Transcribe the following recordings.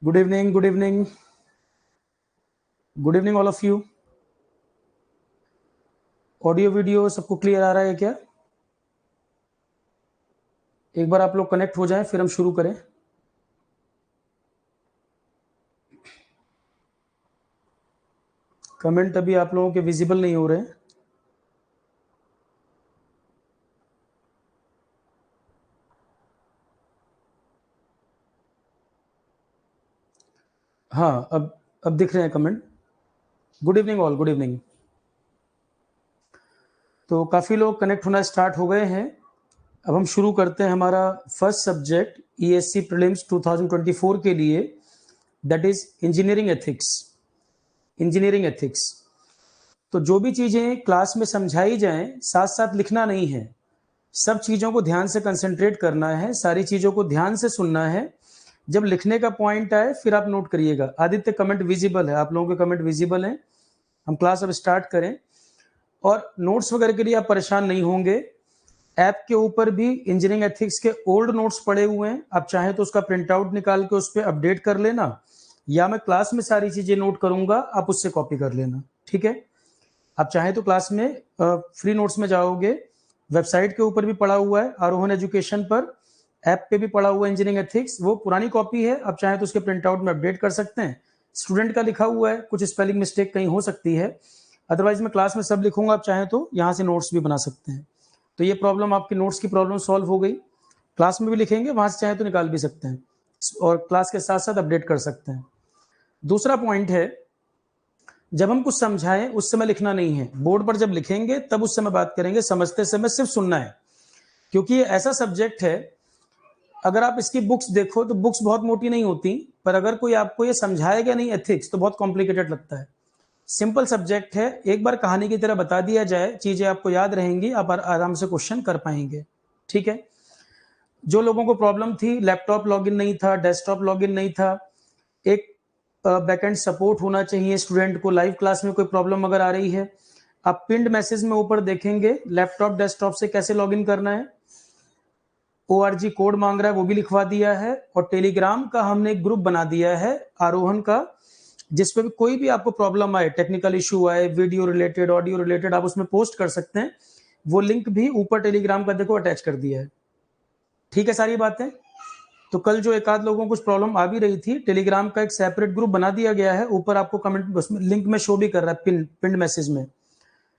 Good evening, good evening, good evening all of you. Audio video सबको clear आ रहा है क्या? एक बार आप लोग कनेक्ट हो जाएं फिर हम शुरू करें। कमेंट अभी आप लोगों के विजिबल नहीं हो रहे हैं। हाँ, अब दिख रहे हैं comment. Good evening all, good evening. तो काफ़ी लोग कनेक्ट होना स्टार्ट हो गए हैं। अब हम शुरू करते हैं हमारा फर्स्ट सब्जेक्ट ईएससी प्रीलिम्स 2024 के लिए, that is engineering ethics. Engineering ethics, तो जो भी चीज़ें क्लास में समझाई जाएं साथ साथ लिखना नहीं है, सब चीज़ों को ध्यान से कंसंट्रेट करना है, सारी चीज़ों को ध्यान से सुनना है। जब लिखने का पॉइंट आए फिर आप नोट करिएगा। आदित्य कमेंट विजिबल है, आप लोगों के कमेंट विजिबल हैं। हम क्लास अब स्टार्ट करें और नोट्स वगैरह के लिए आप परेशान नहीं होंगे। ऐप के ऊपर भी इंजीनियरिंग एथिक्स के ओल्ड नोट्स पड़े हुए हैं, आप चाहें तो उसका प्रिंट आउट निकाल के उस पर अपडेट कर लेना, या मैं क्लास में सारी चीज़ें नोट करूंगा, आप उससे कॉपी कर लेना। ठीक है, आप चाहें तो क्लास में फ्री नोट्स में जाओगे, वेबसाइट के ऊपर भी पड़ा हुआ है, आरोहन एजुकेशन पर ऐप पे भी पड़ा हुआ है इंजीनियरिंग एथिक्स। वो पुरानी कॉपी है, आप चाहें तो उसके प्रिंट आउट में अपडेट कर सकते हैं। स्टूडेंट का लिखा हुआ है, कुछ स्पेलिंग मिस्टेक कहीं हो सकती है, अदरवाइज मैं क्लास में सब लिखूंगा, आप चाहें तो यहाँ से नोट्स भी बना सकते हैं। तो ये प्रॉब्लम, आपकी नोट्स की प्रॉब्लम सॉल्व हो गई। क्लास में भी लिखेंगे, वहां से चाहे तो निकाल भी सकते हैं और क्लास के साथ साथ अपडेट कर सकते हैं। दूसरा पॉइंट है, जब हम कुछ समझाएं उस समय लिखना नहीं है, बोर्ड पर जब लिखेंगे तब उस समय बात करेंगे, समझते समय सिर्फ सुनना है। क्योंकि ये ऐसा सब्जेक्ट है, अगर आप इसकी बुक्स देखो तो बुक्स बहुत मोटी नहीं होती, पर अगर कोई आपको ये समझाएगा नहीं एथिक्स तो बहुत कॉम्प्लिकेटेड लगता है। सिंपल सब्जेक्ट है, एक बार कहानी की तरह बता दिया जाए, चीजें आपको याद रहेंगी, आप आराम से क्वेश्चन कर पाएंगे। ठीक है, जो लोगों को प्रॉब्लम थी, लैपटॉप लॉगिन नहीं था, डेस्कटॉप लॉगिन नहीं था, एक बैकएंड सपोर्ट होना चाहिए स्टूडेंट को, लाइव क्लास में कोई प्रॉब्लम अगर आ रही है, आप पिंड मैसेज में ऊपर देखेंगे लैपटॉप डेस्कटॉप से कैसे लॉगिन करना है, ORG कोड मांग रहा है, वो भी लिखवा दिया है। और टेलीग्राम का हमने एक ग्रुप बना दिया है आरोहन का, जिसपे भी कोई भी आपको प्रॉब्लम आए, टेक्निकल इशू आए, वीडियो रिलेटेड, ऑडियो रिलेटेड, आप उसमें पोस्ट कर सकते हैं। वो लिंक भी ऊपर टेलीग्राम का देखो अटैच कर दिया है। ठीक है, सारी बातें। तो कल जो एक आध लोगों को कुछ प्रॉब्लम आ भी रही थी, टेलीग्राम का एक सेपरेट ग्रुप बना दिया गया है, ऊपर आपको कमेंट लिंक में शो भी कर रहा है, पिंड मैसेज में।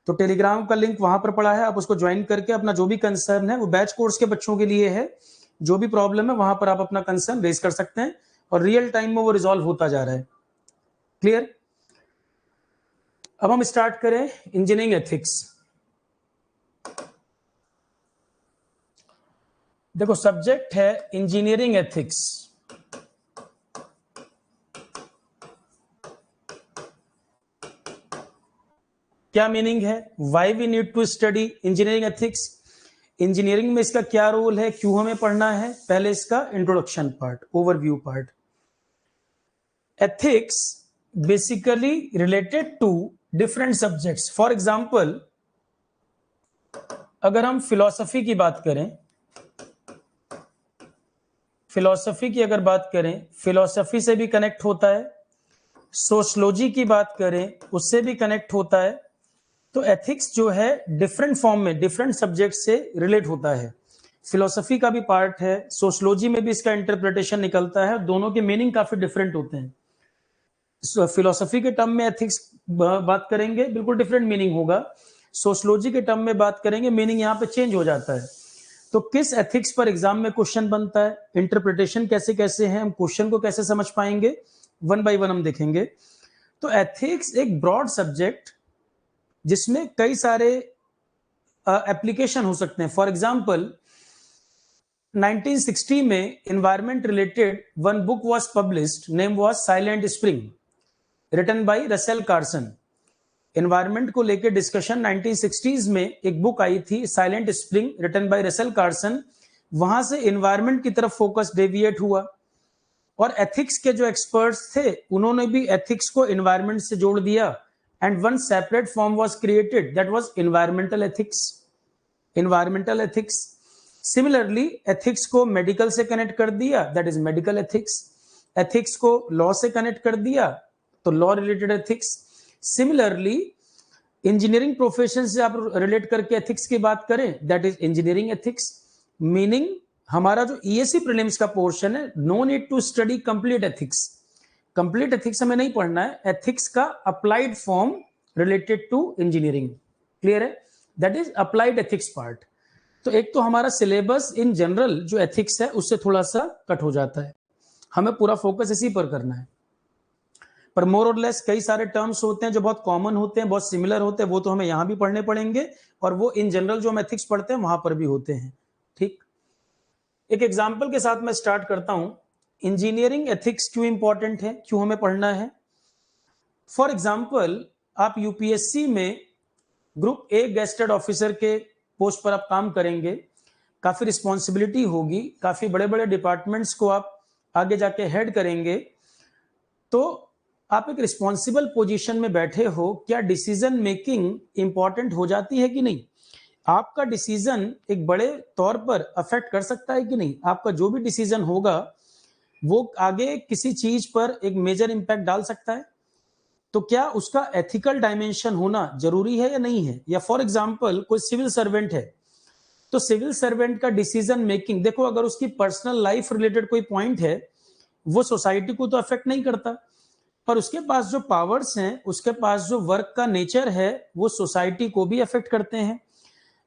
तो टेलीग्राम का लिंक वहां पर पड़ा है, आप उसको ज्वाइन करके अपना जो भी कंसर्न है, वो बैच कोर्स के बच्चों के लिए है, जो भी प्रॉब्लम है वहां पर आप अपना कंसर्न रेज कर सकते हैं और रियल टाइम में वो रिजॉल्व होता जा रहा है। क्लियर? अब हम स्टार्ट करें इंजीनियरिंग एथिक्स। देखो, सब्जेक्ट है इंजीनियरिंग एथिक्स। क्या मीनिंग है, why we need to study engineering ethics, engineering में इसका क्या रोल है, क्यों हमें पढ़ना है। पहले इसका introduction part, overview part. Ethics basically related to different subjects. For example, अगर हम फिलॉसफी की बात करें, फिलॉसफी की अगर बात करें, फिलॉसफी से भी कनेक्ट होता है। सोशलॉजी की बात करें, उससे भी कनेक्ट होता है। तो एथिक्स जो है डिफरेंट फॉर्म में डिफरेंट सब्जेक्ट से रिलेट होता है। फिलॉसफी का भी पार्ट है, सोशलॉजी में भी इसका इंटरप्रिटेशन निकलता है, दोनों के मीनिंग काफी डिफरेंट होते हैं। फिलॉसफी के टर्म में एथिक्स बात करेंगे, बिल्कुल डिफरेंट मीनिंग होगा। सोशलॉजी के टर्म में बात करेंगे, मीनिंग यहाँ पे चेंज हो जाता है। तो किस एथिक्स पर एग्जाम में क्वेश्चन बनता है, इंटरप्रिटेशन कैसे कैसे है, हम क्वेश्चन को कैसे समझ पाएंगे, वन बाय वन हम देखेंगे। तो एथिक्स एक ब्रॉड सब्जेक्ट जिसमें कई सारे एप्लीकेशन हो सकते हैं। फॉर एग्जाम्पल, 1960 में environment related one book was published, name was silent spring, written by Russell Carson. Environment को लेकर डिस्कशन 1960s में एक बुक आई थी, silent spring, written by Russell Carson. वहां से एनवायरमेंट की तरफ फोकस डेविएट हुआ और एथिक्स के जो एक्सपर्ट्स थे उन्होंने भी एथिक्स को एनवायरमेंट से जोड़ दिया, and one separate form was created, that was environmental ethics. Environmental ethics. Similarly ethics को मेडिकल से कनेक्ट कर दिया, that is medical ethics. Ethics को लॉ से कनेक्ट कर दिया तो law related ethics. Similarly engineering profession से आप रिलेट करके एथिक्स की बात करें, that is engineering ethics. Meaning हमारा जो ईएससी प्रीलिम्स का पोर्शन है, no need to study complete ethics. Complete ethics हमें नहीं पढ़ना है, एथिक्स का applied form related to engineering. Clear है? That is applied ethics part. तो एक तो हमारा सिलेबस इन जनरल जो एथिक्स है उससे थोड़ा सा कट हो जाता है, हमें पूरा फोकस इसी पर करना है। पर मोर और लेस कई सारे टर्म्स होते हैं जो बहुत कॉमन होते हैं, बहुत सिमिलर होते हैं, वो तो हमें यहां भी पढ़ने पड़ेंगे और वो इन जनरल जो हम एथिक्स पढ़ते हैं वहां पर भी होते हैं। ठीक, एक एग्जाम्पल के साथ मैं स्टार्ट करता हूं। इंजीनियरिंग एथिक्स क्यों इंपॉर्टेंट है, क्यों हमें पढ़ना है? फॉर एग्जाम्पल आप यूपीएससी में ग्रुप ए गेस्टेड ऑफिसर के पोस्ट पर आप काम करेंगे, काफी रिस्पॉन्सिबिलिटी होगी, काफी बड़े बड़े डिपार्टमेंट्स को आप आगे जाके हेड करेंगे, तो आप एक रिस्पॉन्सिबल पोजीशन में बैठे हो, क्या डिसीजन मेकिंग इंपॉर्टेंट हो जाती है कि नहीं? आपका डिसीजन एक बड़े तौर पर अफेक्ट कर सकता है कि नहीं? आपका जो भी डिसीजन होगा वो आगे किसी चीज पर एक मेजर इंपैक्ट डाल सकता है, तो क्या उसका एथिकल डायमेंशन होना जरूरी है या नहीं है? या फॉर एग्जांपल कोई सिविल सर्वेंट है, तो सिविल सर्वेंट का डिसीजन मेकिंग, देखो अगर उसकी पर्सनल लाइफ रिलेटेड कोई पॉइंट है वो सोसाइटी को तो अफेक्ट नहीं करता, पर उसके पास जो पावर्स हैं, उसके पास जो वर्क का नेचर है, वो सोसाइटी को भी अफेक्ट करते हैं।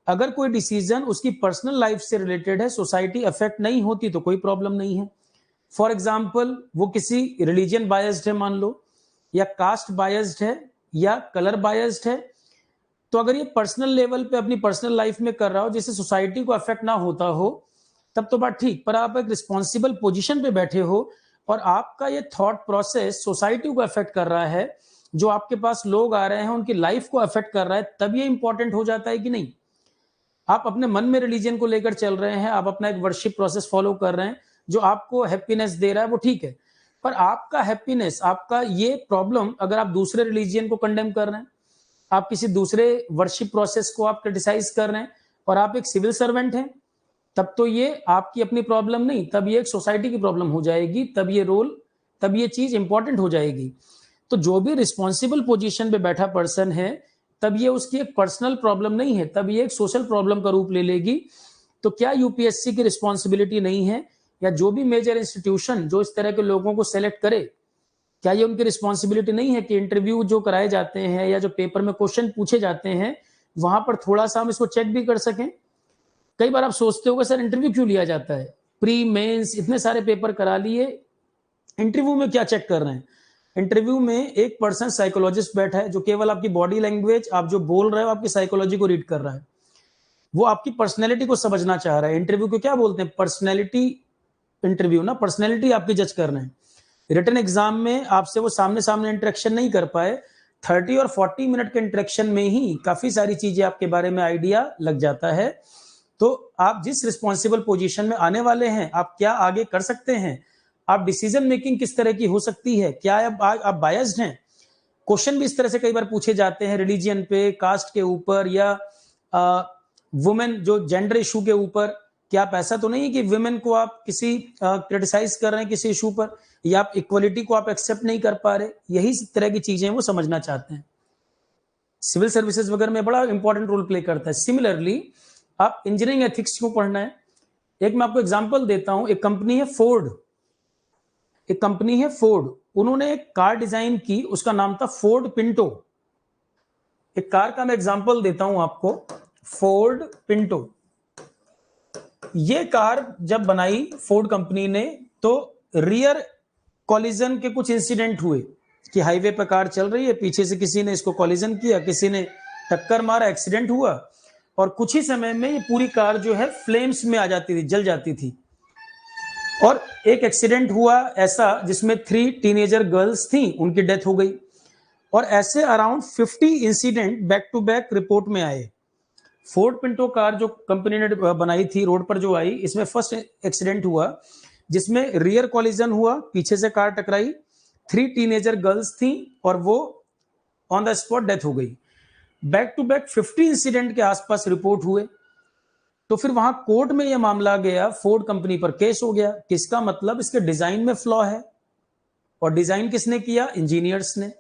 अगर कोई डिसीजन उसकी पर्सनल लाइफ से रिलेटेड है, सोसाइटी अफेक्ट नहीं होती, तो कोई प्रॉब्लम नहीं है। फॉर एग्जाम्पल वो किसी रिलीजन बायस्ड है मान लो, या कास्ट बायस्ड है, या कलर बायस्ड है, तो अगर ये पर्सनल लेवल पे अपनी पर्सनल लाइफ में कर रहा हो जिससे सोसाइटी को अफेक्ट ना होता हो, तब तो बात ठीक। पर आप एक रिस्पॉन्सिबल पोजीशन पे बैठे हो और आपका ये थॉट प्रोसेस सोसाइटी को अफेक्ट कर रहा है, जो आपके पास लोग आ रहे हैं उनकी लाइफ को अफेक्ट कर रहा है, तब ये इंपॉर्टेंट हो जाता है कि नहीं? आप अपने मन में रिलीजन को लेकर चल रहे हैं, आप अपना एक वर्शिप प्रोसेस फॉलो कर रहे हैं जो आपको हैप्पीनेस दे रहा है, वो ठीक है, पर आपका हैप्पीनेस, आपका ये प्रॉब्लम अगर आप दूसरे रिलीजन को कंडेम कर रहे हैं, आप किसी दूसरे वर्शिप प्रोसेस को आप क्रिटिसाइज कर रहे हैं और आप एक सिविल सर्वेंट हैं, तब तो ये आपकी अपनी प्रॉब्लम नहीं, तब ये एक सोसाइटी की प्रॉब्लम हो जाएगी, तब ये चीज इंपॉर्टेंट हो जाएगी। तो जो भी रिस्पॉन्सिबल पोजीशन पे बैठा पर्सन है, तब ये उसकी एक पर्सनल प्रॉब्लम नहीं है, तब ये एक सोशल प्रॉब्लम का रूप ले लेगी। तो क्या यूपीएससी की रिस्पॉन्सिबिलिटी नहीं है, या जो भी मेजर इंस्टीट्यूशन जो इस तरह के लोगों को सेलेक्ट करे, क्या ये उनकी रिस्पॉन्सिबिलिटी नहीं है कि इंटरव्यू जो कराए जाते हैं या जो पेपर में क्वेश्चन पूछे जाते हैं, वहां पर थोड़ा सा हम इसको चेक भी कर सकें? कई बार आप सोचते हो सर इंटरव्यू क्यों लिया जाता है, प्री मेंस इतने सारे पेपर करा लिए, इंटरव्यू में क्या चेक कर रहे हैं? इंटरव्यू में एक पर्सन साइकोलॉजिस्ट बैठा है जो केवल आपकी बॉडी लैंग्वेज, आप जो बोल रहे हो, आपकी साइकोलॉजी को रीड कर रहा है, वो आपकी पर्सनैलिटी को समझना चाह रहा है। इंटरव्यू को क्या बोलते हैं? पर्सनैलिटी इंटरव्यू ना, पर्सनैलिटी आपकी जज कर रहे हैं। रिटन एग्जाम में आपसे वो सामने सामने इंटरेक्शन नहीं कर पाए, 30 और 40 मिनट के इंटरेक्शन में ही काफी सारी चीजें आपके बारे में आइडिया लग जाता है। तो आप जिस रिस्पॉन्सिबल पोजीशन में आने वाले हैं, आप क्या आगे कर सकते हैं, आप डिसीजन मेकिंग किस तरह की हो सकती है, क्या आप बायस्ड हैं? क्वेश्चन भी इस तरह से कई बार पूछे जाते हैं रिलीजियन पे, कास्ट के ऊपर, या वुमेन जो जेंडर इशू के ऊपर। क्या आप ऐसा तो नहीं है कि वुमेन को आप किसी क्रिटिसाइज कर रहे हैं किसी इशू पर, या आप इक्वलिटी को आप एक्सेप्ट नहीं कर पा रहे? यही तरह की चीजें वो समझना चाहते हैं। सिविल सर्विसेज वगैरह में बड़ा इंपॉर्टेंट रोल प्ले करता है। सिमिलरली आप इंजीनियरिंग एथिक्स क्यों पढ़ना है? एक मैं आपको एग्जांपल देता हूं। एक कंपनी है फोर्ड, उन्होंने एक कार डिजाइन की, उसका नाम था फोर्ड पिंटो। एक कार का मैं एग्जांपल देता हूं आपको, फोर्ड पिंटो। ये कार जब बनाई फोर्ड कंपनी ने, तो रियर कॉलिजन के कुछ इंसिडेंट हुए कि हाईवे पर कार चल रही है, पीछे से किसी ने इसको कॉलिजन किया, किसी ने टक्कर मारा, एक्सीडेंट हुआ, और कुछ ही समय में ये पूरी कार जो है फ्लेम्स में आ जाती थी, जल जाती थी। और एक एक्सीडेंट हुआ ऐसा जिसमें 3 टीनेजर गर्ल्स थी, उनकी डेथ हो गई। और ऐसे around 50 incident back to back report में आए। फोर्ड पिंटो कार जो कंपनी ने बनाई थी, रोड पर जो आई, इसमें फर्स्ट एक्सीडेंट हुआ जिसमें रियर कॉलिजन हुआ, पीछे से कार टकराई, 3 टीनेजर गर्ल्स थी और वो ऑन द स्पॉट डेथ हो गई। बैक टू बैक 50 इंसिडेंट के आसपास रिपोर्ट हुए। तो फिर वहां कोर्ट में यह मामला गया, फोर्ड कंपनी पर केस हो गया। किसका मतलब? इसके डिजाइन में फ्लॉ है, और डिजाइन किसने किया? इंजीनियर्स ने।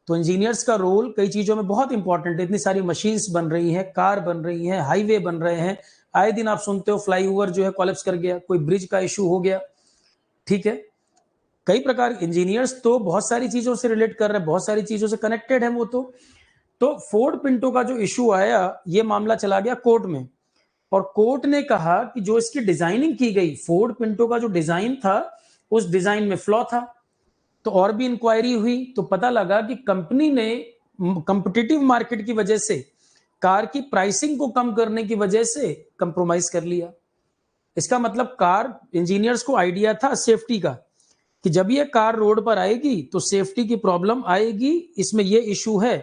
तो इंजीनियर्स का रोल कई चीजों में बहुत इंपॉर्टेंट है। इतनी सारी मशीन्स बन रही हैं, कार बन रही हैं, हाईवे बन रहे हैं, आए दिन आप सुनते हो फ्लाईओवर जो है कोलैप्स कर गया, कोई ब्रिज का इशू हो गया, ठीक है। कई प्रकार इंजीनियर्स तो बहुत सारी चीजों से रिलेट कर रहे हैं, बहुत सारी चीजों से कनेक्टेड है वो तो फोर्ड पिंटो का जो इशू आया, ये मामला चला गया कोर्ट में, और कोर्ट ने कहा कि जो इसकी डिजाइनिंग की गई, फोर्ड पिंटो का जो डिजाइन था, उस डिजाइन में फ्लॉ था। तो और भी इंक्वायरी हुई तो पता लगा कि कंपनी ने कंपिटिटिव मार्केट की वजह से, कार की प्राइसिंग को कम करने की वजह से कंप्रोमाइज कर लिया। इसका मतलब कार इंजीनियर्स को आइडिया था सेफ्टी का, कि जब ये कार रोड पर आएगी तो सेफ्टी की प्रॉब्लम आएगी, इसमें ये इशू है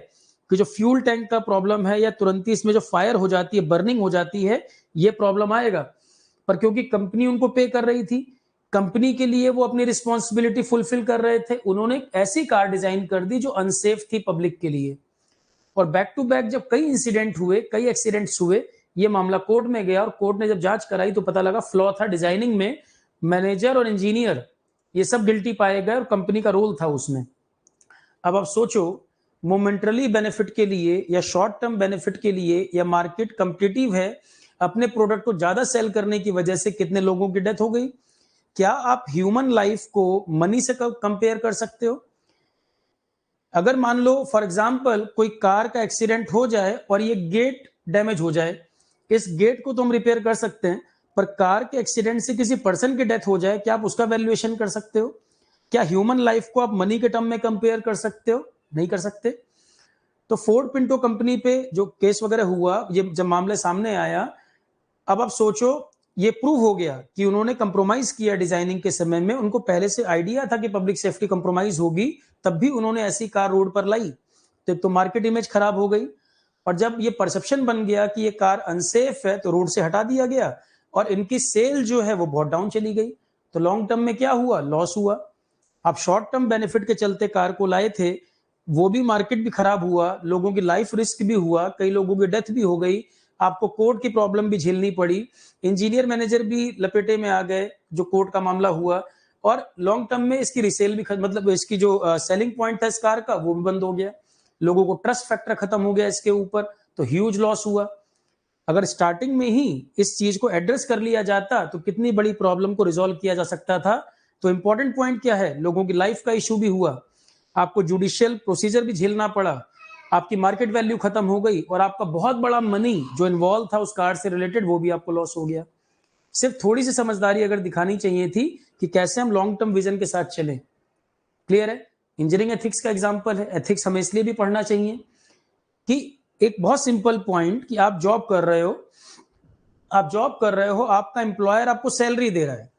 कि जो फ्यूल टैंक का प्रॉब्लम है या तुरंत ही इसमें जो फायर हो जाती है, बर्निंग हो जाती है, ये प्रॉब्लम आएगा। पर क्योंकि कंपनी उनको पे कर रही थी, कंपनी के लिए वो अपनी रिस्पॉन्सिबिलिटी फुलफिल कर रहे थे, उन्होंने ऐसी कार डिजाइन कर दी जो अनसेफ थी पब्लिक के लिए। और बैक टू बैक जब कई इंसिडेंट हुए, कई एक्सीडेंट्स हुए, ये मामला कोर्ट में गया और कोर्ट ने जब जांच कराई तो पता लगा फ्लॉ था डिजाइनिंग में, मैनेजर और इंजीनियर ये सब गिल्टी पाए गए और कंपनी का रोल था उसमें। अब आप सोचो, मोमेंटरी बेनिफिट के लिए या शॉर्ट टर्म बेनिफिट के लिए या मार्केट कॉम्पिटिटिव है, अपने प्रोडक्ट को ज्यादा सेल करने की वजह से कितने लोगों की डेथ हो गई। क्या आप ह्यूमन लाइफ को मनी से कंपेयर कर सकते हो? अगर मान लो फॉर एग्जांपल कोई कार का एक्सीडेंट हो जाए और ये गेट डैमेज हो जाए, इस गेट को तो हम रिपेयर कर सकते हैं, पर कार के एक्सीडेंट से किसी पर्सन की डेथ हो जाए, क्या आप उसका वैल्यूएशन कर सकते हो? क्या ह्यूमन लाइफ को आप मनी के टर्म में कंपेयर कर सकते हो? नहीं कर सकते। तो फोर्ड पिंटो कंपनी पे जो केस वगैरह हुआ, ये जब मामले सामने आया, अब आप सोचो, ये प्रूव हो गया कि उन्होंने कंप्रोमाइज किया डिजाइनिंग के समय में, उनको पहले से आइडिया था कि पब्लिक सेफ्टी कंप्रोमाइज होगी, तब भी उन्होंने ऐसी कार रोड पर लाई। तो मार्केट इमेज खराब हो गई, और जब ये परसेप्शन बन गया कि ये कार अनसेफ है तो रोड से हटा दिया गया, और इनकी सेल जो है वो बहुत डाउन चली गई। तो लॉन्ग टर्म में क्या हुआ? लॉस हुआ। आप शॉर्ट टर्म बेनिफिट के चलते कार को लाए थे, वो भी मार्केट भी खराब हुआ, लोगों की लाइफ रिस्क भी हुआ, कई लोगों की डेथ भी हो गई, आपको कोर्ट की प्रॉब्लम भी झेलनी पड़ी, इंजीनियर मैनेजर भी लपेटे में आ गए जो कोर्ट का मामला हुआ, और लॉन्ग टर्म में इसकी रिसेल भी मतलब इसकी जो सेलिंग पॉइंट था इस कार का वो भी बंद हो गया, लोगों को ट्रस्ट फैक्टर खत्म हो गया इसके ऊपर, तो ह्यूज लॉस हुआ। अगर स्टार्टिंग में ही इस चीज को एड्रेस कर लिया जाता तो कितनी बड़ी प्रॉब्लम को रिजॉल्व किया जा सकता था। तो इंपॉर्टेंट पॉइंट क्या है? लोगों की लाइफ का इशू भी हुआ, आपको जुडिशियल प्रोसीजर भी झेलना पड़ा, आपकी मार्केट वैल्यू खत्म हो गई, और आपका बहुत बड़ा मनी जो इन्वॉल्व था उस कार से रिलेटेड वो भी आपको लॉस हो गया। सिर्फ थोड़ी सी समझदारी अगर दिखानी चाहिए थी कि कैसे हम लॉन्ग टर्म विजन के साथ चलें। क्लियर है? इंजीनियरिंग एथिक्स का एग्जांपल है। एथिक्स हमें इसलिए भी पढ़ना चाहिए कि एक बहुत सिंपल पॉइंट कि आप जॉब कर रहे हो, आपका एम्प्लॉयर आपको सैलरी दे रहा है,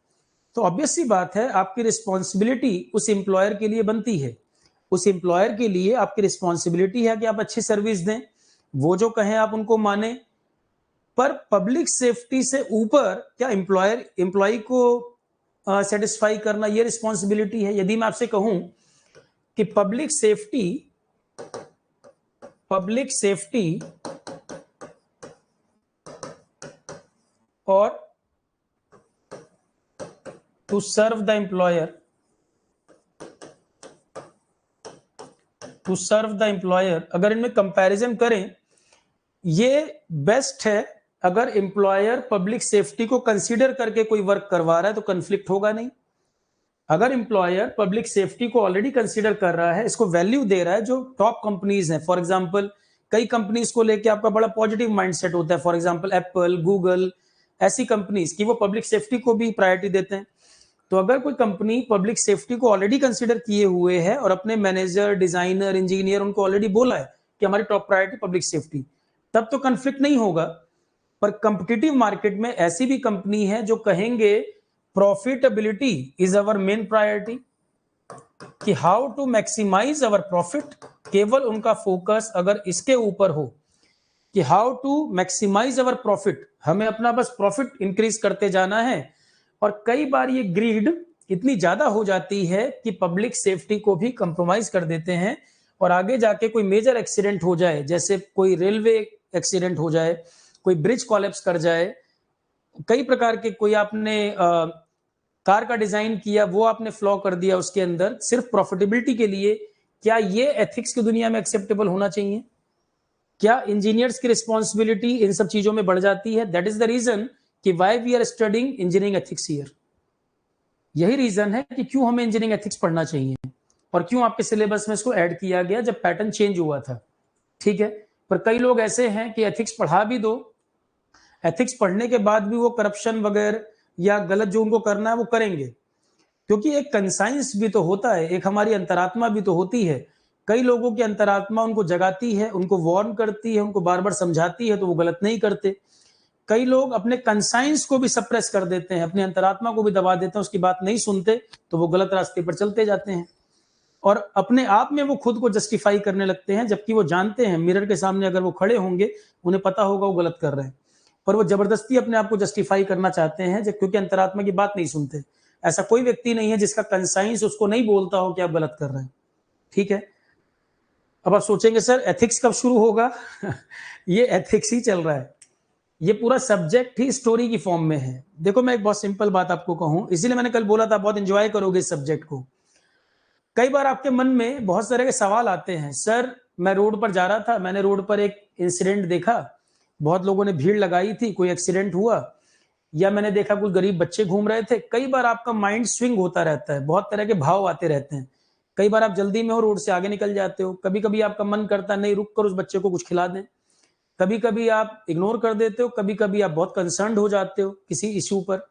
तो ऑब्वियस सी बात है आपकी रिस्पॉन्सिबिलिटी उस एम्प्लॉयर के लिए बनती है, उस एम्प्लॉयर के लिए आपकी रिस्पॉन्सिबिलिटी है कि आप अच्छी सर्विस दें, वो जो कहें आप उनको माने। पर पब्लिक सेफ्टी से ऊपर क्या एम्प्लॉय को सेटिस्फाई करना ये रिस्पॉन्सिबिलिटी है? यदि मैं आपसे कहूं कि पब्लिक सेफ्टी और टू सर्व द एम्प्लॉयर, अगर इनमें कंपैरिजन करें, ये बेस्ट है। अगर एम्प्लॉयर पब्लिक सेफ्टी को कंसीडर करके कोई वर्क करवा रहा है तो कंफ्लिक्ट होगा नहीं। अगर एम्प्लॉयर पब्लिक सेफ्टी को ऑलरेडी कंसीडर कर रहा है, इसको वैल्यू दे रहा है, जो टॉप कंपनीज हैं, फॉर एग्जांपल कई कंपनीज को लेके आपका बड़ा पॉजिटिव माइंडसेट होता है, फॉर एग्जांपल एप्पल, गूगल, ऐसी कंपनीज की वो पब्लिक सेफ्टी को भी प्रायोरिटी देते हैं। तो अगर कोई कंपनी पब्लिक सेफ्टी को ऑलरेडी कंसीडर किए हुए है और अपने मैनेजर, डिजाइनर, इंजीनियर उनको ऑलरेडी बोला है कि हमारी टॉप प्रायोरिटी पब्लिक सेफ्टी, तब तो कंफ्लिक्ट नहीं होगा। पर कॉम्पिटिटिव मार्केट में ऐसी भी कंपनी है जो कहेंगे profitability is our main priority, कि how to maximise our profit. केवल उनका फोकस अगर इसके ऊपर हो कि how to maximise our profit, हमें अपना बस प्रॉफिट इंक्रीज करते जाना है, और कई बार ये ग्रीड इतनी ज्यादा हो जाती है कि पब्लिक सेफ्टी को भी कंप्रोमाइज कर देते हैं, और आगे जाके कोई मेजर एक्सीडेंट हो जाए, जैसे कोई रेलवे एक्सीडेंट हो जाए, कोई ब्रिज कोलैप्स कर जाए, कई प्रकार के, कोई आपने कार का डिजाइन किया, वो आपने फ्लॉ कर दिया उसके अंदर सिर्फ प्रॉफिटेबिलिटी के लिए, क्या ये एथिक्स की दुनिया में एक्सेप्टेबल होना चाहिए? क्या इंजीनियर्स की रिस्पॉन्सिबिलिटी इन सब चीजों में बढ़ जाती है? दैट इज द रीजन कि why we are studying engineering ethics here. यही रीजन है कि क्यों हमें इंजीनियरिंग एथिक्स पढ़ना चाहिए और क्यों आपके सिलेबस में इसको ऐड किया गया जब पैटर्न चेंज हुआ था। ठीक है, पर कई लोग ऐसे हैं कि एथिक्स पढ़ा भी दो, एथिक्स पढ़ने के बाद भी वो करप्शन वगैरह या गलत जो उनको करना है वो करेंगे, क्योंकि एक कंसाइंस भी तो होता है, एक हमारी अंतरात्मा भी तो होती है। कई लोगों की अंतरात्मा उनको जगाती है, उनको वार्न करती है, उनको बार बार समझाती है, तो वो गलत नहीं करते। कई लोग अपने कंसाइंस को भी सप्रेस कर देते हैं, अपनी अंतरात्मा को भी दबा देते हैं, उसकी बात नहीं सुनते तो वो गलत रास्ते पर चलते जाते हैं और अपने आप में वो खुद को जस्टिफाई करने लगते हैं, जबकि वो जानते हैं मिरर के सामने अगर वो खड़े होंगे उन्हें पता होगा वो गलत कर रहे हैं, पर वो जबरदस्ती अपने आप को जस्टिफाई करना चाहते हैं क्योंकि अंतरात्मा की बात नहीं सुनते। ऐसा कोई व्यक्ति नहीं है जिसका कंसाइंस उसको नहीं बोलता हो कि आप गलत कर रहे हैं। ठीक है, अब आप सोचेंगे सर एथिक्स कब शुरू होगा? ये एथिक्स ही चल रहा है, ये पूरा सब्जेक्ट ही स्टोरी की फॉर्म में है। देखो मैं एक बहुत सिंपल बात आपको कहूं, इसीलिए मैंने कल बोला था बहुत एंजॉय करोगे इस सब्जेक्ट को। कई बार आपके मन में बहुत सारे के सवाल आते हैं, सर मैं रोड पर जा रहा था, मैंने रोड पर एक इंसिडेंट देखा, बहुत लोगों ने भीड़ लगाई थी, कोई एक्सीडेंट हुआ, या मैंने देखा कुछ गरीब बच्चे घूम रहे थे। कई बार आपका माइंड स्विंग होता रहता है, बहुत तरह के भाव आते रहते हैं। कई बार आप जल्दी में हो, रोड से आगे निकल जाते हो, कभी कभी आपका मन करता है नहीं रुक कर उस बच्चे को कुछ खिला दें, कभी कभी आप इग्नोर कर देते हो, कभी कभी आप बहुत कंसर्न हो जाते हो किसी इश्यू पर,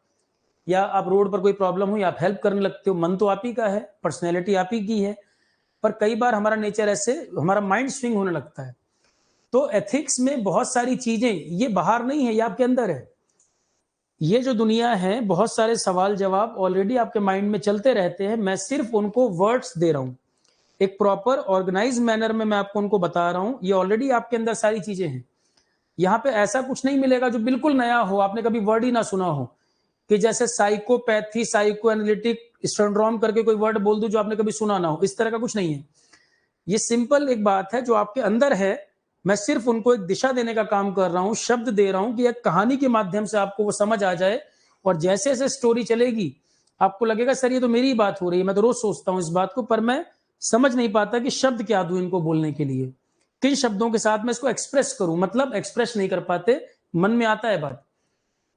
या आप रोड पर कोई प्रॉब्लम हुई आप हेल्प करने लगते हो। मन तो आप ही का है, पर्सनैलिटी आप ही की है, पर कई बार हमारा नेचर ऐसे, हमारा माइंड स्विंग होने लगता है। तो एथिक्स में बहुत सारी चीजें, ये बाहर नहीं है, ये आपके अंदर है। ये जो दुनिया है, बहुत सारे सवाल जवाब ऑलरेडी आपके माइंड में चलते रहते हैं, मैं सिर्फ उनको वर्ड्स दे रहा हूं, एक प्रॉपर ऑर्गेनाइज मैनर में मैं आपको उनको बता रहा हूं। ये ऑलरेडी आपके अंदर सारी चीजें हैं। यहाँ पे ऐसा कुछ नहीं मिलेगा जो बिल्कुल नया हो, आपने कभी वर्ड ही ना सुना हो, कि जैसे साइकोपैथी, साइको एनालिटिक सिंड्रोम करके कोई वर्ड बोल दूं जो आपने कभी सुना ना हो, इस तरह का कुछ नहीं है। ये सिंपल एक बात है जो आपके अंदर है, मैं सिर्फ उनको एक दिशा देने का काम कर रहा हूं, शब्द दे रहा हूं कि एक कहानी के माध्यम से आपको वो समझ आ जाए, और जैसे जैसे स्टोरी चलेगी आपको लगेगा सर ये तो मेरी बात हो रही है, मैं तो रोज सोचता हूं इस बात को, पर मैं समझ नहीं पाता कि शब्द क्या दूं इनको बोलने के लिए, किन शब्दों के साथ मैं इसको एक्सप्रेस करूं, मतलब एक्सप्रेस नहीं कर पाते, मन में आता है बात।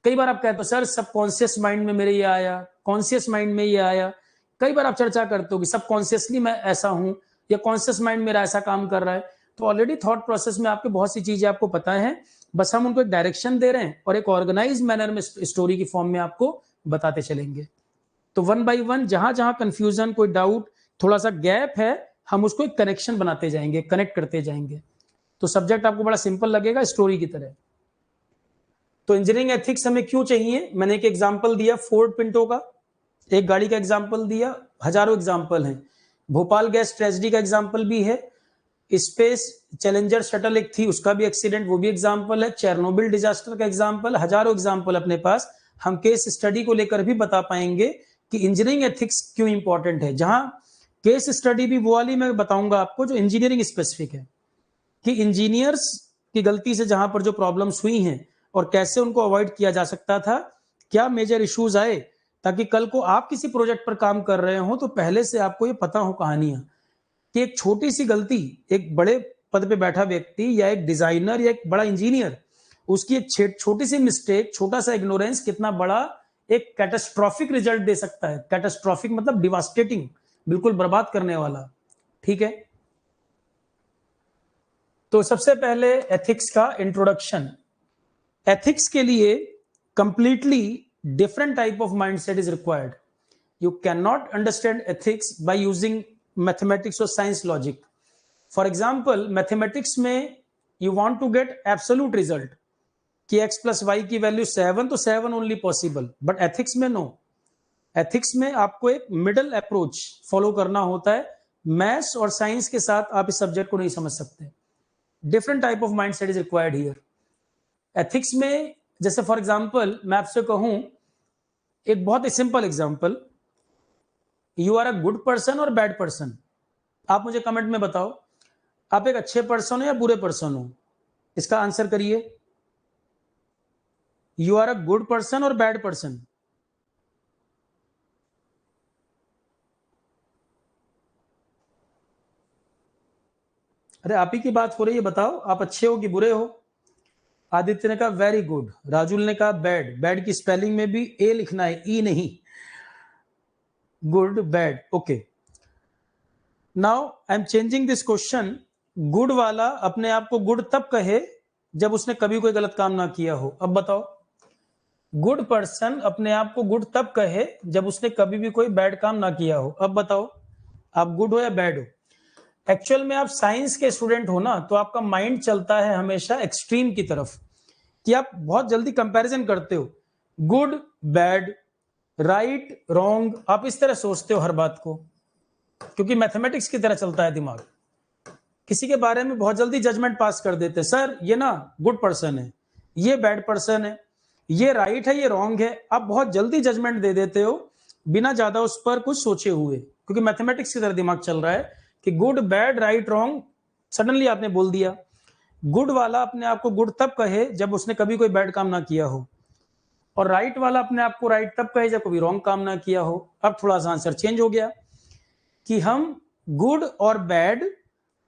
कई बार आप कहते हो सर सबकॉन्शियस माइंड में मेरे ये आया, कॉन्शियस माइंड में ये आया। कई बार आप चर्चा करते हो कि सबकॉन्शियसली मैं ऐसा हूं या कॉन्शियस माइंड मेरा ऐसा काम कर रहा है। तो ऑलरेडी थॉट प्रोसेस में आपके बहुत सी चीजें आपको पता है, बस हम उनको एक डायरेक्शन दे रहे हैं और एक ऑर्गेनाइज मैनर में स्टोरी की फॉर्म में आपको बताते चलेंगे। तो वन बाई वन जहां जहां कंफ्यूजन, कोई डाउट, थोड़ा सा गैप है, हम उसको एक कनेक्शन बनाते जाएंगे, कनेक्ट करते जाएंगे, तो सब्जेक्ट आपको बड़ा सिंपल लगेगा स्टोरी की तरह। तो इंजीनियरिंग एथिक्स हमें क्यों चाहिए? मैंने एक एग्जांपल दिया फोर्ड पिंटो का, एक गाड़ी का एग्जांपल दिया, हजारों एग्जांपल हैं। भोपाल गैस ट्रेजेडी का एग्जांपल भी है, स्पेस चैलेंजर शटल एक थी उसका भी एक्सीडेंट, वो भी एग्जांपल है, चेरनोबिल डिजास्टर का एग्जांपल, हजारों एग्जांपल अपने पास। हम केस स्टडी को लेकर भी बता पाएंगे कि इंजीनियरिंग एथिक्स क्यों इंपॉर्टेंट है। जहां केस स्टडी भी वो वाली मैं बताऊंगा आपको जो इंजीनियरिंग स्पेसिफिक है, कि इंजीनियर्स की गलती से जहां पर जो प्रॉब्लम्स हुई हैं और कैसे उनको अवॉइड किया जा सकता था, क्या मेजर इश्यूज आए, ताकि कल को आप किसी प्रोजेक्ट पर काम कर रहे हो तो पहले से आपको ये पता हो कहानियां, कि एक छोटी सी गलती, एक बड़े पद पे बैठा व्यक्ति या एक डिजाइनर या एक बड़ा इंजीनियर, उसकी एक छोटी सी मिस्टेक, छोटा सा इग्नोरेंस कितना बड़ा एक कैटास्ट्रॉफिक रिजल्ट दे सकता है। कैटास्ट्रॉफिक मतलब डिवास्टेटिंग, बिल्कुल बर्बाद करने वाला। ठीक है, तो सबसे पहले एथिक्स का इंट्रोडक्शन। एथिक्स के लिए completely different type of mindset is required. You can not understand ethics by using mathematics और science logic. For example mathematics में you want to get absolute result कि x प्लस वाई की value 7, तो 7 only possible, but ethics में no. Ethics में आपको एक middle approach follow करना होता है। मैथ्स और साइंस के साथ आप इस सब्जेक्ट को नहीं समझ सकते। Different type of mindset is required here. Ethics में जैसे फॉर एग्जांपल मैं आपसे कहूं, एक बहुत ही simple example, you are a good person और बैड पर्सन, आप मुझे कमेंट में बताओ आप एक अच्छे पर्सन हो या बुरे पर्सन हो, इसका आंसर करिए। You are a good person और बैड पर्सन? अरे आप ही की बात हो रही है, बताओ आप अच्छे हो कि बुरे हो? आदित्य ने कहा वेरी गुड, राजुल ने कहा बैड, बैड की स्पेलिंग में भी ए लिखना है, ई नहीं, good bad, okay. Now I am changing this question. Good वाला अपने आप को गुड तब कहे जब उसने कभी कोई गलत काम ना किया हो। अब बताओ, गुड पर्सन अपने आप को गुड तब कहे जब उसने कभी भी कोई बैड काम ना किया हो। अब बताओ आप गुड हो या बैड हो? एक्चुअल में आप साइंस के स्टूडेंट हो ना, तो आपका माइंड चलता है हमेशा एक्सट्रीम की तरफ, कि आप बहुत जल्दी कंपैरिजन करते हो, गुड बैड, राइट रॉन्ग, आप इस तरह सोचते हो हर बात को, क्योंकि मैथमेटिक्स की तरह चलता है दिमाग। किसी के बारे में बहुत जल्दी जजमेंट पास कर देते हैं, सर ये ना गुड पर्सन है, ये बैड पर्सन है, ये राइट है, ये रॉन्ग है। आप बहुत जल्दी जजमेंट दे देते हो बिना ज्यादा उस पर कुछ सोचे हुए, क्योंकि मैथमेटिक्स की तरह दिमाग चल रहा है कि good bad right wrong suddenly आपने बोल दिया। गुड वाला अपने आप को गुड तब कहे जब उसने कभी कोई बैड काम ना किया हो, और राइट वाला अपने आप को राइट तब कहे जब कभी रॉन्ग काम ना किया हो। अब थोड़ा सा आंसर चेंज हो गया कि हम गुड और बैड,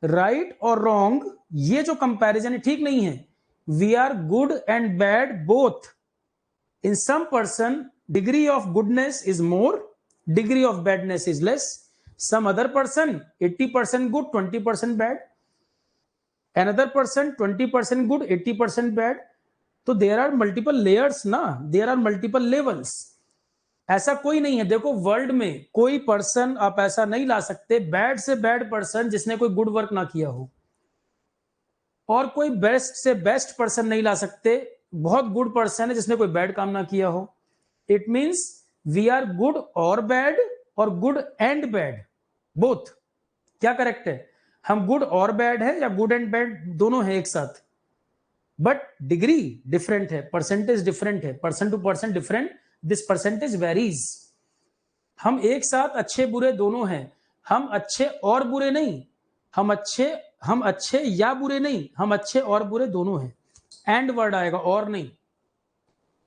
राइट और रॉन्ग, ये जो कंपैरिजन है ठीक नहीं है। We are good and bad both. In some person degree of goodness is more, degree of badness is less. Some other person 80% good 20% bad, another person 20% good 80% bad. तो there are multiple layers ना, there are multiple levels. ऐसा कोई नहीं है, देखो world में कोई person आप ऐसा नहीं ला सकते बैड से बैड पर्सन जिसने कोई गुड वर्क ना किया हो, और कोई बेस्ट से बेस्ट पर्सन नहीं ला सकते बहुत गुड पर्सन है जिसने कोई बैड काम ना किया हो। It means we are good और बैड, और गुड एंड बैड बोथ। क्या करेक्ट है? हम गुड और बैड है या गुड एंड बैड दोनों है एक साथ, बट डिग्री डिफरेंट है, परसेंटेज डिफरेंट है, person to person different, this percentage varies. हम एक साथ अच्छे बुरे दोनों हैं, हम अच्छे और बुरे नहीं, हम अच्छे या बुरे नहीं, हम अच्छे और बुरे दोनों हैं। एंड वर्ड आएगा, और नहीं।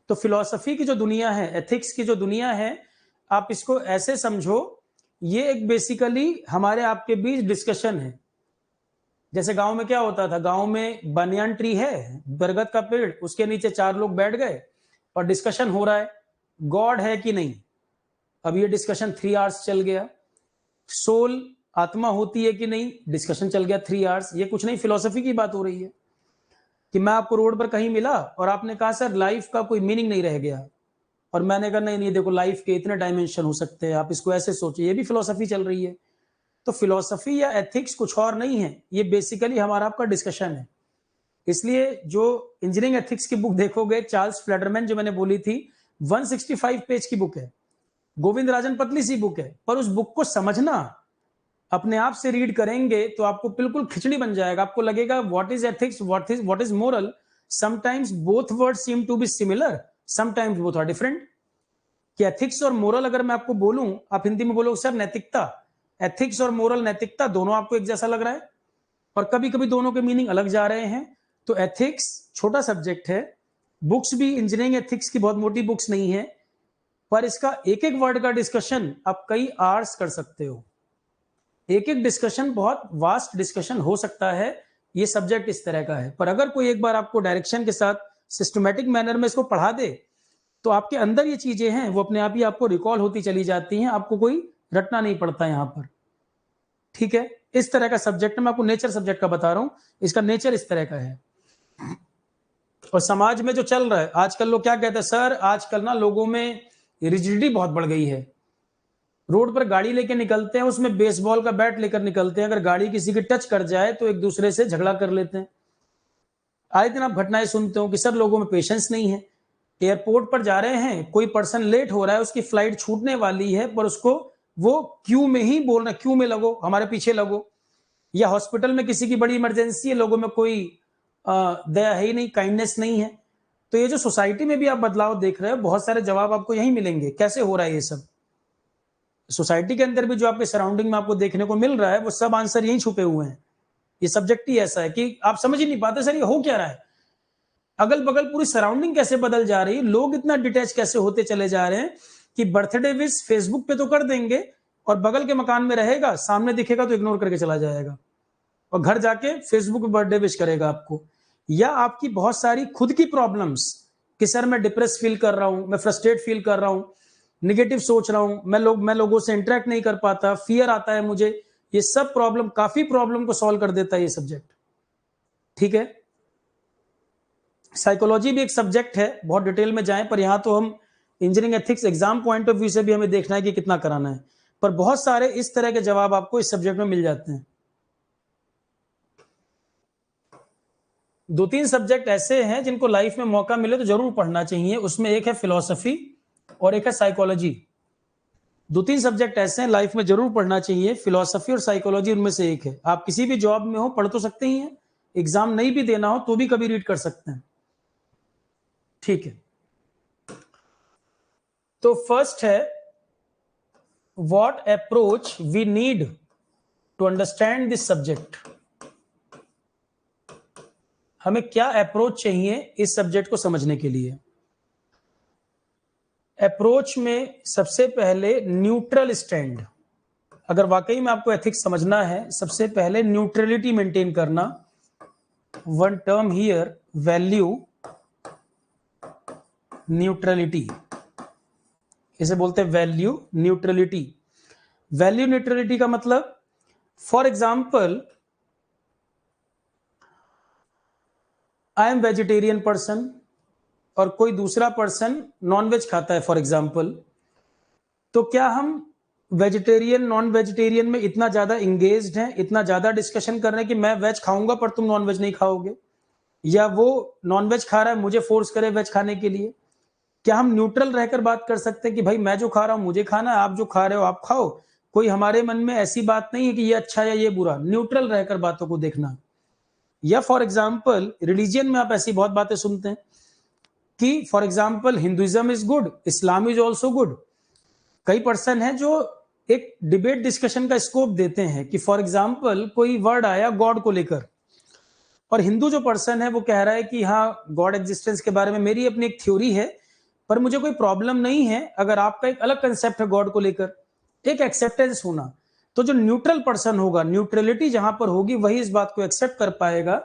तो फिलॉसफी की जो दुनिया है, एथिक्स की जो दुनिया है, आप इसको ऐसे समझो, ये एक बेसिकली हमारे आपके बीच डिस्कशन है। जैसे गांव में क्या होता था, गांव में बनियान ट्री है, बरगद का पेड़, उसके नीचे 4 लोग बैठ गए और डिस्कशन हो रहा है गॉड है कि नहीं। अब ये डिस्कशन 3 आवर्स चल गया। सोल आत्मा होती है कि नहीं, डिस्कशन चल गया 3 आवर्स। ये कुछ नहीं, फिलॉसफी की बात हो रही है कि मैं आपको रोड पर कहीं मिला और आपने कहा सर लाइफ का कोई मीनिंग नहीं रह गया, और मैंने कहा नहीं नहीं देखो लाइफ के इतने डायमेंशन हो सकते हैं, आप इसको ऐसे सोचिए। ये भी फिलॉसफी चल रही है। तो फिलॉसफी या एथिक्स कुछ और नहीं है, ये बेसिकली हमारा आपका डिस्कशन है। इसलिए जो इंजीनियरिंग एथिक्स की बुक देखोगे, चार्ल्स फ्लेडरमैन जो मैंने बोली थी, 165 पेज की बुक है, गोविंद राजन पतली सी बुक है, पर उस बुक को समझना, अपने आप से रीड करेंगे तो आपको बिल्कुल खिचड़ी बन जाएगा। आपको लगेगा what is ethics, what is moral. Sometimes both words seem to be similar, sometimes both are different. कि एथिक्स और मोरल अगर मैं आपको बोलूं, आप हिंदी में बोलोगे सर नैतिकता, एथिक्स और मोरल नैतिकता दोनों आपको एक जैसा लग रहा है, और कभी कभी दोनों के मीनिंग अलग जा रहे हैं। तो एथिक्स छोटा सब्जेक्ट है, बुक्स भी इंजीनियरिंग एथिक्स की बहुत मोटी बुक्स नहीं है, पर इसका एक एक वर्ड का डिस्कशन आप कई आवर्स कर सकते हो। एक एक डिस्कशन बहुत वास्ट डिस्कशन हो सकता है, ये सब्जेक्ट इस तरह का है। पर अगर कोई एक बार आपको डायरेक्शन के साथ सिस्टमैटिक मैनर में इसको पढ़ा दे, तो आपके अंदर ये चीजें हैं वो अपने आप ही आपको रिकॉल होती चली जाती हैं, आपको कोई रटना नहीं पड़ता यहाँ पर। ठीक है, इस तरह का सब्जेक्ट मैं आपको नेचर सब्जेक्ट का बता रहा हूं, इसका नेचर इस तरह का है। और समाज में जो चल रहा है आजकल, लोग क्या कहते हैं सर आजकल ना लोगों में रिजिडिटी बहुत बढ़ गई है। रोड पर गाड़ी लेके निकलते हैं, उसमें बेसबॉल का बैट लेकर निकलते हैं, अगर गाड़ी किसी की टच कर जाए तो एक दूसरे से झगड़ा कर लेते हैं। आए दिन आप घटनाएं सुनते हो कि सर लोगों में पेशेंस नहीं है। एयरपोर्ट पर जा रहे हैं, कोई पर्सन लेट हो रहा है, उसकी फ्लाइट छूटने वाली है, पर उसको वो क्यू में ही बोल रहा है क्यू में लगो, हमारे पीछे लगो। या हॉस्पिटल में किसी की बड़ी इमरजेंसी है, लोगों में कोई दया है ही नहीं, काइंडनेस नहीं है। तो ये जो सोसाइटी में भी आप बदलाव देख रहे हो, बहुत सारे जवाब आपको यही मिलेंगे। कैसे हो रहा है ये सब? सोसाइटी के अंदर भी जो आपके सराउंडिंग में आपको देखने को मिल रहा है, वो सब आंसर यही छुपे हुए हैं। ये सब्जेक्ट ही ऐसा है कि आप समझ ही नहीं पाते सर ये हो क्या रहा है। अगल बगल पूरी सराउंडिंग कैसे बदल जा रही है, लोग इतना डिटैच कैसे होते चले जा रहे हैं कि बर्थडे विश फेसबुक पे तो कर देंगे, और बगल के मकान में रहेगा, सामने दिखेगा तो इग्नोर करके चला जाएगा। और घर जाके फेसबुक पे बर्थडे विश करेगा आपको। या आपकी बहुत सारी खुद की प्रॉब्लम्स कि सर मैं डिप्रेस फील कर रहा हूं, मैं फ्रस्ट्रेट फील कर रहा हूं, निगेटिव सोच रहा हूं, मैं लोगों से इंटरेक्ट नहीं कर पाता, फियर आता है मुझे, ये सब प्रॉब्लम, काफी प्रॉब्लम को सॉल्व कर देता है ये सब्जेक्ट। ठीक है, साइकोलॉजी भी एक सब्जेक्ट है, बहुत डिटेल में जाएं, पर यहां तो हम engineering ethics exam point of view से भी हमें देखना है कि कितना कराना है, पर बहुत सारे इस तरह के जवाब आपको इस सब्जेक्ट में मिल जाते हैं। 2-3 सब्जेक्ट ऐसे हैं जिनको लाइफ में मौका मिले तो जरूर पढ़ना चाहिए, उसमें एक है फिलॉसफी और एक है साइकोलॉजी। 2-3 सब्जेक्ट ऐसे हैं लाइफ में जरूर पढ़ना चाहिए, फिलॉसफी और साइकोलॉजी उनमें से एक है। आप किसी भी जॉब में हो पढ़ तो सकते ही हैं, एग्जाम नहीं भी देना हो तो भी कभी रीड कर सकते हैं। ठीक है, तो फर्स्ट है what approach we need to understand this subject. हमें क्या अप्रोच चाहिए इस सब्जेक्ट को समझने के लिए। अप्रोच में सबसे पहले न्यूट्रल स्टैंड, अगर वाकई में आपको एथिक्स समझना है, सबसे पहले न्यूट्रलिटी मेंटेन करना। One term here, value neutrality, इसे बोलते हैं वैल्यू न्यूट्रलिटी। वैल्यू न्यूट्रलिटी का मतलब, for example I am vegetarian person और कोई दूसरा पर्सन नॉनवेज खाता है फॉर एग्जाम्पल, तो क्या हम वेजिटेरियन नॉन वेजिटेरियन में इतना ज्यादा इंगेज्ड हैं, इतना ज्यादा डिस्कशन कर रहे हैं कि मैं वेज खाऊंगा पर तुम नॉनवेज नहीं खाओगे, या वो नॉनवेज खा रहा है मुझे फोर्स करे वेज खाने के लिए? क्या हम न्यूट्रल रहकर बात कर सकते हैं कि भाई मैं जो खा रहा हूं मुझे खाना है, आप जो खा रहे हो आप खाओ, कोई हमारे मन में ऐसी बात नहीं है कि ये अच्छा या ये बुरा, न्यूट्रल रहकर बातों को देखना। या फॉर एग्जाम्पल रिलीजियन में आप ऐसी बहुत बातें सुनते हैं कि for example Hinduism is good, Islam is also good. कई पर्सन है जो एक डिबेट डिस्कशन का स्कोप देते हैं कि फॉर एग्जाम्पल कोई वर्ड आया गॉड को लेकर, और हिंदू जो पर्सन है वो कह रहा है कि हाँ गॉड एग्जिस्टेंस के बारे में मेरी अपनी एक थ्योरी है, पर मुझे कोई प्रॉब्लम नहीं है अगर आपका एक अलग कंसेप्ट है गॉड को लेकर, एक एक्सेप्टेंस होना। तो जो न्यूट्रल पर्सन होगा, न्यूट्रलिटी जहां पर होगी वही इस बात को एक्सेप्ट कर पाएगा,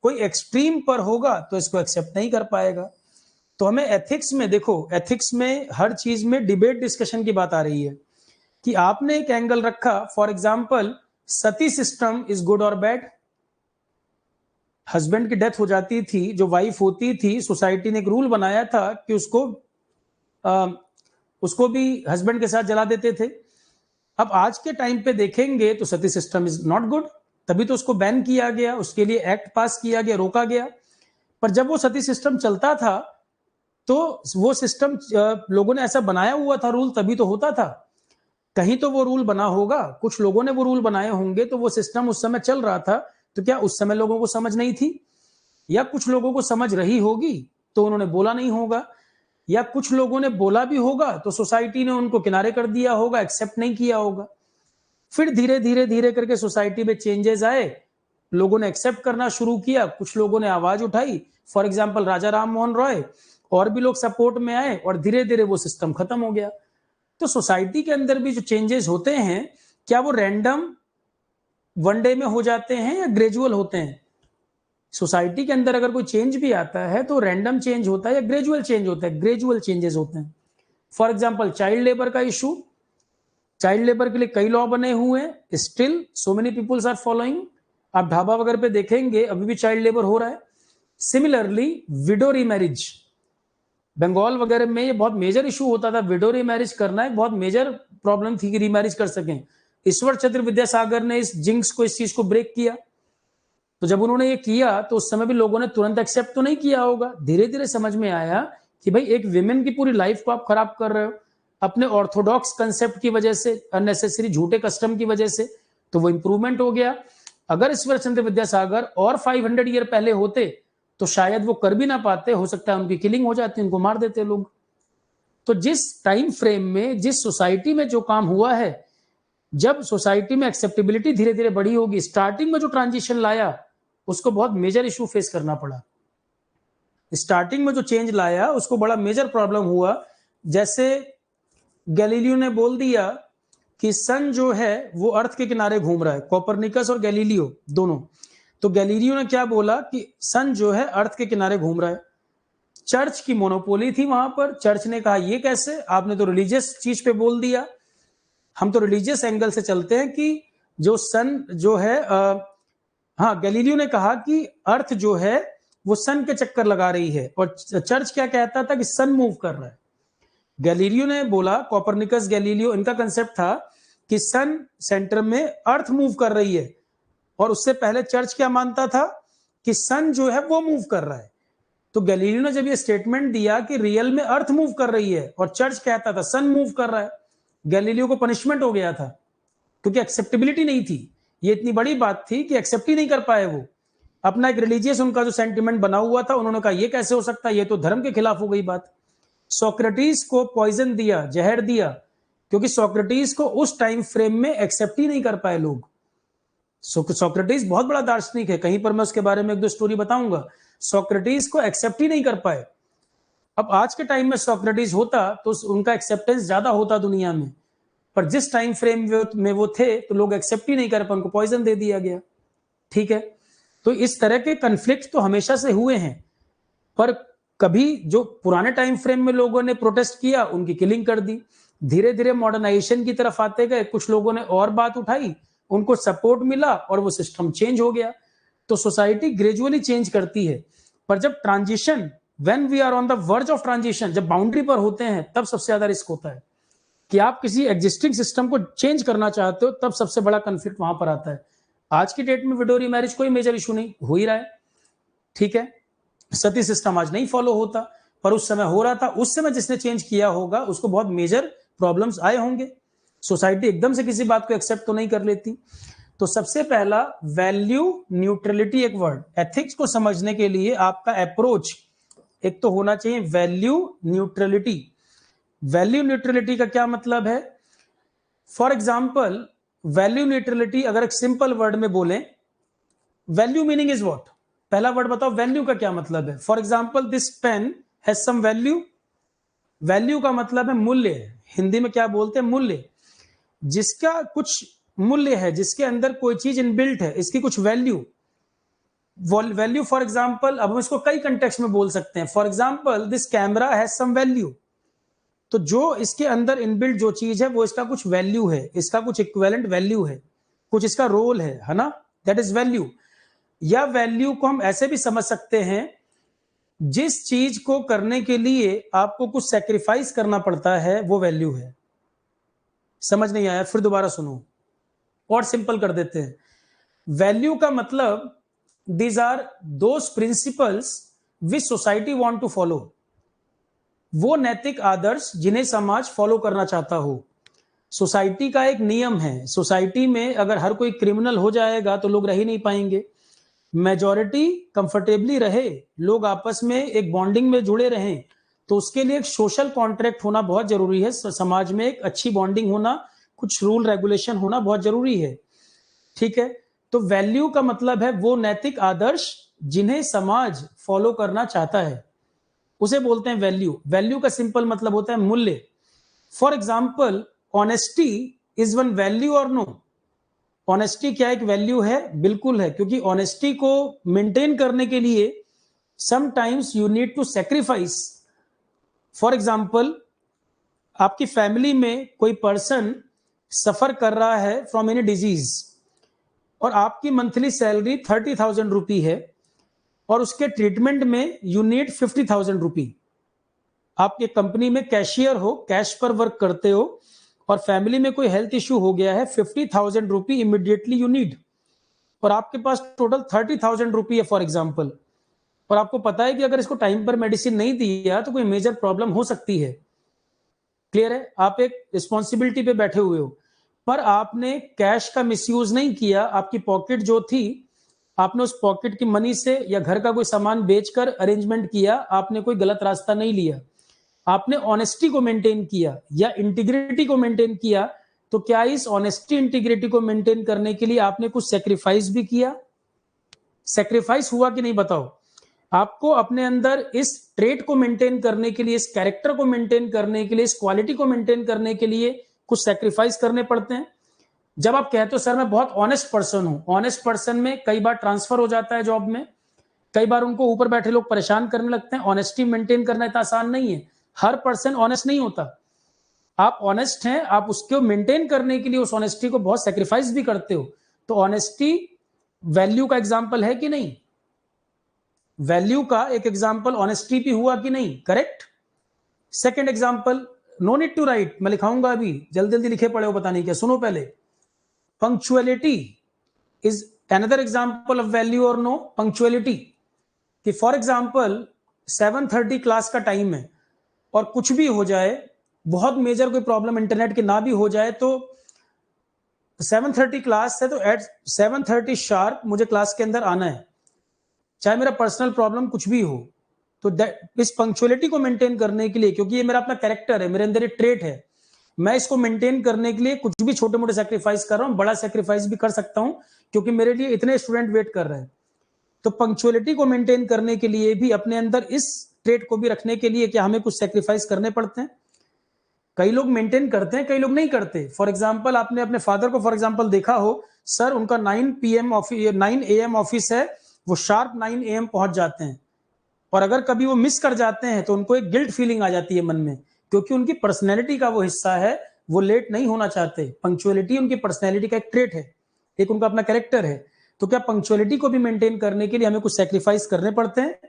कोई एक्सट्रीम पर होगा तो इसको एक्सेप्ट नहीं कर पाएगा। तो हमें एथिक्स में देखो, एथिक्स में हर चीज में डिबेट डिस्कशन की बात आ रही है कि आपने एक एंगल रखा, for example Sati system is good और बैड। हस्बैंड की डेथ हो जाती थी, जो वाइफ होती थी, सोसाइटी ने एक रूल बनाया था कि उसको भी हस्बैंड के साथ जला देते थे। अब आज के टाइम पे देखेंगे तो सती सिस्टम इज नॉट गुड, तभी तो उसको बैन किया गया, उसके लिए एक्ट पास किया गया, रोका गया। पर जब वो सती सिस्टम चलता था तो वो सिस्टम लोगों ने ऐसा बनाया हुआ था रूल, तभी तो होता था। कहीं तो वो रूल बना होगा, कुछ लोगों ने वो रूल बनाए होंगे, तो वो सिस्टम उस समय चल रहा था। तो क्या उस समय लोगों को समझ नहीं थी? या कुछ लोगों को समझ रही होगी तो उन्होंने बोला नहीं होगा, या कुछ लोगों ने बोला भी होगा तो सोसाइटी ने उनको किनारे कर दिया होगा, एक्सेप्ट नहीं किया होगा। फिर धीरे धीरे धीरे करके सोसाइटी में चेंजेस आए, लोगों ने एक्सेप्ट करना शुरू किया, कुछ लोगों ने आवाज उठाई, फॉर एग्जाम्पल राजा राम मोहन रॉय, और भी लोग सपोर्ट में आए और धीरे धीरे वो सिस्टम खत्म हो गया। तो सोसाइटी के अंदर भी जो चेंजेस होते हैं, क्या वो रैंडम वन डे में हो जाते हैं या ग्रेजुअल होते हैं? सोसाइटी के अंदर अगर कोई चेंज भी आता है तो रैंडम चेंज होता है या ग्रेजुअल चेंज होता है? ग्रेजुअल चेंजेस होते हैं। For example child labour issue इशू, चाइल्ड लेबर के लिए कई लॉ बने हुए हैं, still so many peoples are following. आप ढाबा वगैरह पे देखेंगे अभी भी चाइल्ड लेबर हो रहा है। सिमिलरली विडो रीमैरिज, बंगाल वगैरह में ये बहुत मेजर इशू होता था, विडो रीमैरिज करना एक बहुत मेजर प्रॉब्लम थी कि रीमैरिज कर सकें। ईश्वर चंद्र विद्यासागर ने इस जिंक्स को, इस चीज को ब्रेक किया। तो जब उन्होंने ये किया तो उस समय भी लोगों ने तुरंत एक्सेप्ट तो नहीं किया होगा, धीरे धीरे समझ में आया कि भाई एक विमेन की पूरी लाइफ को आप खराब कर रहे हो अपने ऑर्थोडॉक्स कंसेप्ट की वजह से, अननेसेसरी झूठे कस्टम की वजह से। तो वो इंप्रूवमेंट हो गया। अगर ईश्वर चंद्र विद्यासागर और 500 ईयर पहले होते तो शायद वो कर भी ना पाते, हो सकता है उनकी किलिंग हो जाती, उनको मार देते लोग। तो जिस टाइम फ्रेम में, जिस सोसाइटी में जो काम हुआ है, जब सोसाइटी में एक्सेप्टेबिलिटी धीरे धीरे बढ़ी होगी, स्टार्टिंग में जो ट्रांजिशन लाया उसको बहुत मेजर इशू फेस करना पड़ा। स्टार्टिंग में जो चेंज लाया उसको बड़ा मेजर प्रॉब्लम हुआ। जैसे गैलीलियो ने बोल दिया कि सन जो है वो अर्थ के किनारे घूम रहा है, कोपरनिकस और गैलीलियो दोनों। तो गैलीलियो ने क्या बोला कि सन जो है अर्थ के किनारे घूम रहा है। चर्च की मोनोपोली थी वहां पर, चर्च ने कहा ये कैसे, आपने तो रिलीजियस चीज पे बोल दिया। हम तो रिलीजियस एंगल से चलते हैं कि जो सन जो है हाँ, गैलीलियो ने कहा कि अर्थ जो है वो सन के चक्कर लगा रही है, और चर्च क्या कहता था कि सन मूव कर रहा है। गैलीलियो ने बोला, कोपरनिकस गैलीलियो, इनका कंसेप्ट था कि सन सेंटर में, अर्थ मूव कर रही है, और उससे पहले चर्च क्या मानता था कि सन जो है वो मूव कर रहा है। तो गैलीलियो ने जब ये स्टेटमेंट दिया कि रियल में अर्थ मूव कर रही है और चर्च कहता था सन मूव कर रहा है, गैलीलियो को पनिशमेंट हो गया था, क्योंकि एक्सेप्टेबिलिटी नहीं थी। ये इतनी बड़ी बात थी कि एक्सेप्ट ही नहीं कर पाए वो। अपना एक रिलीजियस उनका जो सेंटिमेंट बना हुआ था, उन्होंने कहा ये कैसे हो सकता है, ये तो धर्म के खिलाफ हो गई बात। सोक्रेटिस को पॉइजन दिया, जहर दिया, क्योंकि सोक्रेटिस को उस टाइम फ्रेम में एक्सेप्ट ही नहीं कर पाए लोग। सोक्रेटिस बहुत बड़ा दार्शनिक है, कहीं पर मैं उसके बारे में एक दो स्टोरी बताऊंगा। सोक्रेटिस को एक्सेप्ट ही नहीं कर पाए। अब आज के टाइम में सोक्रेटिस होता तो उनका एक्सेप्टेंस ज्यादा होता दुनिया में, पर जिस टाइम फ्रेम में वो थे तो लोग एक्सेप्ट ही नहीं कर पाए, उनको पॉइजन दे दिया गया। ठीक है, तो इस तरह के कन्फ्लिक्ट तो हमेशा से हुए हैं, पर कभी जो पुराने टाइम फ्रेम में लोगों ने प्रोटेस्ट किया उनकी किलिंग कर दी। धीरे धीरे मॉडर्नाइजेशन की तरफ आते गए, कुछ लोगों ने और बात उठाई, उनको सपोर्ट मिला और वो सिस्टम चेंज हो गया। तो सोसाइटी ग्रेजुअली चेंज करती है, पर जब transition, when we are on the verge of transition, जब बाउंड्री पर होते हैं, तब सबसे ज्यादा रिस्क होता है कि आप किसी एग्जिस्टिंग सिस्टम को चेंज करना चाहते हो, तब सबसे बड़ा कन्फ्लिक्ट वहां पर आता है। आज की डेट में विडो मैरिज कोई मेजर इशू नहीं, हो ही रहा है। ठीक है, सती सिस्टम आज नहीं फॉलो होता, पर उस समय हो रहा था। उस समय जिसने चेंज किया होगा उसको बहुत मेजर प्रॉब्लम्स आए होंगे। सोसाइटी एकदम से किसी बात को एक्सेप्ट तो नहीं कर लेती। तो सबसे पहला वैल्यू न्यूट्रलिटी, एक वर्ड, एथिक्स को समझने के लिए आपका अप्रोच एक तो होना चाहिए वैल्यू न्यूट्रलिटी। वैल्यू न्यूट्रलिटी का क्या मतलब है? फॉर एग्जाम्पल, वैल्यू न्यूट्रलिटी अगर एक सिंपल वर्ड में बोलें, वैल्यू मीनिंग इज व्हाट? पहला वर्ड बताओ, वैल्यू का क्या मतलब है? For example, this pen has some value. Value का मतलब है मूल्य। हिंदी में क्या बोलते हैं? मूल्य। जिसका कुछ मूल्य है, जिसके अंदर कोई चीज इनबिल्ट है, इसकी कुछ वैल्यू। वैल्यू फॉर एग्जाम्पल, अब हम इसको कई कंटेक्स्ट में बोल सकते हैं। For example, this camera has some value. तो जो इसके अंदर इनबिल्ट जो चीज है वो इसका कुछ वैल्यू है, इसका कुछ इक्विवेलेंट वैल्यू है, कुछ इसका रोल है ना, दैट इज वैल्यू। या वैल्यू को हम ऐसे भी समझ सकते हैं, जिस चीज को करने के लिए आपको कुछ सैक्रिफाइस करना पड़ता है वो वैल्यू है। समझ नहीं आया? फिर दोबारा सुनो और सिंपल कर देते हैं। वैल्यू का मतलब, these are those principles which society want to follow. वो नैतिक आदर्श जिन्हें समाज फॉलो करना चाहता हो। सोसाइटी का एक नियम है, सोसाइटी में अगर हर कोई क्रिमिनल हो जाएगा तो लोग रह ही नहीं पाएंगे। मेजॉरिटी कंफर्टेबली रहे, लोग आपस में एक बॉन्डिंग में जुड़े रहें, तो उसके लिए एक सोशल कॉन्ट्रैक्ट होना बहुत जरूरी है। समाज में एक अच्छी बॉन्डिंग होना, कुछ रूल रेगुलेशन होना बहुत जरूरी है। ठीक है, तो वैल्यू का मतलब है वो नैतिक आदर्श जिन्हें समाज फॉलो करना चाहता है, उसे बोलते हैं वैल्यू। वैल्यू का सिंपल मतलब होता है मूल्य। For example, honesty is one value और नो? ऑनेस्टी क्या एक वैल्यू है? बिल्कुल है, क्योंकि ऑनेस्टी को मेंटेन करने के लिए sometimes you need to sacrifice. For example, आपकी फैमिली में कोई पर्सन सफर कर रहा है फ्रॉम एनी डिजीज, और आपकी मंथली सैलरी 30,000 रुपी है, और उसके ट्रीटमेंट में यू नीड 50,000 रुपी। आप एक कंपनी में कैशियर हो, कैश पर वर्क करते हो, और फैमिली में कोई हेल्थ इश्यू हो गया है, 50,000 रुपी इमीडिएटली यू नीड, और आपके पास टोटल 30,000 रुपी है फॉर एग्जाम्पल, और आपको पता है कि अगर इसको टाइम पर मेडिसिन नहीं दिया तो कोई मेजर प्रॉब्लम हो सकती है। क्लियर है? आप एक रिस्पॉन्सिबिलिटी पे बैठे हुए हो, पर आपने कैश का मिसयूज नहीं किया। आपकी पॉकेट जो थी, आपने उस पॉकेट की मनी से या घर का कोई सामान बेचकर अरेंजमेंट किया, आपने कोई गलत रास्ता नहीं लिया, आपने ऑनेस्टी को मेंटेन किया या इंटीग्रिटी को मेंटेन किया। तो क्या इस ऑनेस्टी इंटीग्रिटी को मेंटेन करने के लिए आपने कुछ सेक्रीफाइस भी किया? सेक्रीफाइस हुआ कि नहीं बताओ? आपको अपने अंदर इस ट्रेट को मेंटेन करने के लिए, इस कैरेक्टर को मेंटेन करने के लिए, इस क्वालिटी को मेंटेन करने के लिए कुछ सेक्रीफाइस करने पड़ते हैं। जब आप कहते हो सर मैं बहुत ऑनेस्ट पर्सन हूं, ऑनेस्ट पर्सन में कई बार ट्रांसफर हो जाता है जॉब में, कई बार उनको ऊपर बैठे लोग परेशान करने लगते हैं। ऑनेस्टी मेंटेन करना इतना आसान नहीं है, हर पर्सन ऑनेस्ट नहीं होता। आप ऑनेस्ट हैं, आप उसको मेंटेन करने के लिए उस ऑनेस्टी को बहुत सेक्रीफाइस भी करते हो। तो ऑनेस्टी वैल्यू का एग्जाम्पल है कि नहीं? वैल्यू का एक एग्जाम्पल ऑनेस्टी भी हुआ कि नहीं? Correct. Second example, no need to write, मैं लिखाऊंगा अभी, जल्दी जल्दी लिखे पड़े हो पता नहीं क्या। सुनो पहले, punctuality is another example of value और नो? पंक्चुअलिटी कि फॉर एग्जाम्पल 7:30 क्लास का टाइम है और कुछ भी हो जाए, बहुत मेजर कोई प्रॉब्लम इंटरनेट की ना भी हो जाए, तो 7:30 क्लास है तो एट 7:30 शार्प मुझे क्लास के अंदर आना है, चाहे मेरा पर्सनल प्रॉब्लम कुछ भी हो। तो इस पंक्चुअलिटी को मेंटेन करने के लिए, क्योंकि ये मेरा अपना कैरेक्टर है, मेरे अंदर ये ट्रेट है, मैं इसको मेंटेन करने के लिए कुछ भी छोटे मोटे सेक्रीफाइस कर रहा हूं, बड़ा सेक्रीफाइस भी कर सकता हूं, क्योंकि मेरे लिए इतने स्टूडेंट वेट कर रहे हैं। तो पंक्चुअलिटी को मेंटेन करने के लिए भी, अपने अंदर इस ट्रेट को भी रखने के लिए क्या हमें कुछ सेक्रीफाइस करने पड़ते हैं? कई लोग मेंटेन करते हैं, कई लोग नहीं करते। फॉर एग्जाम्पल, आपने अपने फादर को फॉर एग्जाम्पल देखा हो, सर उनका 9 PM ऑफिस, 9 AM ऑफिस है, वो शार्प 9 AM पहुंच जाते हैं, और अगर कभी वो मिस कर जाते हैं तो उनको एक गिल्ट फीलिंग आ जाती है मन में, क्योंकि उनकी पर्सनैलिटी का वो हिस्सा है, वो लेट नहीं होना चाहते। पंक्चुअलिटी उनकी पर्सनैलिटी का एक ट्रेट है, एक उनका अपना कैरेक्टर है। तो क्या पंक्चुअलिटी को भी मेंटेन करने के लिए हमें कुछ सेक्रीफाइस करने पड़ते हैं?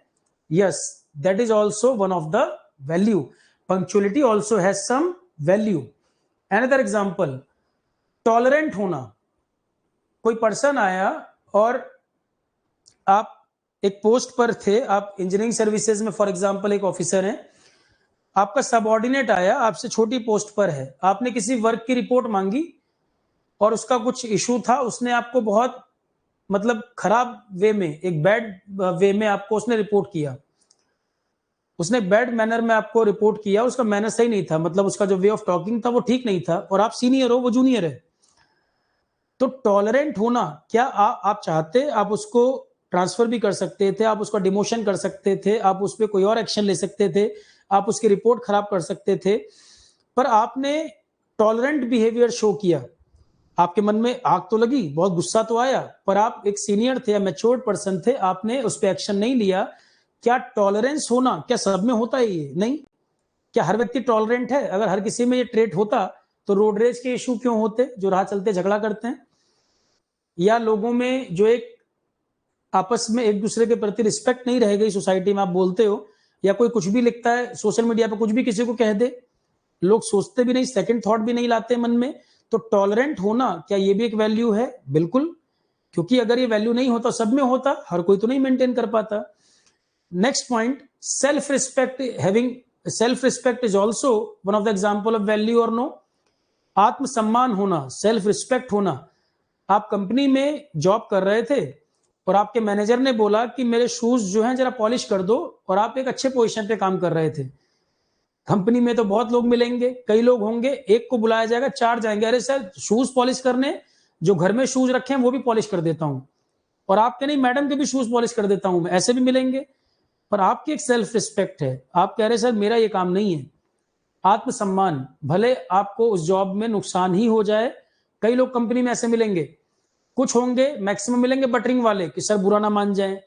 Yes, that is also one of the value. Punctuality also has some value. Another example, tolerant होना। कोई पर्सन आया और आप एक पोस्ट पर थे, आप इंजीनियरिंग सर्विसेज में फॉर एग्जांपल एक ऑफिसर हैं, आपका सबऑर्डिनेट आया, आपसे छोटी पोस्ट पर है, आपने किसी वर्क की रिपोर्ट मांगी और उसका कुछ इशू था, उसने आपको बहुत मतलब खराब वे में, एक बैड वे में आपको उसने रिपोर्ट किया, उसने बैड मैनर में आपको रिपोर्ट किया, उसका मैनर सही नहीं था, मतलब उसका जो वे ऑफ टॉकिंग था वो ठीक नहीं था, और आप सीनियर हो, वो जूनियर है। तो टॉलरेंट होना, क्या आप चाहते, आप उसको ट्रांसफर भी कर सकते थे, आप उसका डिमोशन कर सकते थे, आप उस पर कोई और एक्शन ले सकते थे, आप उसकी रिपोर्ट खराब कर सकते थे, पर आपने टॉलरेंट बिहेवियर शो किया। आपके मन में आग तो लगी, बहुत गुस्सा तो आया, पर आप एक सीनियर थे या मैच्योर्ड पर्सन थे, आपने उस पर एक्शन नहीं लिया। क्या टॉलरेंस होना, क्या सब में होता है ये? नहीं। क्या हर व्यक्ति टॉलरेंट है? अगर हर किसी में ये ट्रेट होता तो रोड रेज के इशू क्यों होते, जो राह चलते झगड़ा करते हैं? या लोगों में जो एक आपस में एक दूसरे के प्रति रिस्पेक्ट नहीं रह गई सोसाइटी में, आप बोलते हो, या कोई कुछ भी लिखता है सोशल मीडिया पे, कुछ भी किसी को कह दे, लोग सोचते भी नहीं, सेकंड थॉट भी नहीं लाते मन में। तो टॉलरेंट होना, क्या ये भी एक वैल्यू है? बिल्कुल, क्योंकि अगर ये वैल्यू नहीं होता, सब में होता, हर कोई तो नहीं मेंटेन कर पाता। Next point, self respect. Having self respect is also one of the example of value और नो? आत्मसम्मान होना, सेल्फ रिस्पेक्ट होना। आप कंपनी में जॉब कर रहे थे और आपके मैनेजर ने बोला कि मेरे शूज जो हैं जरा पॉलिश कर दो, और आप एक अच्छे पोजीशन पे काम कर रहे थे। कंपनी में तो बहुत लोग मिलेंगे, कई लोग होंगे, एक को बुलाया जाएगा, 4 जाएंगे, अरे सर शूज पॉलिश करने, जो घर में शूज रखे हैं वो भी पॉलिश कर देता हूं, और आपके नहीं, मैडम के भी शूज पॉलिश कर देता हूं मैं, ऐसे भी मिलेंगे। पर आपकी एक सेल्फ रिस्पेक्ट है, आप कह रहे सर मेरा ये काम नहीं है। आत्मसम्मान, भले आपको उस जॉब में नुकसान ही हो जाए, कई लोग कंपनी में ऐसे मिलेंगे, कुछ होंगे, मैक्सिमम मिलेंगे बटरिंग वाले कि सर बुरा ना मान जाए,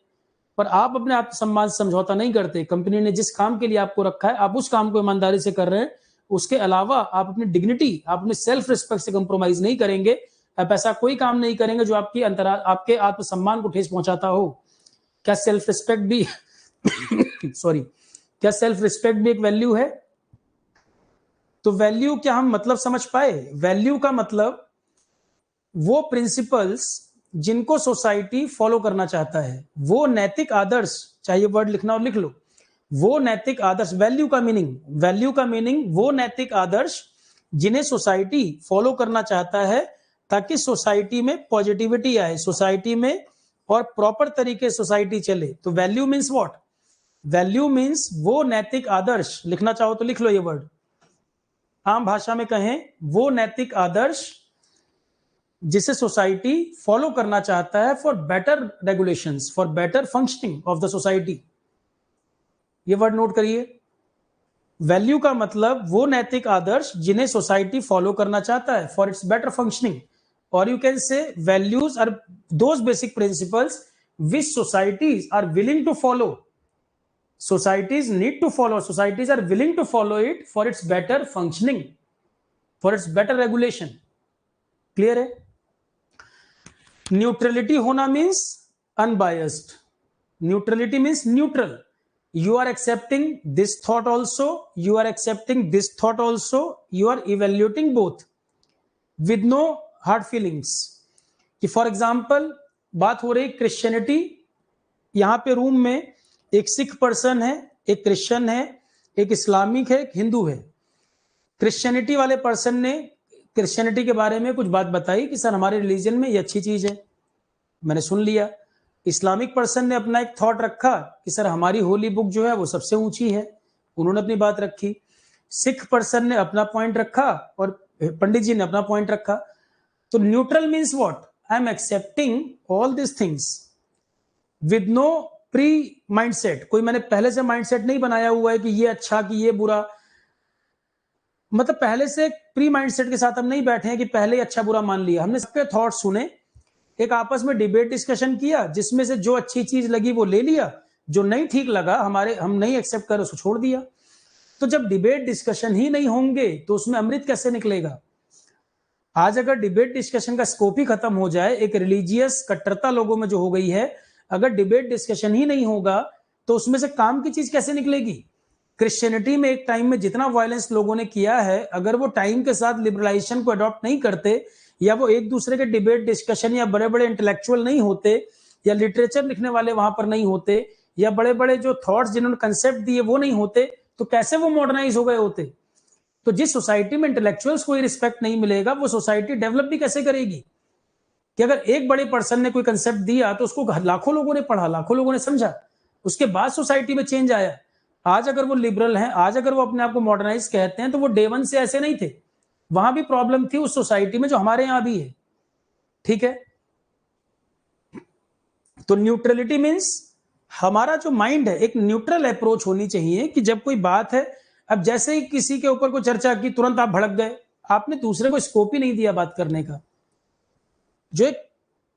पर आप अपने आत्मसम्मान से समझौता नहीं करते। कंपनी ने जिस काम के लिए आपको रखा है, आप उस काम को ईमानदारी से कर रहे हैं, उसके अलावा आप अपनी डिग्निटी, आप अपने सेल्फ रिस्पेक्ट से कंप्रोमाइज नहीं करेंगे। आप ऐसा कोई काम नहीं करेंगे जो आपके आत्मसम्मान को ठेस पहुंचाता हो। क्या सेल्फ रिस्पेक्ट भी सॉरी, क्या सेल्फ रिस्पेक्ट भी एक वैल्यू है? तो वैल्यू क्या हम मतलब समझ पाए? वैल्यू का मतलब वो प्रिंसिपल्स जिनको सोसाइटी फॉलो करना चाहता है, वो नैतिक आदर्श, चाहिए वर्ड लिखना और लिख लो, वो नैतिक आदर्श। वैल्यू का मीनिंग वो नैतिक आदर्श जिन्हें सोसाइटी फॉलो करना चाहता है, ताकि सोसाइटी में पॉजिटिविटी आए, सोसाइटी में और प्रॉपर तरीके से सोसाइटी चले। तो value means what? Value means वो नैतिक आदर्श, लिखना चाहो तो लिख लो ये वर्ड, आम भाषा में कहें, वो नैतिक आदर्श जिसे सोसाइटी फॉलो करना चाहता है for better regulations, for better functioning of the society. ये वर्ड नोट करिए। वैल्यू का मतलब वो नैतिक आदर्श जिन्हें सोसाइटी फॉलो करना चाहता है फॉर इट्स बेटर फंक्शनिंग, और you can say values are those basic principles which societies are willing to follow. Societies need to follow, societies are willing to follow it for its better functioning, for its better regulation. Clear है? Neutrality होना means unbiased. Neutrality means neutral. You are accepting this thought also, you are accepting this thought also, you are evaluating both with no hard feelings. कि for example बात हो रही Christianity, यहां पे room में एक सिख पर्सन है, एक क्रिश्चियन है, एक इस्लामिक है, एक हिंदू है. क्रिश्चियनिटी वाले पर्सन ने क्रिश्चियनिटी के बारे में कुछ बात बताई कि सर हमारे रिलीजन में ये अच्छी चीज है, मैंने सुन लिया. इस्लामिक पर्सन ने अपना एक थॉट रखा कि सर हमारी होली बुक जो है वो सबसे ऊंची है, उन्होंने अपनी बात रखी. सिख पर्सन ने अपना पॉइंट रखा और पंडित जी ने अपना पॉइंट रखा. तो neutral means what? I am accepting all this things with no pre mindset. कोई मैंने पहले से माइंडसेट नहीं बनाया हुआ है कि ये अच्छा कि ये बुरा, मतलब पहले से प्री माइंडसेट के साथ हम नहीं बैठे हैं कि पहले अच्छा बुरा मान लिया. हमने सबके थॉट सुने, एक आपस में डिबेट डिस्कशन किया, जिसमें से जो अच्छी चीज लगी वो ले लिया, जो नहीं ठीक लगा हम नहीं एक्सेप्ट कर उसको छोड़ दिया. तो जब डिबेट डिस्कशन ही नहीं होंगे तो उसमें अमृत कैसे निकलेगा? आज अगर डिबेट डिस्कशन का स्कोप ही खत्म हो जाए, एक रिलीजियस कट्टरता लोगों में जो हो गई है, अगर डिबेट डिस्कशन ही नहीं होगा तो उसमें से काम की चीज कैसे निकलेगी? क्रिश्चियनिटी में एक टाइम में जितना वायलेंस लोगों ने किया है, अगर वो टाइम के साथ लिबरलाइजेशन को अडॉप्ट नहीं करते, या वो एक दूसरे के डिबेट डिस्कशन या बड़े बड़े इंटेलेक्चुअल नहीं होते, या लिटरेचर लिखने वाले वहां पर नहीं होते, या बड़े बड़े जो थॉट्स जिन्होंने कंसेप्ट दिए वो नहीं होते, तो कैसे वो मॉडर्नाइज हो गए होते? तो जिस सोसाइटी में इंटेलेक्चुअल्स को रिस्पेक्ट नहीं मिलेगा, वो सोसाइटी डेवलप भी कैसे करेगी? कि अगर एक बड़े पर्सन ने कोई कंसेप्ट दिया तो उसको लाखों लोगों ने पढ़ा, लाखों लोगों ने समझा, उसके बाद सोसाइटी में चेंज आया. आज अगर वो लिबरल हैं, आज अगर वो अपने आप को मॉडर्नाइज कहते हैं, तो वो डे वन से ऐसे नहीं थे. वहां भी प्रॉब्लम थी उस सोसाइटी में जो हमारे यहां भी है. ठीक है? तो न्यूट्रलिटी मीन्स हमारा जो माइंड है, एक न्यूट्रल अप्रोच होनी चाहिए कि जब कोई बात है, अब जैसे ही किसी के ऊपर कोई चर्चा की तुरंत आप भड़क गए, आपने दूसरे को स्कोप ही नहीं दिया बात करने का. जो एक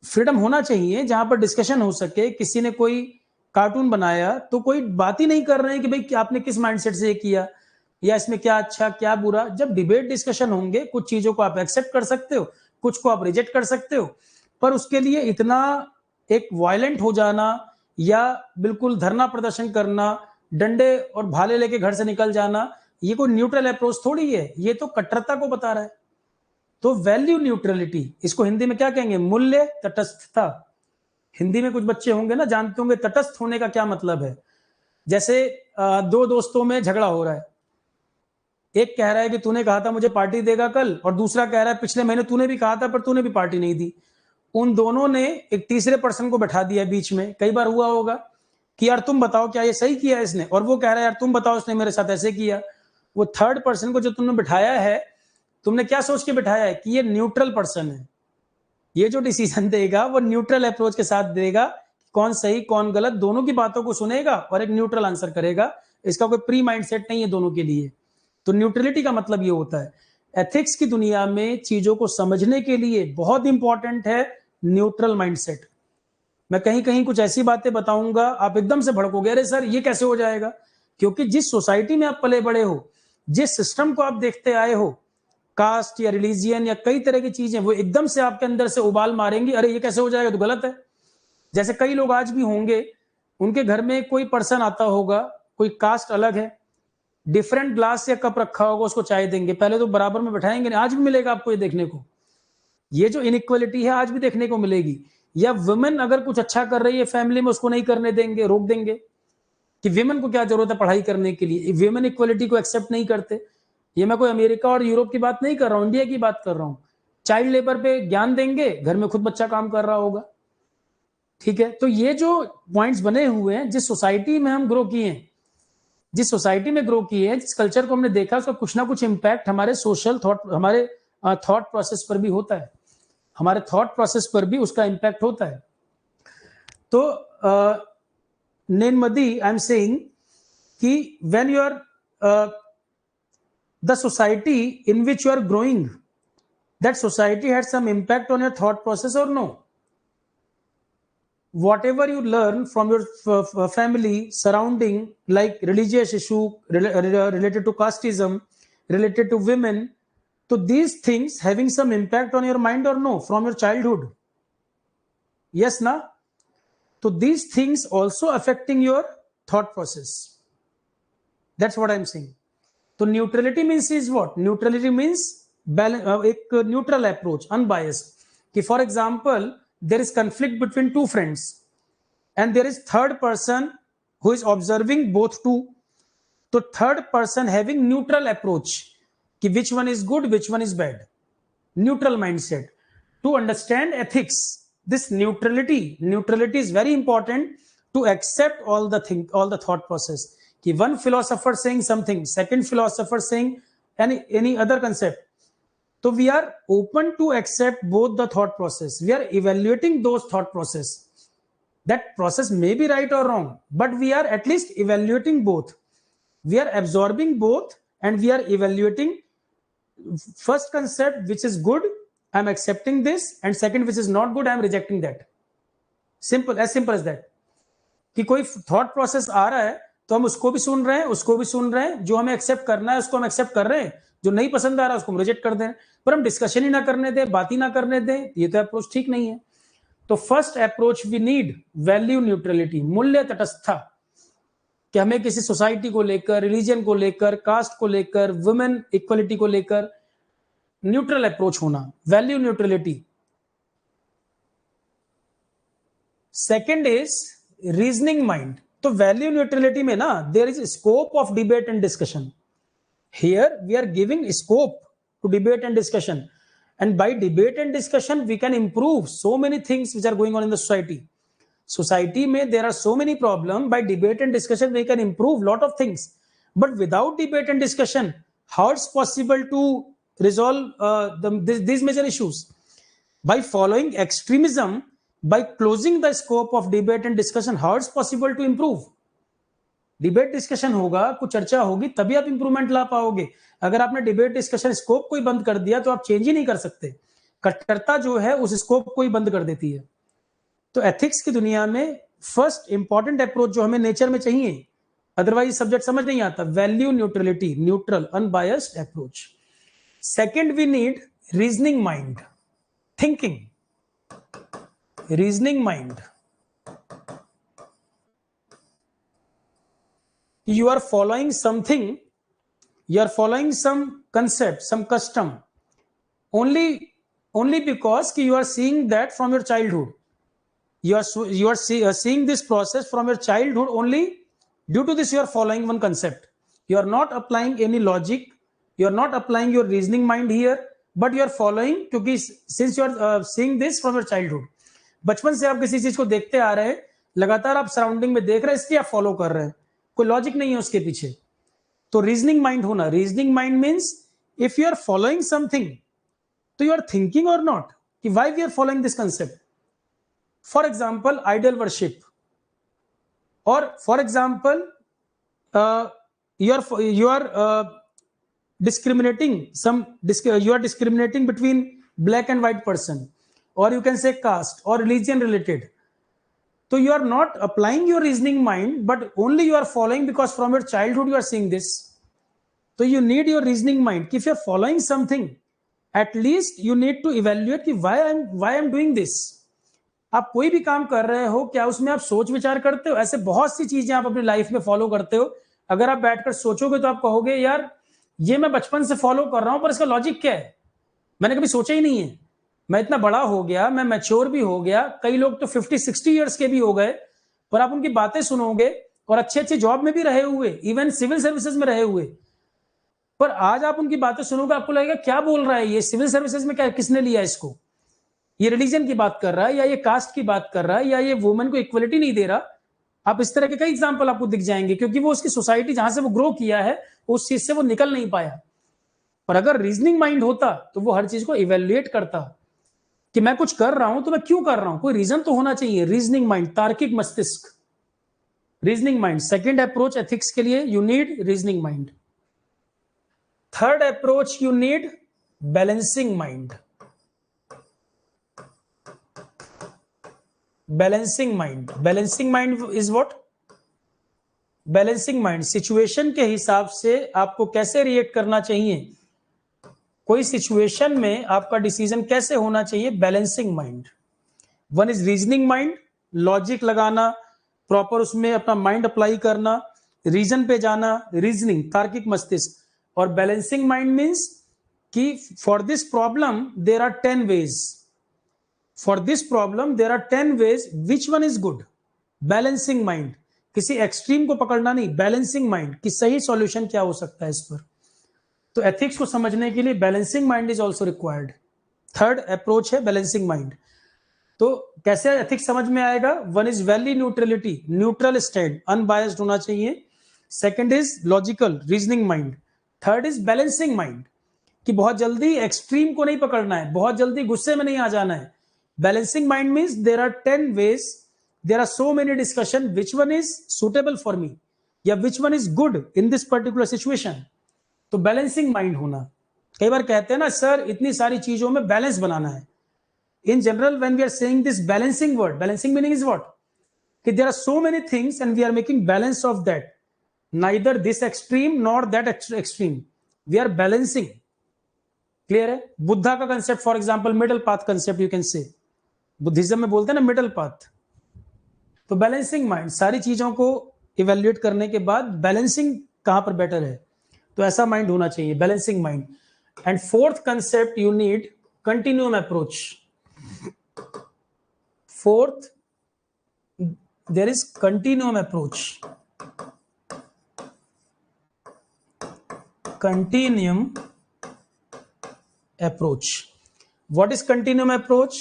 फ्रीडम होना चाहिए जहां पर डिस्कशन हो सके. किसी ने कोई कार्टून बनाया तो कोई बात ही नहीं कर रहे हैं कि भाई आपने किस माइंडसेट से ये किया, या इसमें क्या अच्छा क्या बुरा. जब डिबेट डिस्कशन होंगे, कुछ चीजों को आप एक्सेप्ट कर सकते हो, कुछ को आप रिजेक्ट कर सकते हो, पर उसके लिए इतना एक वायलेंट हो जाना या बिल्कुल धरना प्रदर्शन करना, डंडे और भाले लेके घर से निकल जाना, ये कोई न्यूट्रल अप्रोच थोड़ी है, ये तो कट्टरता को बता रहा है. तो वैल्यू न्यूट्रलिटी, इसको हिंदी में क्या कहेंगे? मूल्य तटस्थता. हिंदी में कुछ बच्चे होंगे ना, जानते होंगे तटस्थ होने का क्या मतलब है. जैसे दो दोस्तों में झगड़ा हो रहा है, एक कह रहा है कि तूने कहा था मुझे पार्टी देगा कल, और दूसरा कह रहा है पिछले महीने तूने भी कहा था पर तूने भी पार्टी नहीं दी. उन दोनों ने एक तीसरे पर्सन को बैठा दिया बीच में. कई बार हुआ होगा कि यार तुम बताओ क्या ये सही किया इसने, और वो कह रहा है यार तुम बताओ इसने मेरे साथ ऐसे किया. वो थर्ड पर्सन को जो तुमने बिठाया है, तुमने क्या सोच के बिठाया है कि ये न्यूट्रल पर्सन है, ये जो डिसीजन देगा वो न्यूट्रल अप्रोच के साथ देगा, कौन सही कौन गलत, दोनों की बातों को सुनेगा और एक न्यूट्रल आंसर करेगा. इसका कोई प्री माइंडसेट नहीं है दोनों के लिए. तो न्यूट्रलिटी का मतलब ये होता है. एथिक्स की दुनिया में चीजों को समझने के लिए बहुत इंपॉर्टेंट है न्यूट्रल माइंडसेट. मैं कहीं कहीं कुछ ऐसी बातें बताऊंगा, आप एकदम से भड़कोगे, अरे सर ये कैसे हो जाएगा? क्योंकि जिस सोसाइटी में आप पले बड़े हो, जिस सिस्टम को आप देखते आए हो, कास्ट या रिलीजियन या कई तरह की चीजें, वो एकदम से आपके अंदर से उबाल मारेंगी, अरे ये कैसे हो जाएगा, तो गलत है. जैसे कई लोग आज भी होंगे, उनके घर में कोई पर्सन आता होगा, कोई कास्ट अलग है, डिफरेंट ग्लास या कप रखा होगा, उसको चाय देंगे, पहले तो बराबर में बैठाएंगे नहीं. आज भी मिलेगा आपको ये देखने को. ये जो इनइक्वालिटी है आज भी देखने को मिलेगी. या वुमेन अगर कुछ अच्छा कर रही है फैमिली में, उसको नहीं करने देंगे, रोक देंगे कि विमेन को क्या जरूरत है पढ़ाई करने के लिए. विमेन इक्वालिटी को एक्सेप्ट नहीं करते. ये मैं कोई अमेरिका और यूरोप की बात नहीं कर रहा हूं, इंडिया की बात कर रहा हूं. चाइल्ड लेबर पे ज्ञान देंगे, घर में खुद बच्चा काम कर रहा होगा. ठीक है? तो ये जो पॉइंट्स बने हुए हैं, जिस सोसाइटी में हम ग्रो किए हैं, जिस सोसाइटी में ग्रो किए हैं, जिस कल्चर को हमने देखा, उसका कुछ ना कुछ इंपैक्ट हमारे सोशल थॉट, हमारे थॉट प्रोसेस पर भी होता है. हमारे थॉट प्रोसेस पर भी उसका इंपैक्ट होता है. तो नेनमदी आई एम सेइंग कि when you are the society in which you are growing, that society had some impact on your thought process or no? Whatever you learn from your family surrounding, like religious issue related to casteism, related to women, so these things having some impact on your mind or no from your childhood? Yes, na? So these things also affecting your thought process. That's what I'm saying. So neutrality means is what? Neutrality means a neutral approach, unbiased. For example, there is conflict between two friends and there is third person who is observing both two. So third person having neutral approach, which one is good, which one is bad. Neutral mindset. To understand ethics, this neutrality is very important to accept all the thought process. One philosopher saying something, second philosopher saying any other concept. So we are open to accept both the thought process. We are evaluating those thought process. That process may be right or wrong, but we are at least evaluating both. We are absorbing both and we are evaluating first concept which is good, I am accepting this, and second which is not good, I am rejecting that. Simple as that. कि कोई thought process आ रहा है तो हम उसको भी सुन रहे हैं, उसको भी सुन रहे हैं, जो हमें एक्सेप्ट करना है उसको हम एक्सेप्ट कर रहे हैं, जो नहीं पसंद आ रहा है उसको हम रिजेक्ट कर दें, पर हम डिस्कशन ही ना करने दें, बात ही ना करने दें, ये तो अप्रोच ठीक नहीं है. तो first approach we need value neutrality, मूल्य तटस्थता, कि हमें किसी सोसाइटी को लेकर, रिलीजन को लेकर, कास्ट को लेकर, वुमेन इक्वलिटी को लेकर न्यूट्रल अप्रोच होना, value neutrality. Second is reasoning mind. तो वैल्यू न्यूट्रलिटी में ना there is scope of debate and discussion. Here we are giving scope to debate and discussion, and by debate and discussion we can improve so many things which are going on in the society mein there are so many problems. By debate and discussion we can improve lot of things, but without debate and discussion how it's possible to resolve these major issues? By following extremism, by closing the scope of debate and discussion, how it's possible to improve? Debate discussion होगा, कुछ चर्चा होगी, तभी आप improvement ला पाओगे. अगर आपने debate discussion scope को ही बंद कर दिया तो आप चेंज ही नहीं कर सकते. कट्टरता जो है उस स्कोप को ही बंद कर देती है. तो एथिक्स की दुनिया में फर्स्ट इंपॉर्टेंट अप्रोच जो हमें नेचर में चाहिए, अदरवाइज सब्जेक्ट समझ नहीं आता, value neutrality, neutral unbiased approach. Second we need reasoning mind, thinking, reasoning mind. You are following something, you are following some concept, some custom only because you are seeing that from your childhood. You are seeing this process from your childhood. Only due to this you are following one concept. You are not applying any logic, you are not applying your reasoning mind here, but you are following क्योंकि since you are seeing this from your childhood. बचपन से आप किसी चीज को देखते आ रहे हैं, लगातार आप सराउंडिंग में देख रहे हैं, इसलिए आप फॉलो कर रहे हैं, कोई लॉजिक नहीं है उसके पीछे. तो रीजनिंग माइंड होना. Reasoning mind means if you are following something तो यू आर थिंकिंग और नॉट कि why we are following this concept. For example idol worship, और for example you are discriminating between black and white person, or you can say caste or religion related. So you are not applying your reasoning mind, but only you are following because from your childhood you are seeing this. So you need your reasoning mind. If you are following something, at least you need to evaluate कि why I'm doing this. आप कोई भी काम कर रहे हो, क्या उसमें आप सोच विचार करते हो? ऐसे बहुत सी चीजें आप अपनी लाइफ में फॉलो करते हो. अगर आप बैठकर सोचोगे तो आप कहोगे यार ये मैं बचपन से फॉलो कर रहा हूं, पर इसका लॉजिक क्या है, मैंने कभी सोचा ही नहीं है. मैं इतना बड़ा हो गया, मैं मैच्योर भी हो गया, कई लोग तो 50-60 इयर्स के भी हो गए, पर आप उनकी बातें सुनोगे और अच्छे अच्छे जॉब में भी रहे हुए, इवन सिविल सर्विसेज में रहे हुए, पर आज आप उनकी बातें सुनोगे आपको लगेगा क्या बोल रहा है ये, सिविल सर्विसेज में क्या किसने लिया इसको, ये रिलीजन की बात कर रहा है या ये कास्ट की बात कर रहा है या ये वुमेन को इक्वलिटी नहीं दे रहा. आप इस तरह के कई एग्जाम्पल आपको दिख जाएंगे, क्योंकि वो उसकी सोसाइटी जहां से वो ग्रो किया है उस चीज से वो निकल नहीं पाया. पर अगर रीजनिंग माइंड होता तो वो हर चीज को इवेल्युएट करता कि मैं कुछ कर रहा हूं तो मैं क्यों कर रहा हूं, कोई रीजन तो होना चाहिए. रीजनिंग माइंड, तार्किक मस्तिष्क, reasoning mind. Second approach ethics के लिए you need reasoning mind. Third approach you need balancing mind. Balancing mind. Balancing mind is what? Balancing mind situation के हिसाब से आपको कैसे रिएक्ट करना चाहिए, कोई सिचुएशन में आपका डिसीजन कैसे होना चाहिए. Balancing mind. One is reasoning mind, logic लगाना, प्रॉपर उसमें अपना माइंड अप्लाई करना, रीजन पे जाना, रीजनिंग, तार्किक मस्तिष्क. और बैलेंसिंग माइंड मीन्स कि for this problem there are 10 ways, for this problem there are 10 ways, which one is good. Balancing mind, किसी एक्सट्रीम को पकड़ना नहीं, बैलेंसिंग माइंड कि सही सॉल्यूशन क्या हो सकता है इस पर. तो एथिक्स को समझने के लिए balancing mind is also required. Third approach है बैलेंसिंग माइंड. तो कैसे एथिक्स समझ में आएगा? One is value neutrality, neutral stand, unbiased होना चाहिए. Second is logical, reasoning mind. Third is balancing mind कि बहुत जल्दी एक्सट्रीम को नहीं पकड़ना है, बहुत जल्दी गुस्से में नहीं आ जाना है. Balancing mind means there are 10 ways, there are so many discussion, which one is suitable for me या which one is good in this particular situation. तो बैलेंसिंग माइंड होना. कई बार कहते हैं ना सर इतनी सारी चीजों में बैलेंस बनाना है. In general, when we are saying this balancing word, balancing meaning is what? That there are so many things and we are making balance of that. Neither this extreme nor that extreme. We are balancing. Clear है? बुद्धा का concept, for example, middle path concept you can say. Buddhism में बोलते हैं ना middle path. तो balancing mind, सारी चीजों को इवेल्युएट करने के बाद बैलेंसिंग कहां पर बेटर है, तो ऐसा माइंड होना चाहिए, balancing mind. And fourth concept you need continuum approach. Fourth, there is continuum approach. Continuum approach. What is continuum approach?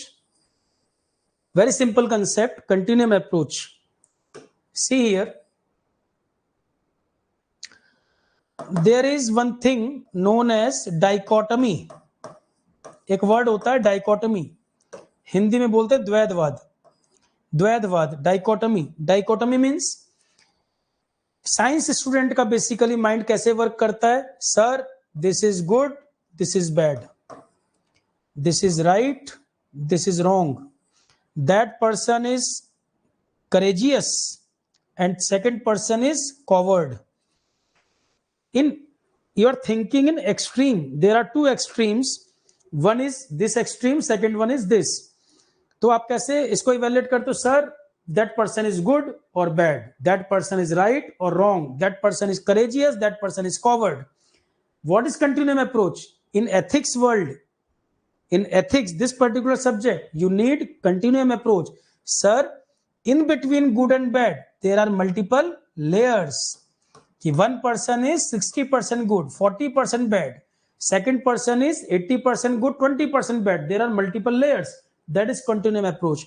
Very simple concept, continuum approach. See here, there is one thing known as dichotomy. एक word होता है dichotomy, Hindi में बोलते हैं द्वैधवाद. द्वैधवाद, dichotomy. Dichotomy means science student का basically mind कैसे वर्क करता है. Sir this is good, this is bad, this is right, this is wrong, that person is courageous and second person is coward. In you are thinking in extreme, there are two extremes, one is this extreme, second one is this. तो आप कैसे इसको evaluate करते हो? Sir that person is good और bad, that person is right और wrong, that person is courageous, that person is coward. What is continuum approach? In ethics world, in ethics, this particular subject, you need continuum approach. Sir, in between good and bad, there are multiple layers. कि one person is 60% good, 40% bad. Second person is 80% good, 20% bad. There are multiple layers. That is continuum approach.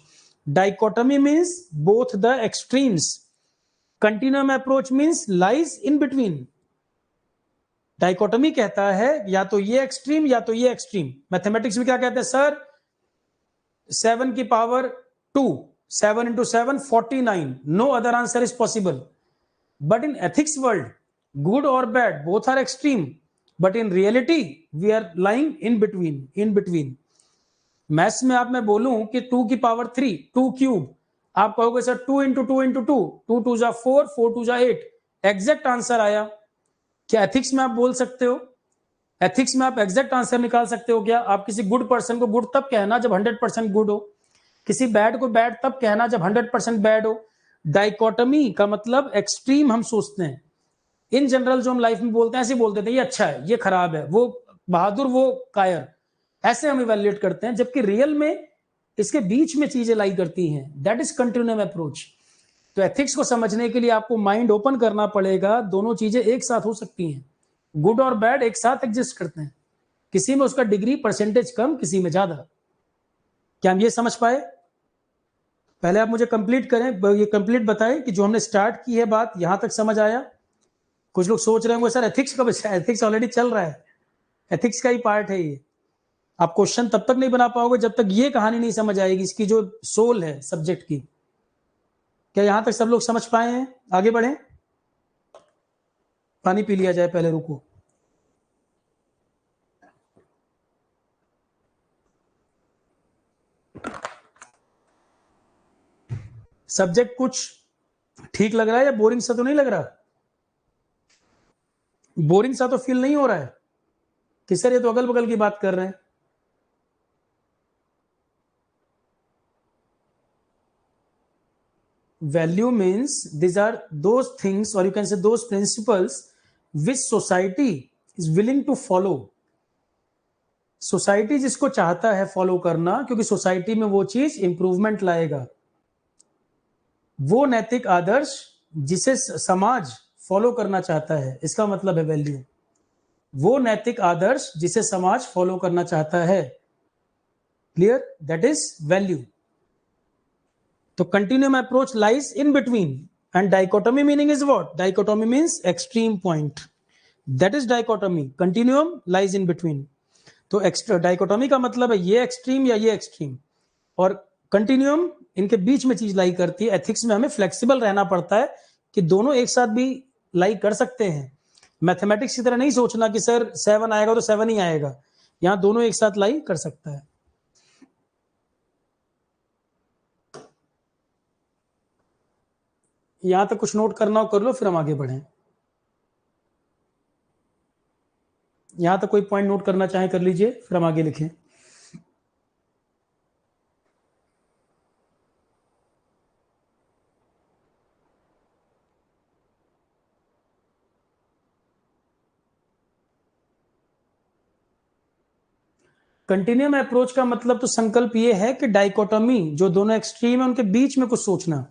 Dichotomy means both the extremes. Continuum approach means lies in between. Dichotomy कहता है या तो ये extreme या तो ये extreme. Mathematics में क्या कहते हैं? सर 7 की power 2, 7 into 7 49, no other answer is possible. But in ethics world, good और bad both are extreme, but in reality we are lying in between. In between. Maths में आप मैं बोलूं कि 2 की पावर 3, 2 क्यूब, आप कहोगे सर 2 into 2 into 2, 2 2 जा 4, 4 2 जा 8, एग्जैक्ट आंसर आया. क्या एथिक्स में आप बोल सकते हो? एथिक्स में आप एग्जैक्ट आंसर निकाल सकते हो क्या? आप किसी गुड पर्सन को गुड तब कहना जब 100% गुड हो, किसी बैड को बैड तब कहना जब 100% बैड हो. डाइकोटमी का मतलब एक्सट्रीम हम सोचते हैं. इन जनरल जो हम लाइफ में बोलते हैं ऐसे बोलते थे, ये अच्छा है, ये खराब है, वो बहादुर, वो कायर, ऐसे हम इवेल्युएट करते हैं. जबकि रियल में इसके बीच में चीजें लाई करती हैं. That is continuum approach. तो एथिक्स को समझने के लिए आपको माइंड ओपन करना पड़ेगा. दोनों चीजें एक साथ हो सकती हैं. गुड और बैड एक साथ एग्जिस्ट करते हैं. किसी में उसका डिग्री परसेंटेज कम, किसी में ज्यादा. क्या हम ये समझ पाए? पहले आप मुझे कंप्लीट करें, ये कंप्लीट बताएं कि जो हमने स्टार्ट की है बात यहां तक समझ आया? कुछ लोग सोच रहे होंगे सर एथिक्स का बचा है, एथिक्स ऑलरेडी चल रहा है, एथिक्स का ही पार्ट है ये. आप क्वेश्चन तब तक नहीं बना पाओगे जब तक ये कहानी नहीं समझ आएगी, इसकी जो सोल है सब्जेक्ट की. क्या यहां तक सब लोग समझ पाए हैं? आगे बढ़ें. पानी पी लिया जाए पहले, रुको. सब्जेक्ट कुछ ठीक लग रहा है या बोरिंग सा तो नहीं लग रहा? बोरिंग सा तो फील नहीं हो रहा है कि सर ये तो अगल बगल की बात कर रहे हैं? Value means these are those things, or you can say those principles which society is willing to follow. Society जिसको चाहता है फॉलो करना, क्योंकि सोसाइटी में वो चीज इंप्रूवमेंट लाएगा। वो नैतिक आदर्श जिसे समाज फॉलो करना चाहता है, इसका मतलब है वैल्यू। वो नैतिक आदर्श जिसे समाज फॉलो करना चाहता है, क्लियर, दैट इज वैल्यू। तो continuum approach lies in between, and dichotomy meaning is what? Dichotomy means extreme point, that is dichotomy. Continuum lies in between. तो डाइकोटोमी का मतलब है ये एक्सट्रीम या ये एक्सट्रीम, और कंटिन्यूम इनके बीच में चीज लाई करती है। एथिक्स में हमें फ्लेक्सिबल रहना पड़ता है कि दोनों एक साथ भी लाई कर सकते हैं। मैथमेटिक्स की तरह नहीं सोचना कि सर 7 आएगा तो 7 ही आएगा, यहां दोनों एक साथ लाई कर सकता है। यहां तक कुछ नोट करना हो कर लो, फिर हम आगे बढ़ें। यहां तक कोई पॉइंट नोट करना चाहे कर लीजिए, फिर हम आगे लिखें। कंटिन्यूम अप्रोच का मतलब तो संकल्प ये है कि डाइकोटोमी जो दोनों एक्सट्रीम है उनके बीच में कुछ सोचना।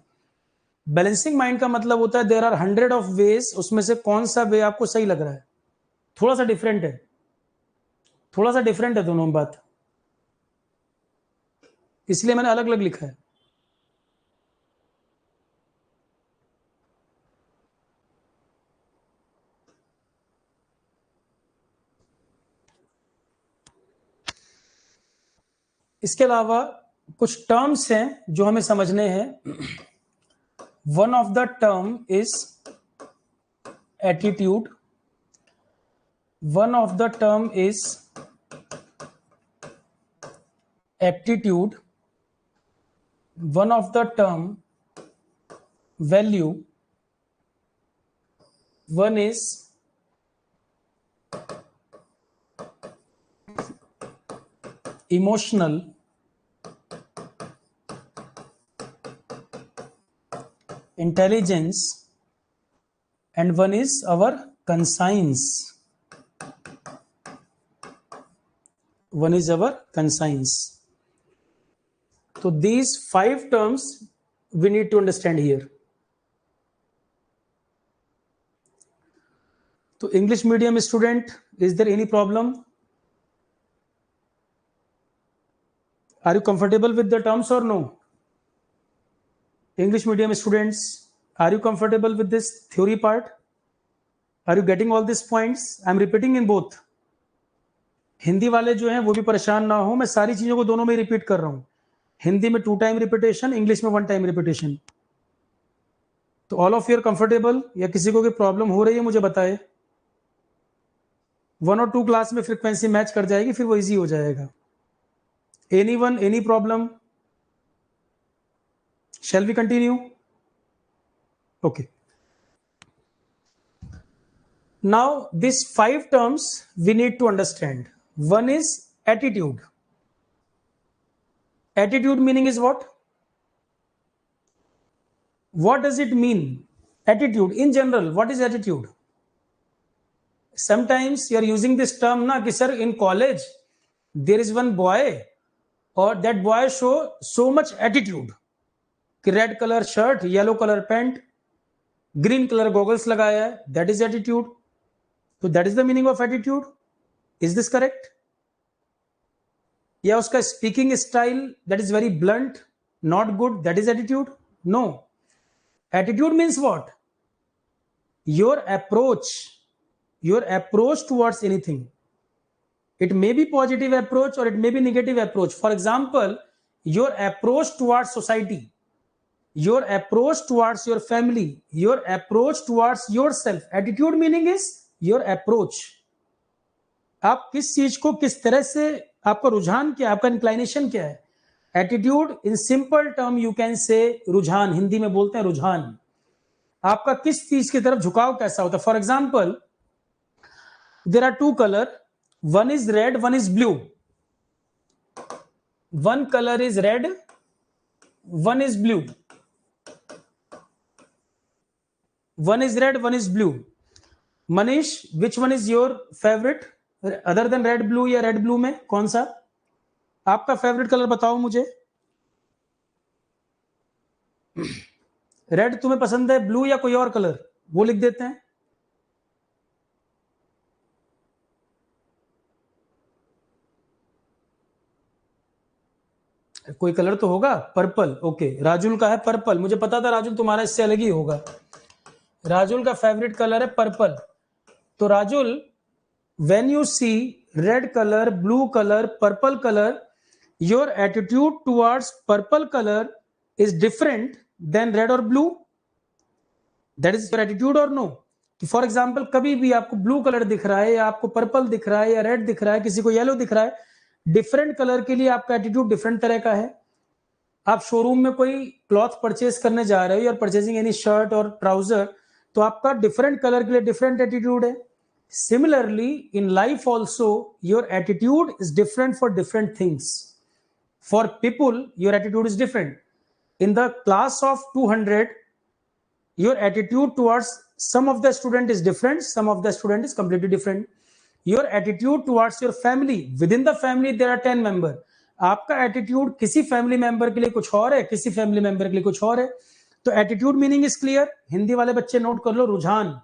बैलेंसिंग माइंड का मतलब होता है देयर आर 100 ऑफ वेज, उसमें से कौन सा वे आपको सही लग रहा है। थोड़ा सा डिफरेंट है, थोड़ा सा डिफरेंट है दोनों बात, इसलिए मैंने अलग अलग लिखा है। इसके अलावा कुछ टर्म्स हैं जो हमें समझने हैं। One of the term is attitude, one of the term is aptitude, one of the term value, one is emotional, intelligence, and one is our conscience. One is our conscience. So these 5 terms we need to understand here. So English medium student, is there any problem? Are you comfortable with the terms or no? English medium students, are you comfortable with this theory part? Are you getting all these points? I am repeating in both. Hindi वाले जो हैं वो भी परेशान ना हो, मैं सारी चीजों को दोनों में रिपीट कर रहा हूं। हिंदी में 2 टाइम रिपीटेशन, इंग्लिश में 1 टाइम रिपीटेशन। तो all of you are comfortable, या किसी को कोई प्रॉब्लम हो रही है मुझे बताए। 1 और 2 क्लास में फ्रीक्वेंसी मैच कर जाएगी, फिर वो इजी हो जाएगा। Anyone, any problem? Shall we continue? Okay. Now these 5 terms we need to understand. One is attitude. Attitude meaning is what? What does it mean? Attitude in general, what is attitude? Sometimes you are using this term na ki sir in college there is one boy, or that boy show so much attitude कि red colour shirt, yellow colour pant, green colour goggles लगाया है, that is attitude. तो that is the meaning of attitude. Is this correct? या उसका speaking style that is very blunt, not good, that is attitude? No. Attitude means what? Your approach towards anything. It may be positive approach और it may be negative approach. For example, your approach towards society, your approach towards your family, your approach towards yourself. Attitude meaning is your approach. आप किस चीज को किस तरह से, आपका रुझान क्या है, आपका इंक्लाइनेशन क्या है, attitude in simple term you can से रुझान, हिंदी में बोलते हैं रुझान। आपका किस चीज की तरफ झुकाव कैसा होता है? For example, there are two colour, one is red, one is blue. One colour is red, one is blue. One is red, one is blue. Manish, which one is your favourite other than red blue, या red blue में कौन सा आपका favourite colour बताओ मुझे। Red तुम्हें पसंद है, ब्लू या कोई और कलर, वो लिख देते हैं। कोई कलर तो होगा, पर्पल। ओके, राजुल का है पर्पल, मुझे पता था राजुल तुम्हारा इससे अलग ही होगा। राजुल का फेवरेट कलर है पर्पल। तो Rajul, when you see red colour, blue colour, purple colour, your attitude towards purple colour is different than red और blue. That is your attitude और नो? फॉर एग्जाम्पल, कभी भी आपको ब्लू कलर दिख रहा है, या आपको पर्पल दिख रहा है, या रेड दिख रहा है, किसी को येलो दिख रहा है, डिफरेंट कलर के लिए आपका एटीट्यूड डिफरेंट तरह का है। आप शोरूम में कोई क्लॉथ परचेज करने जा रहे हो, या परचेजिंग एनी शर्ट और ट्राउजर, तो आपका डिफरेंट कलर के लिए डिफरेंट एटीट्यूड है। Similarly in life also your attitude is different for different things. For people your attitude is different. In the class of 200 your attitude towards some of the student is different, some of the student is completely different. Your attitude towards your family, within the family there are 10 member, आपका attitude किसी family member के लिए कुछ और है, किसी family member के लिए कुछ और है। तो attitude meaning is clear. Hindi वाले बच्चे नोट कर लो, रुझान।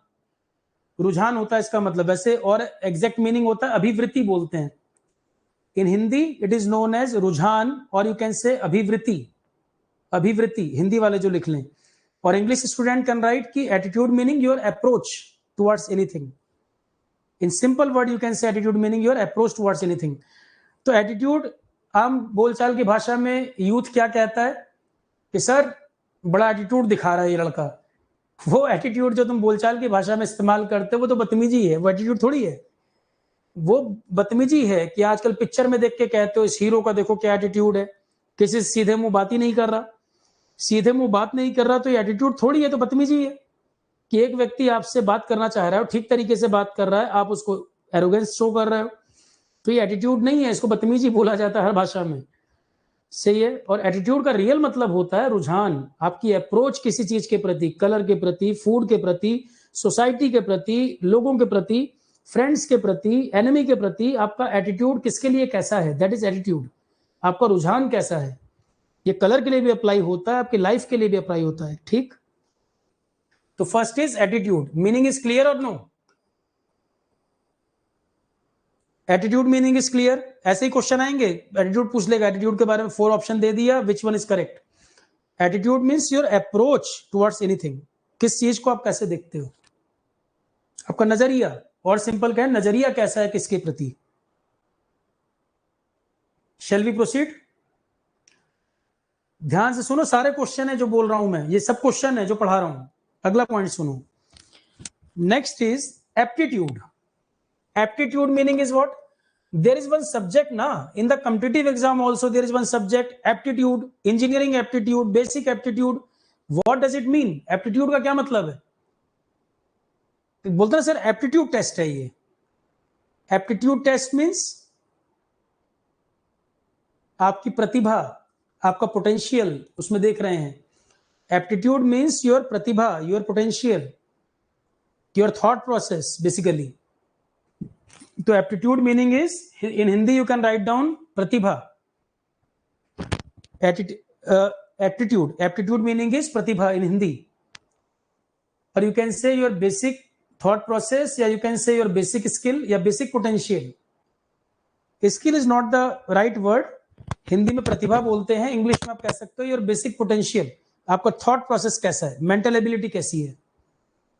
रुझान होता है इसका मतलब वैसे, और एग्जैक्ट मीनिंग होता है अभिवृत्ति बोलते हैं। In Hindi it is known as रुझान, और यू कैन से अभिवृत्ति। अभिवृत्ति हिंदी वाले जो लिख लें। और इंग्लिश स्टूडेंट कैन राइट की attitude meaning your approach towards anything. In simple word you can से attitude meaning your approach towards anything. तो एटीट्यूड आम बोलचाल की भाषा में यूथ क्या कहता है कि सर बड़ा एटीट्यूड दिखा रहा है ये लड़का। वो एटीट्यूड जो तुम बोलचाल की भाषा में इस्तेमाल करते हो वो तो बदतमीजी है, वो एटीट्यूड थोड़ी है। वो बदतमीजी है कि आजकल पिक्चर में देख के कहते हो इस हीरो का देखो क्या एटीट्यूड है, किसी से सीधे मुंह बात ही नहीं कर रहा। सीधे मुंह बात नहीं कर रहा तो ये एटीट्यूड थोड़ी है, तो बदतमीजी है। कि एक व्यक्ति आपसे बात करना चाह रहा है, ठीक तरीके से बात कर रहा है, आप उसको एरोगेंस शो कर रहे हो, तो ये एटीट्यूड नहीं है, इसको बदतमीजी बोला जाता है हर भाषा में। सही है। और एटीट्यूड का रियल मतलब होता है रुझान, आपकी अप्रोच किसी चीज के प्रति, कलर के प्रति, फूड के प्रति, सोसाइटी के प्रति, लोगों के प्रति, फ्रेंड्स के प्रति, एनिमी के प्रति, आपका एटीट्यूड किसके लिए कैसा है, दैट इज एटीट्यूड। आपका रुझान कैसा है। ये कलर के लिए भी अप्लाई होता है, आपकी लाइफ के लिए भी अप्लाई होता है। ठीक, तो first is attitude. Meaning is clear और no? Attitude meaning is clear. ऐसे ही क्वेश्चन आएंगे, एटीट्यूड पूछ लेगा, एटीट्यूड के बारे में 4 ऑप्शन दे दिया, विच one is correct. Attitude means your approach towards anything, किस चीज को आप कैसे देखते हो, आपका नजरिया। और सिंपल कहें, नजरिया कैसा है किसके प्रति। Shall we proceed? ध्यान से सुनो, सारे क्वेश्चन है जो बोल रहा हूं मैं, ये सब क्वेश्चन है जो पढ़ा रहा हूं। अगला पॉइंट सुनो। Next is aptitude. Aptitude meaning is what? There is one subject ना in the competitive exam also, there is one subject aptitude, engineering aptitude, basic aptitude. What does it mean? Aptitude का क्या मतलब है? बोलते ना sir aptitude test है ये। Aptitude test means आपकी प्रतिभा, आपका पोटेंशियल उसमें देख रहे हैं। एप्टीट्यूड मीन्स योर प्रतिभा, your potential, your thought process basically. तो aptitude meaning is, in Hindi you can write down प्रतिभा। एप्टीट्यूड, एप्टीट्यूड मीनिंग इज प्रतिभा इन हिंदी। और you can say your basic thought process, या you can say your basic skill, या basic potential. Skill is not the right word, Hindi में प्रतिभा बोलते हैं, English में आप कह सकते हो योर बेसिक पोटेंशियल, आपका थॉट प्रोसेस कैसा है, मेंटल एबिलिटी कैसी है।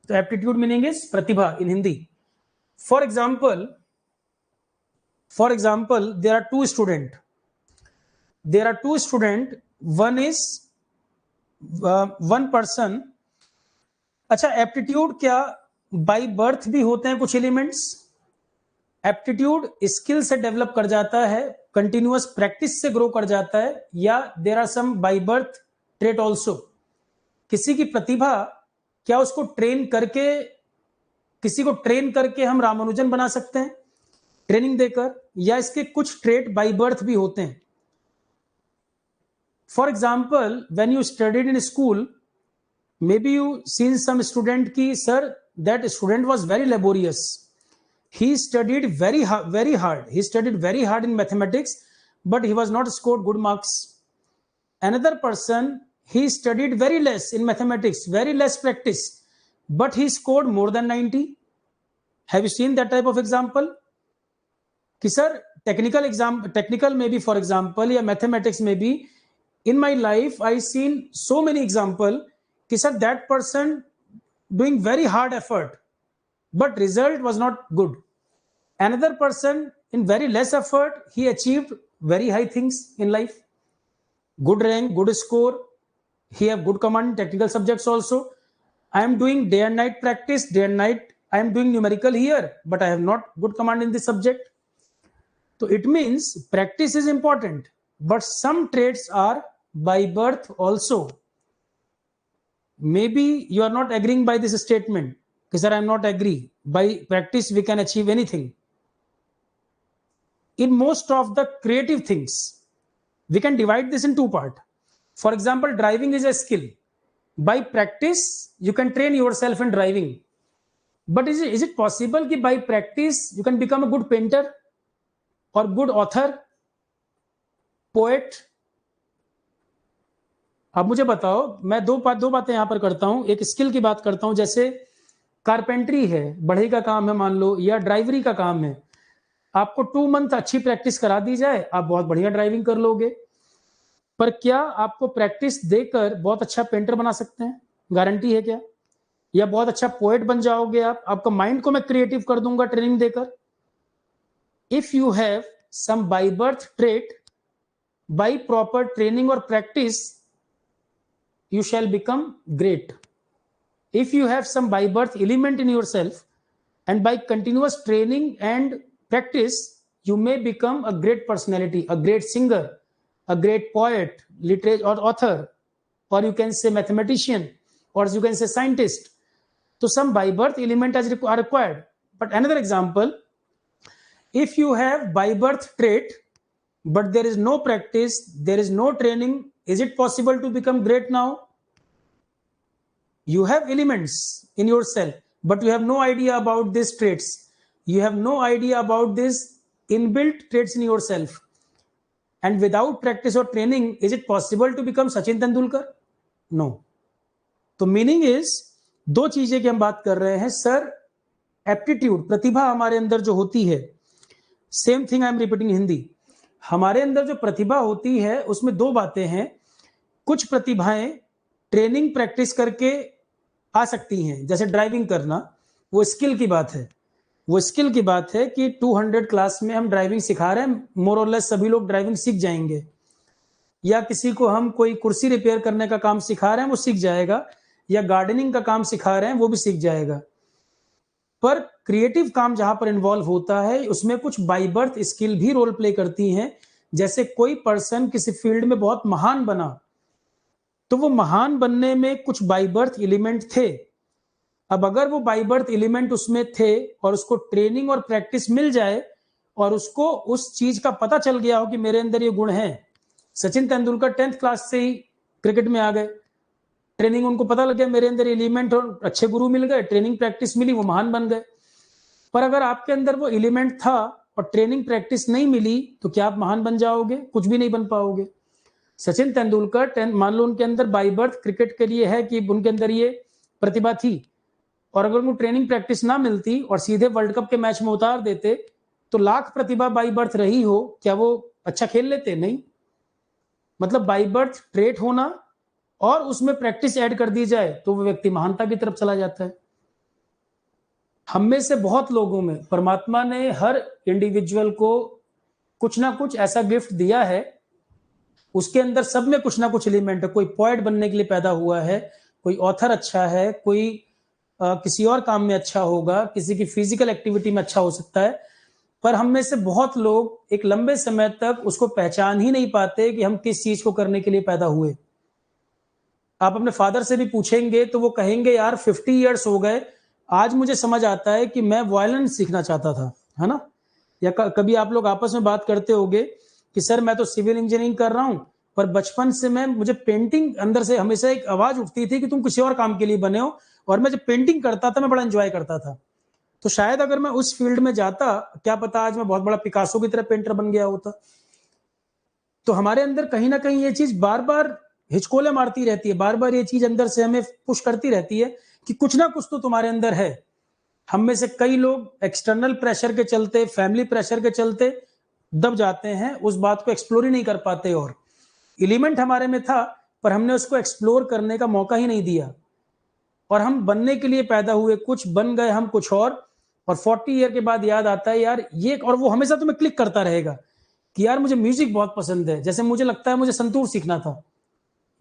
तो एप्टीट्यूड मीनिंग इज प्रतिभा in Hindi. For example, there are two student, one person. अच्छा, एप्टीट्यूड क्या बाय बर्थ भी होते हैं कुछ एलिमेंट्स? एप्टीट्यूड स्किल से डेवलप कर जाता है, कंटिन्यूअस प्रैक्टिस से ग्रो कर जाता है, या there are some by birth trait also? किसी की प्रतिभा, क्या उसको ट्रेन करके, किसी को ट्रेन करके हम रामानुजन बना सकते हैं ट्रेनिंग देकर, या इसके कुछ ट्रेट बाय बर्थ भी होते हैं? For example, when you studied in school, maybe you seen some student ki sir, that student was very laborious, he studied very hard, he studied very hard in mathematics, but he was not scored good marks. Another person, he studied very less in mathematics, very less practice, but he scored more than 90. Have you seen that type of example ki sir, technical maybe, for example, या mathematics में भी, in my life I seen so many example कि sir, that person doing very hard effort but result was not good. Another person in very less effort, he achieved very high things in life, good rank, good score, he have good command in technical subjects also. I am doing day and night practice, day and night I am doing numerical here, but I have not good command in this subject. So it means practice is important, but some traits are by birth also. Maybe you are not agreeing by this statement, because sir, I am not agree. By practice we can achieve anything. In most of the creative things, we can divide this in two parts. For example, driving is a skill. By practice you can train yourself in driving, but is it possible कि by practice you can become a good painter or good author, poet? अब मुझे बताओ, मैं दो बातें यहां पर करता हूं, एक स्किल की बात करता हूं, जैसे कारपेंटरी है, बढ़ई का काम है मान लो, या ड्राइवरी का काम है, आपको 2 मंथ अच्छी प्रैक्टिस करा दी जाए, आप बहुत बढ़िया ड्राइविंग कर लोगे, पर क्या आपको प्रैक्टिस देकर बहुत अच्छा पेंटर बना सकते हैं? गारंटी है क्या? या बहुत अच्छा पोएट बन जाओगे आप? आपका माइंड को मैं क्रिएटिव कर दूंगा ट्रेनिंग देकर। If you have some by birth trait, by proper training और practice, you shall become great. If you have some by birth element in yourself, and by continuous training and practice, you may become a great personality, a great singer, a great poet, literature or author, or you can say mathematician, or you can say scientist. So some by birth element are required. But another example, if you have by birth trait, but there is no practice, there is no training, is it possible to become great now? You have elements in yourself, but you have no idea about these traits. You have no idea about these inbuilt traits in yourself. And without practice or training, is it possible to become Sachin Tendulkar? No. तो meaning is, दो चीजें की हम बात कर रहे हैं sir, aptitude, प्रतिभा हमारे अंदर जो होती है, same thing I am repeating Hindi, हमारे अंदर जो प्रतिभा होती है उसमें दो बातें हैं। कुछ प्रतिभाएं ट्रेनिंग प्रैक्टिस करके आ सकती हैं, जैसे ड्राइविंग करना, वो स्किल की बात है, वो स्किल की बात है कि 200 क्लास में हम ड्राइविंग सिखा रहे हैं, मोर और लेस सभी लोग ड्राइविंग सीख जाएंगे, या किसी को हम कोई कुर्सी रिपेयर करने का काम सिखा रहे हैं वो सीख जाएगा, या गार्डनिंग का काम सिखा रहे हैं वो भी सीख जाएगा। पर क्रिएटिव काम जहां पर इन्वॉल्व होता है उसमें कुछ बाय बर्थ स्किल भी रोल प्ले करती हैं। जैसे कोई पर्सन किसी फील्ड में बहुत महान बना, तो वो महान बनने में कुछ बाय बर्थ एलिमेंट थे। अब अगर वो बाय बर्थ एलिमेंट उसमें थे और उसको ट्रेनिंग और प्रैक्टिस मिल जाए और उसको उस चीज का पता चल गया हो कि मेरे अंदर ये गुण है। सचिन तेंदुलकर 10th क्लास से ही क्रिकेट में आ गए, ट्रेनिंग उनको पता लग गया मेरे अंदर एलिमेंट, और अच्छे गुरु मिल गए, ट्रेनिंग प्रैक्टिस मिली, वो महान बन गए। पर अगर आपके अंदर वो एलिमेंट था और ट्रेनिंग प्रैक्टिस नहीं मिली, तो क्या आप महान बन जाओगे? कुछ भी नहीं बन पाओगे। सचिन तेंदुलकर मान लो उनके अंदर बाय बर्थ क्रिकेट के लिए है कि उनके अंदर ये प्रतिभा थी, और अगर उनको ट्रेनिंग प्रैक्टिस ना मिलती और सीधे वर्ल्ड कप के मैच में उतार देते, तो लाख प्रतिभा बाय बर्थ रही हो, क्या वो अच्छा खेल लेते? नहीं। मतलब बाय बर्थ ट्रेट होना और उसमें प्रैक्टिस ऐड कर दी जाए तो वो व्यक्ति महानता की तरफ चला जाता है। हम में से बहुत लोगों में परमात्मा ने हर इंडिविजुअल को कुछ ना कुछ ऐसा गिफ्ट दिया है, उसके अंदर सब में कुछ ना कुछ एलिमेंट है। कोई पोएट बनने के लिए पैदा हुआ है, कोई ऑथर अच्छा है, कोई किसी और काम में अच्छा होगा, किसी की फिजिकल एक्टिविटी में अच्छा हो सकता है। पर हम में से बहुत लोग एक लंबे समय तक उसको पहचान ही नहीं पाते कि हम किस चीज को करने के लिए पैदा हुए। आप अपने फादर से भी पूछेंगे तो वो कहेंगे यार 50 इयर्स हो गए, आज मुझे समझ आता है कि मैं वायलिन सीखना चाहता था, है ना। या कभी आप लोग आपस में बात करते होंगे कि सर मैं तो सिविल इंजीनियरिंग कर रहा हूं, पर बचपन से मुझे पेंटिंग अंदर से हमेशा एक आवाज उठती थी कि तुम किसी और काम के लिए बने हो, और मैं जब पेंटिंग करता था मैं बड़ा एंजॉय करता था। तो शायद अगर मैं उस फील्ड में जाता, क्या पता आज मैं बहुत बड़ा पिकासो की तरह पेंटर बन गया होता। तो हमारे अंदर कहीं ना कहीं ये चीज बार बार हिचकोले मारती रहती है, बार बार ये चीज अंदर से हमें पुश करती रहती है कि कुछ ना कुछ तो तुम्हारे अंदर है। हम में से कई लोग एक्सटर्नल प्रेशर के चलते, फैमिली प्रेशर के चलते दब जाते हैं, उस बात को एक्सप्लोर ही नहीं कर पाते। और एलिमेंट हमारे में था, पर हमने उसको एक्सप्लोर करने का मौका ही नहीं दिया, और हम बनने के लिए पैदा हुए, कुछ बन गए हम कुछ और 40 ईयर के बाद याद आता है यार ये, और वो हमेशा तुम्हें क्लिक करता रहेगा कि यार मुझे म्यूजिक बहुत पसंद है। जैसे मुझे लगता है मुझे संतूर सीखना था,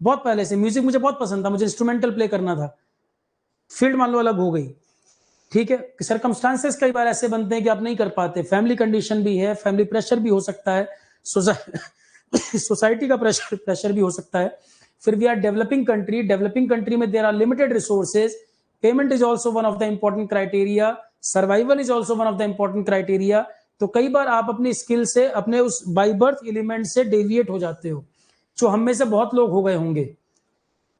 बहुत पहले से म्यूजिक मुझे बहुत पसंद था, मुझे इंस्ट्रूमेंटल प्ले करना था। फील्ड मान लो अलग हो गई, ठीक है, सरकमस्टांसेस कई बार ऐसे बनते हैं कि आप नहीं कर पाते, फैमिली कंडीशन भी है, फैमिली प्रेशर भी हो सकता है, सोसाइटी का प्रेशर भी हो सकता है। फिर वी आर डेवलपिंग कंट्री में there are limited resources, payment is also one of the important criteria, survival is also one of the important criteria. तो कई बार आप अपनी स्किल से, अपने उस बाई बर्थ एलिमेंट से डेविएट हो जाते हो, जो हम में से बहुत लोग हो गए होंगे।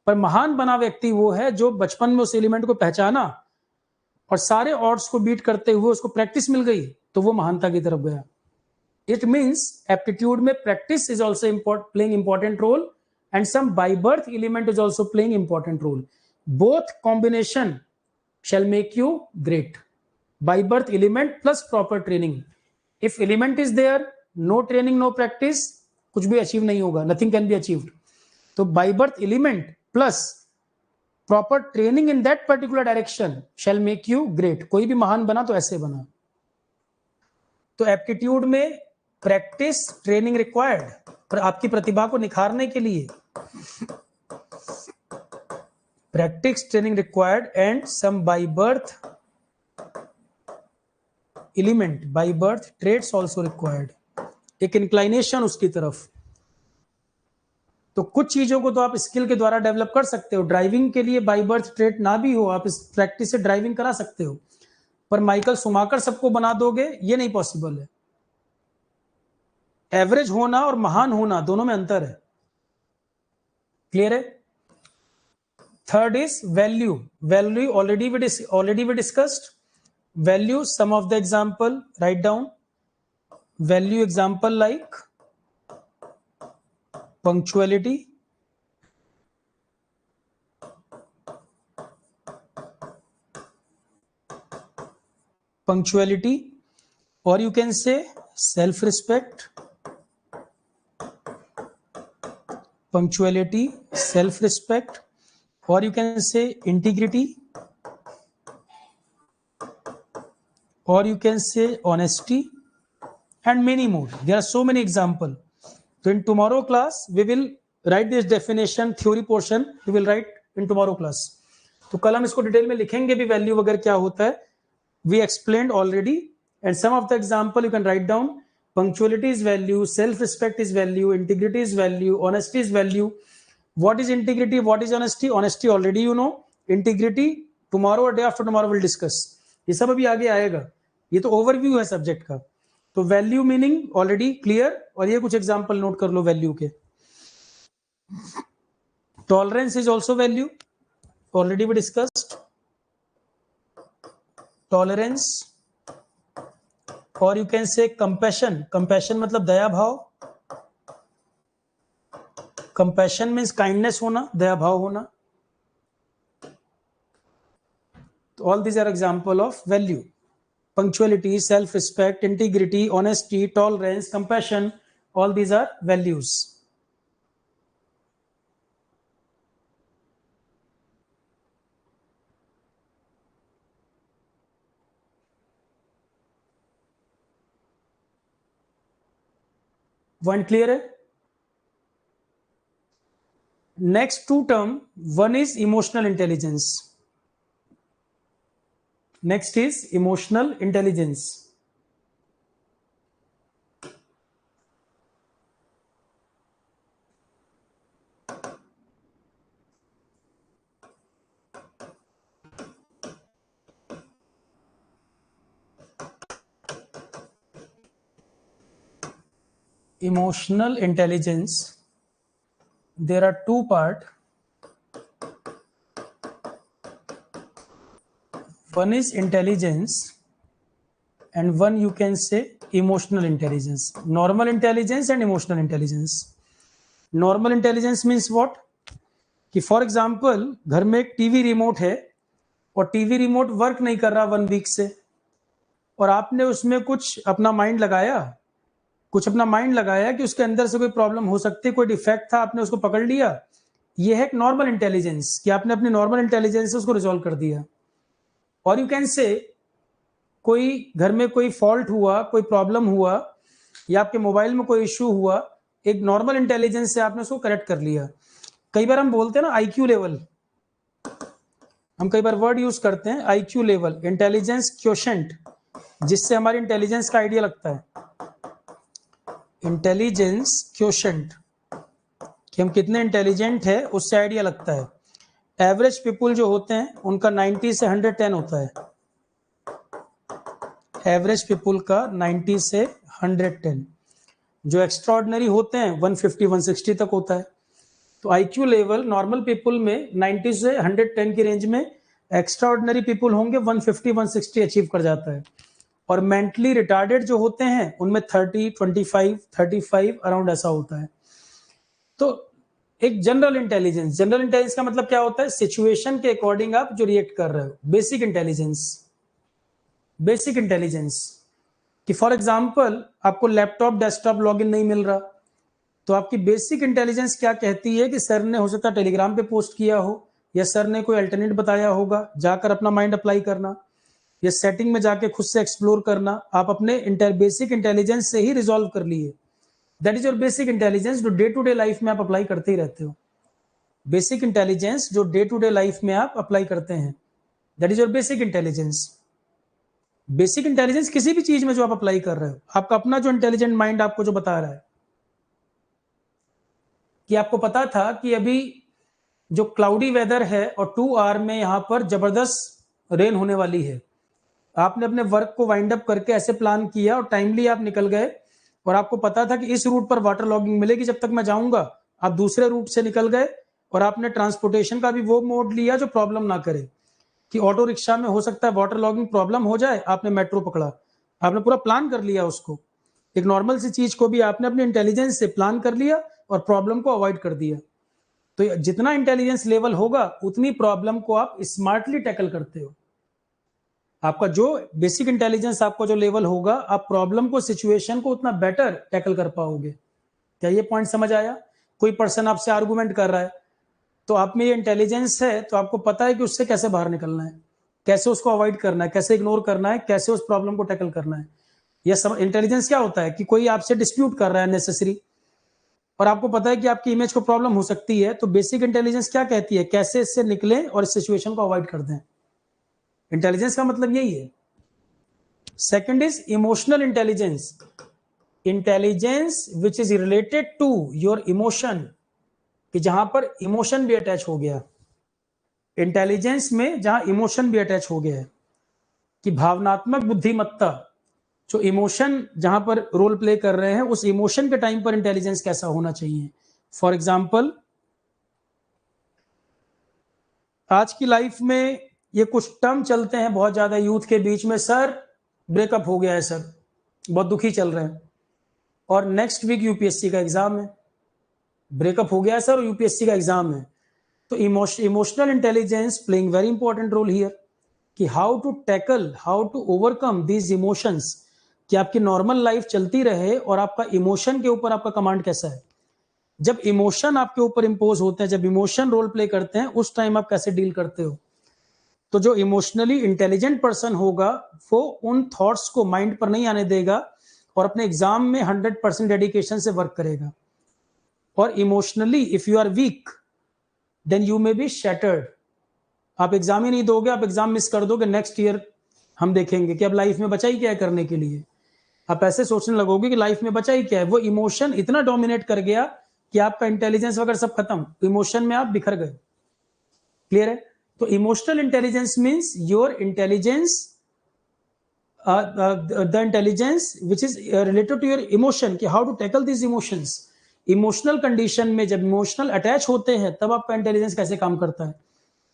पर महान बना व्यक्ति वो है जो बचपन में उस एलिमेंट को पहचाना और सारे ऑड्स को बीट करते हुए उसको प्रैक्टिस मिल गई, तो वो महानता की तरफ गया। It means aptitude में practice is also playing important role, and some by birth element is also playing important role. Both combination shall make you great. By birth element plus proper training. If element is there, no training, no practice, कुछ भी achieve नहीं होगा, nothing can be achieved. तो by birth element plus proper training in that particular direction shall make you great. कोई भी महान बना तो ऐसे बना। तो एप्टीट्यूड में प्रैक्टिस, ट्रेनिंग रिक्वायर्ड, पर आपकी प्रतिभा को निखारने के लिए practice, training required, and some by birth element, by birth traits also required, एक इंक्लाइनेशन उसकी तरफ। तो कुछ चीजों को तो आप स्किल के द्वारा डेवलप कर सकते हो। ड्राइविंग के लिए बाय बर्थ ट्रेड ना भी हो, आप इस प्रैक्टिस से ड्राइविंग करा सकते हो, पर माइकल शुमाकर सबको बना दोगे, ये नहीं पॉसिबल है। एवरेज होना और महान होना दोनों में अंतर है। क्लियर है? Third is value. Value already we discussed. Value, some of the example write down. Value example like punctuality, or you can say self-respect, punctuality, self-respect, or you can say integrity, or you can say honesty, and many more. There are so many examples. So in tomorrow class we will write this definition, theory portion we will write in tomorrow class. तो कल हम इसको detail में लिखेंगे भी, value वगैरह क्या होता है। We explained already, and some of the example you can write down. Punctuality is value, self-respect is value, integrity is value, honesty is value. What is integrity? What is honesty? Honesty already you know. Integrity tomorrow or day after tomorrow we'll discuss. ये सब अभी आगे आएगा, ये तो overview है subject का। तो वैल्यू मीनिंग ऑलरेडी क्लियर, और ये कुछ एग्जांपल नोट कर लो वैल्यू के। Tolerance is also value, already we discussed. Tolerance, और you can say compassion. Compassion मतलब दया भाव। कंपैशन मीन्स काइंडनेस होना, दया भाव होना। All these are example of value. Punctuality, self respect, integrity, honesty, tolerance, compassion, all these are values. One clear है? Next two term, one is emotional intelligence, next is emotional intelligence. emotional intelligence, there are two part. One is intelligence and one you can say emotional intelligence. Normal intelligence and emotional intelligence. Normal intelligence means what? कि for example घर में एक TV remote है और TV remote work नहीं कर रहा 1 week से, और आपने उसमें कुछ अपना माइंड लगाया कि उसके अंदर से कोई प्रॉब्लम हो सकती है, कोई डिफेक्ट था, आपने उसको पकड़ लिया। ये है एक नॉर्मल इंटेलिजेंस कि आपने अपनी नॉर्मल इंटेलिजेंस से उसको रिजॉल्व कर दिया। और यू कैन से कोई घर में कोई फॉल्ट हुआ, कोई प्रॉब्लम हुआ, या आपके मोबाइल में कोई इश्यू हुआ, एक नॉर्मल इंटेलिजेंस से आपने उसको करेक्ट कर लिया। कई बार हम बोलते हैं ना आईक्यू लेवल, हम कई बार वर्ड यूज करते हैं आईक्यू लेवल, इंटेलिजेंस क्वोशेंट, जिससे हमारी इंटेलिजेंस का आइडिया लगता है। इंटेलिजेंस क्वोशेंट कि हम कितने इंटेलिजेंट है, उससे आइडिया लगता है। एवरेज पीपुल जो होते हैं उनका 90 से 110 होता है। एवरेज पीपुल का 90 से 110, जो एक्स्ट्राऑर्डिनरी होते हैं 150 160 तक होता है। तो आईक्यू लेवल नॉर्मल पीपुल में 90 से 110 की रेंज में, एक्स्ट्राऑर्डिनरी पीपुल होंगे 150 160 अचीव कर जाता है। और मेंटली रिटार्डेड जो होते हैं उनमें 30 25 35 अराउंड ऐसा होता है। तो एक जनरल इंटेलिजेंस का मतलब क्या होता है? सिचुएशन के अकॉर्डिंग आप जो रिएक्ट कर रहे हो। बेसिक इंटेलिजेंस कि फॉर एग्जांपल आपको लैपटॉप डेस्कटॉप लॉगिन नहीं मिल रहा, तो आपकी बेसिक इंटेलिजेंस क्या कहती है कि सर ने हो सकता है टेलीग्राम पे पोस्ट किया हो, या सर ने कोई अल्टरनेट बताया होगा, जाकर अपना माइंड अप्लाई करना, या सेटिंग में जाके खुद से एक्सप्लोर करना। आप अपने बेसिक इंटेलिजेंस से ही रिजॉल्व कर लिए। That is your basic intelligence, जो डे टू डे लाइफ में आप अप्लाई करते ही रहते हो। बेसिक इंटेलिजेंस जो डे टू डे लाइफ में आप अप्लाई करते हैं, that is your basic intelligence. Basic intelligence किसी भी चीज में जो आप अप्लाई कर रहे हो, आपका अपना जो इंटेलिजेंट माइंड आपको जो बता रहा है कि आपको पता था कि अभी जो क्लाउडी वेदर है और 2 आवर में यहां पर जबरदस्त रेन होने वाली है। आपने अपने वर्क को वाइंड अप करके ऐसे प्लान किया और टाइमली आप निकल गए, और आपको पता था कि इस रूट पर वाटर लॉगिंग मिलेगी जब तक मैं जाऊंगा। आप दूसरे रूट से निकल गए और आपने ट्रांसपोर्टेशन का भी वो मोड लिया जो प्रॉब्लम ना करे, कि ऑटो रिक्शा में हो सकता है वाटर लॉगिंग प्रॉब्लम हो जाए, आपने मेट्रो पकड़ा। आपने पूरा प्लान कर लिया उसको। एक नॉर्मल सी चीज को भी आपने अपने इंटेलिजेंस से प्लान कर लिया और प्रॉब्लम को अवॉइड कर दिया। तो जितना इंटेलिजेंस लेवल होगा उतनी प्रॉब्लम को आप स्मार्टली टैकल करते हो। आपका जो बेसिक इंटेलिजेंस आपका जो लेवल होगा, आप प्रॉब्लम को, सिचुएशन को उतना बेटर टैकल कर पाओगे। क्या ये पॉइंट समझ आया? कोई पर्सन आपसे आर्गुमेंट कर रहा है, तो आप में ये इंटेलिजेंस है, तो आपको पता है कि उससे कैसे बाहर निकलना है, कैसे उसको अवॉइड करना है, कैसे इग्नोर करना है, कैसे उस प्रॉब्लम को टैकल करना है। यह सब इंटेलिजेंस क्या होता है कि कोई आपसे डिस्प्यूट कर रहा है नेसेसरी, और आपको पता है कि आपकी इमेज को प्रॉब्लम हो सकती है, तो बेसिक इंटेलिजेंस क्या कहती है, कैसे इससे निकलें और इस सिचुएशन को अवॉइड कर दें। इंटेलिजेंस का मतलब यही है। Second is emotional intelligence, intelligence which is related to your emotion, कि जहां पर इमोशन भी अटैच हो गया। इंटेलिजेंस में जहां इमोशन भी अटैच हो गया है, कि भावनात्मक बुद्धिमत्ता, जो इमोशन जहां पर रोल प्ले कर रहे हैं, उस इमोशन के टाइम पर इंटेलिजेंस कैसा होना चाहिए। फॉर एग्जाम्पल, आज की लाइफ में ये कुछ टर्म चलते हैं बहुत ज्यादा यूथ के बीच में, सर ब्रेकअप हो गया है, सर बहुत दुखी चल रहे हैं, और नेक्स्ट वीक यूपीएससी का एग्जाम है। ब्रेकअप हो गया है सर और यूपीएससी का एग्जाम है। तो emotional intelligence playing very important role here, कि how to tackle, how to overcome these emotions, कि आपकी नॉर्मल लाइफ चलती रहे और आपका इमोशन के ऊपर आपका कमांड कैसा है। जब इमोशन आपके ऊपर इंपोज होते हैं, जब इमोशन रोल प्ले करते हैं, उस टाइम आप कैसे डील करते हो। तो जो इमोशनली इंटेलिजेंट पर्सन होगा, वो उन थॉट्स को माइंड पर नहीं आने देगा और अपने एग्जाम में 100% डेडिकेशन से वर्क करेगा। और emotionally if you are weak, then you may be shattered. आप एग्जाम ही नहीं दोगे, आप एग्जाम मिस कर दोगे, नेक्स्ट ईयर हम देखेंगे कि अब लाइफ में बचा ही क्या है करने के लिए। आप ऐसे सोचने लगोगे कि लाइफ में बचा ही क्या है। वो इमोशन इतना डोमिनेट कर गया कि आपका इंटेलिजेंस वगैरह सब खत्म, इमोशन में आप बिखर गए। क्लियर है? तो emotional intelligence means your intelligence the intelligence which is related to your emotion, कि how to tackle this emotions. Emotional condition में जब इमोशनल अटैच होते हैं तब आपका इंटेलिजेंस कैसे काम करता है,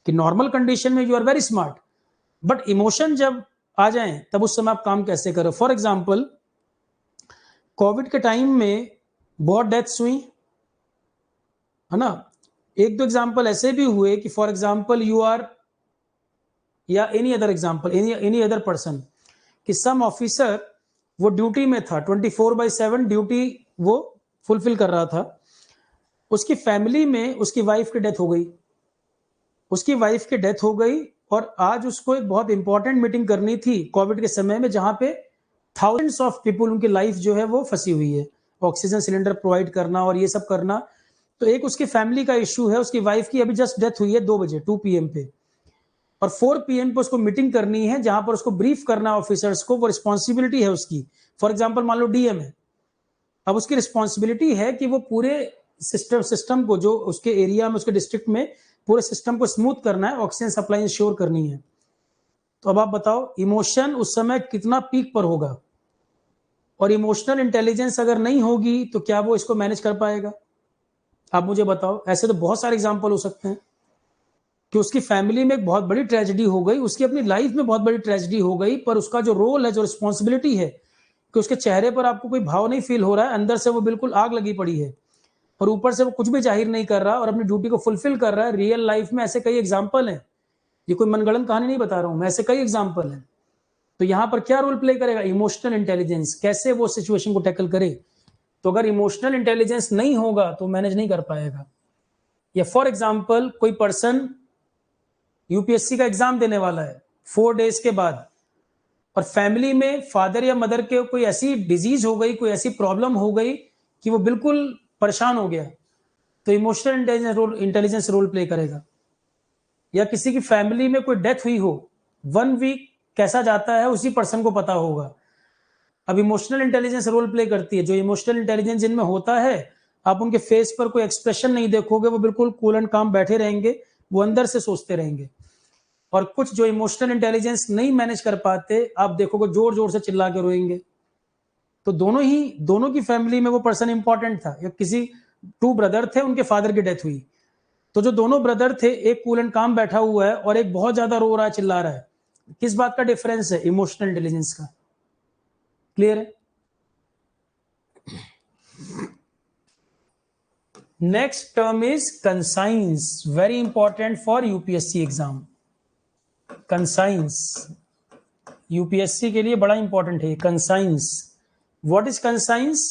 कि नॉर्मल कंडीशन में you are very smart, but emotion जब आ जाए तब उस समय आप काम कैसे करो। फॉर एग्जाम्पल, कोविड के टाइम में बहुत डेथ्स हुई है ना। एक दो एग्जाम्पल ऐसे भी हुए कि फॉर एग्जाम्पल यू आर, या any other example, any other person, कि सम ऑफिसर वो ड्यूटी में था, 24/7 ड्यूटी वो फुलफिल कर रहा था, उसकी फैमिली में उसकी वाइफ की डेथ हो गई, उसकी वाइफ की डेथ हो गई, और आज उसको एक बहुत इंपॉर्टेंट मीटिंग करनी थी कोविड के समय में, जहां पे थाउजेंड्स ऑफ पीपल, उनकी लाइफ जो है वो फंसी हुई है, ऑक्सीजन सिलेंडर प्रोवाइड करना और ये सब करना। तो एक उसकी फैमिली का इश्यू है, उसकी वाइफ की अभी जस्ट डेथ हुई है 2 बजे 2 PM पे, और 4 PM पे उसको मीटिंग करनी है जहां पर उसको ब्रीफ करना ऑफिसर्स को, वो रिस्पॉन्सिबिलिटी है उसकी। फॉर एग्जाम्पल मान लो DM है, अब उसकी रिस्पॉन्सिबिलिटी है कि वो पूरे सिस्टम को, जो उसके एरिया में, उसके डिस्ट्रिक्ट में पूरे सिस्टम को स्मूथ करना है, ऑक्सीजन सप्लाई इंश्योर करनी है। तो अब आप बताओ इमोशन उस समय कितना पीक पर होगा, और इमोशनल इंटेलिजेंस अगर नहीं होगी तो क्या वो इसको मैनेज कर पाएगा? आप मुझे बताओ। ऐसे तो बहुत सारे एग्जाम्पल हो सकते हैं कि उसकी फैमिली में एक बहुत बड़ी ट्रेजेडी हो गई, उसकी अपनी लाइफ में बहुत बड़ी ट्रेजेडी हो गई, पर उसका जो रोल है, जो रिस्पॉन्सिबिलिटी है, कि उसके चेहरे पर आपको कोई भाव नहीं फील हो रहा है, अंदर से वो बिल्कुल आग लगी पड़ी है, और ऊपर से वो कुछ भी जाहिर नहीं कर रहा और अपनी ड्यूटी को फुलफिल कर रहा है। रियल लाइफ में ऐसे कई एग्जाम्पल हैं, ये कोई मनगढ़ंत कहानी नहीं बता रहा हूं मैं, ऐसे कई एग्जाम्पल हैं। तो यहां पर क्या रोल प्ले करेगा? इमोशनल इंटेलिजेंस, कैसे वो सिचुएशन को टैकल करे। तो अगर इमोशनल इंटेलिजेंस नहीं होगा तो मैनेज नहीं कर पाएगा। या फॉर एग्जाम्पल, कोई पर्सन यूपीएससी का एग्जाम देने वाला है 4 डेज के बाद, और फैमिली में फादर या मदर के कोई ऐसी डिजीज हो गई, कोई ऐसी प्रॉब्लम हो गई कि वो बिल्कुल परेशान हो गया, तो इमोशनल इंटेलिजेंस रोल प्ले करेगा। या किसी की फैमिली में कोई डेथ हुई हो, 1 वीक कैसा जाता है उसी पर्सन को पता होगा। अब इमोशनल इंटेलिजेंस रोल प्ले करती है। जो इमोशनल इंटेलिजेंस जिनमें होता है, आप उनके फेस पर कोई एक्सप्रेशन नहीं देखोगे, वो बिल्कुल कूल एंड काम बैठे रहेंगे, वो अंदर से सोचते रहेंगे। और कुछ जो इमोशनल इंटेलिजेंस नहीं मैनेज कर पाते, आप देखोगे जोर जोर से चिल्ला के रोएंगे। तो दोनों की फैमिली में वो पर्सन इंपॉर्टेंट था। या किसी 2 ब्रदर थे, उनके फादर की डेथ हुई, तो जो दोनों ब्रदर थे, एक कूल एंड काम बैठा हुआ है और एक बहुत ज्यादा रो रहा है, चिल्ला रहा है। किस बात का डिफरेंस है? इमोशनल इंटेलिजेंस का। क्लियर है? Next term is conscience, very important for UPSC exam. Conscience UPSC के लिए बड़ा इंपॉर्टेंट है। Conscience, what is conscience?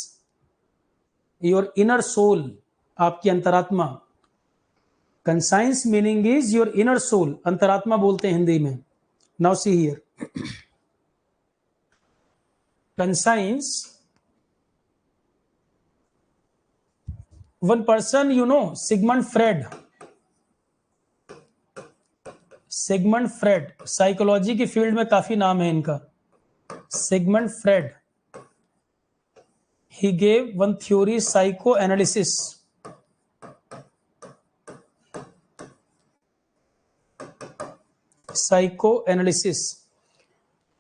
Your inner soul, आपकी अंतरात्मा। Conscience meaning is your inner soul, अंतरात्मा बोलते हैं हिंदी में। Now see here, conscience, one person, you know, Sigmund Freud. Sigmund Freud, psychology की फील्ड में काफी नाम है इनका। Sigmund Freud, he gave one theory, psychoanalysis. Psychoanalysis.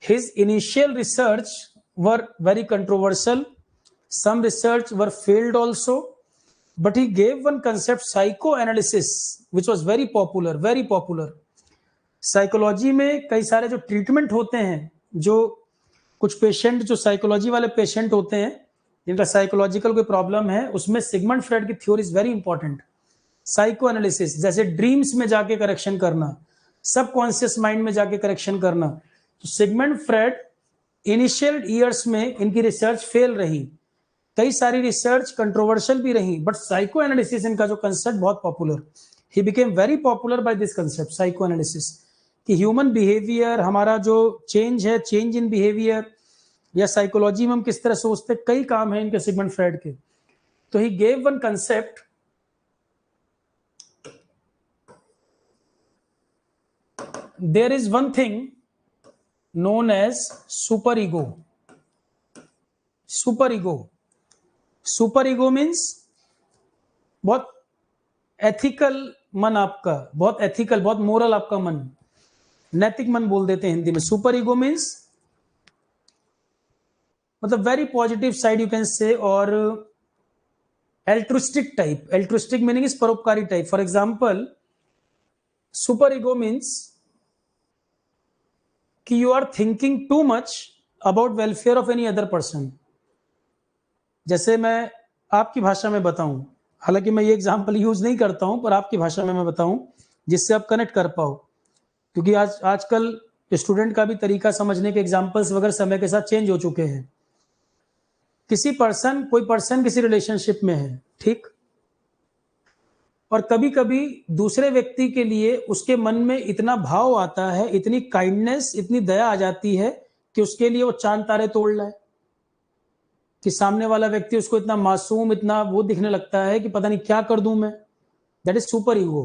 His initial research were very controversial. Some research were failed also, but he gave one concept, psychoanalysis, which was very popular, very popular. Psychology में कई सारे जो treatment होते हैं, जो कुछ patient, जो psychology वाले पेशेंट होते हैं, जिनका साइकोलॉजिकल कोई प्रॉब्लम है, उसमें सिगमंड फ्रेड की theory is very important. Psycho analysis, जैसे ड्रीम्स में जाके करेक्शन करना, सबकॉन्शियस माइंड में जाके करेक्शन करना। तो सिगमंड फ्रेड इनिशियल ईयर्स में इनकी रिसर्च फेल रही, कई सारी रिसर्च कंट्रोवर्शियल भी रही, बट साइको एनालिसिस, इनका जो कंसेप्ट बहुत popular, he became very popular by this concept, psycho analysis, कि ह्यूमन बिहेवियर, हमारा जो चेंज है, चेंज इन बिहेवियर, या साइकोलॉजी में हम किस तरह सोचते, कई काम है इनके सिगमंड फ्रेड के। तो he gave one concept, there is one thing known as super ego. Super ego, super ego means बहुत एथिकल मन आपका, बहुत एथिकल, बहुत मोरल आपका मन, नैतिक मन बोल देते हैं हिंदी में। सुपर ईगो मीन्स मतलब very positive side you can say, और altruistic type. Altruistic meaning is परोपकारी type. For example, super ego means कि you are thinking too much about welfare of any other person. जैसे मैं आपकी भाषा में बताऊं, हालांकि मैं ये एग्जाम्पल यूज नहीं करता हूं, पर आपकी भाषा में मैं बताऊं जिससे आप कनेक्ट कर पाओ, क्योंकि आजकल स्टूडेंट का भी तरीका समझने के एग्जाम्पल्स वगैरह समय के साथ चेंज हो चुके हैं. कोई पर्सन किसी रिलेशनशिप में है, ठीक, और कभी कभी दूसरे व्यक्ति के लिए उसके मन में इतना भाव आता है, इतनी काइंडनेस, इतनी दया आ जाती है कि उसके लिए वो चांद तारे तोड़ लाए, कि सामने वाला व्यक्ति उसको इतना मासूम, इतना वो दिखने लगता है कि पता नहीं क्या कर दूं मैं. That is super ego.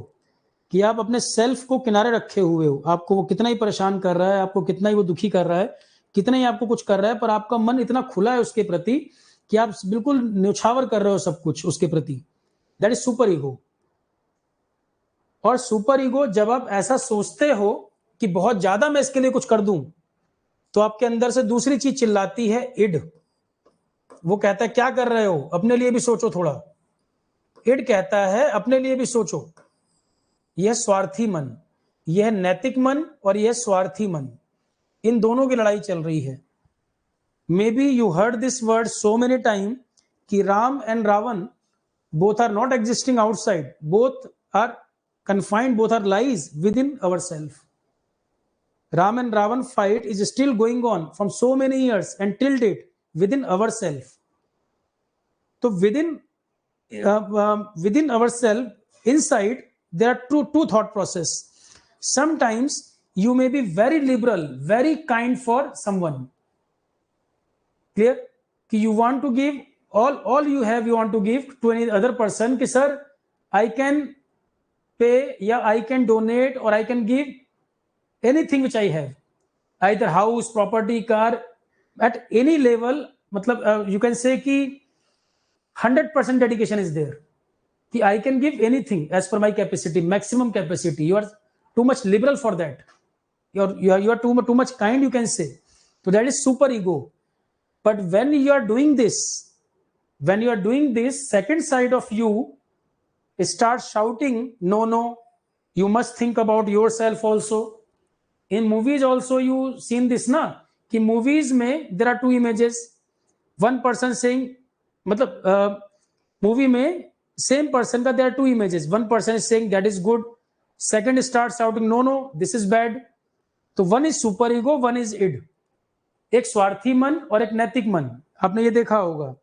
कि आप अपने सेल्फ को किनारे रखे हुए हो, आपको वो कितना ही परेशान कर रहा है, आपको कितना ही वो दुखी कर रहा है, कितना ही आपको कुछ कर रहा है, पर आपका मन इतना खुला है उसके प्रति कि आप बिल्कुल न्यौछावर कर रहे हो सब कुछ उसके प्रति. That is super ego. और सुपर ईगो जब आप ऐसा सोचते हो कि बहुत ज्यादा मैं इसके लिए कुछ कर दूं, तो आपके अंदर से दूसरी चीज चिल्लाती है, इड. वो कहता है क्या कर रहे हो, अपने लिए भी सोचो थोड़ा. इड कहता है अपने लिए भी सोचो. यह स्वार्थी मन, यह नैतिक मन और यह स्वार्थी मन, इन दोनों की लड़ाई चल रही है. May be you heard this word so many time कि Ram and Ravan both are not existing outside, both are confined, both are lies within ourselves. Ram and Ravan fight is still going on from so many years and till date within ourselves. So within ourselves, inside, there are two thought process. Sometimes you may be very liberal, very kind for someone. Clear? कि you want to give all you have, you want to give to any other person, कि sir I can pay या I can donate or I can give anything which I have, either house, property, car, at any level. मतलब you can say कि 100% dedication is there, कि I can give anything as per my capacity, maximum capacity. You are too much liberal for that. You are too much kind, you can say. So that is super ego. But when you are doing this, second side of you starts shouting, no, you must think about yourself also. In movies also you seen this na, कि movies में there are two images. One person saying, मतलब movie में same person का there are two images. One person is saying that is good, second starts shouting no, this is bad. तो one is super ego, one is id. एक स्वार्थी मन और एक नैतिक मन. आपने ये देखा होगा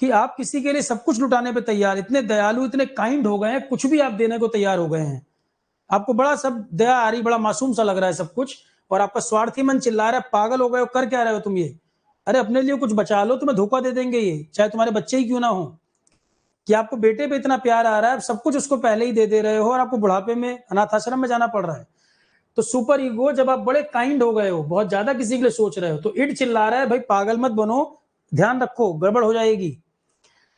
कि आप किसी के लिए सब कुछ लुटाने पे तैयार, इतने दयालु, इतने काइंड हो गए हैं, कुछ भी आप देने को तैयार हो गए हैं, आपको बड़ा सब दया आ रही, बड़ा मासूम सा लग रहा है सब कुछ, और आपका स्वार्थी मन चिल्ला रहा है पागल हो गए हो, कर क्या रहे हो तुम ये, अरे अपने लिए कुछ बचा लो, तुम्हें धोखा दे देंगे ये, चाहे तुम्हारे बच्चे ही क्यों ना हो. कि आपको बेटे पे इतना प्यार आ रहा है, आप सब कुछ उसको पहले ही दे रहे हो, और आपको बुढ़ापे में अनाथ आश्रम में जाना पड़ रहा है. तो सुपर ईगो, जब आप बड़े काइंड हो गए हो, बहुत ज्यादा किसी के लिए सोच रहे हो, तो इड चिल्ला रहा है भाई पागल मत बनो, ध्यान रखो गड़बड़ हो जाएगी.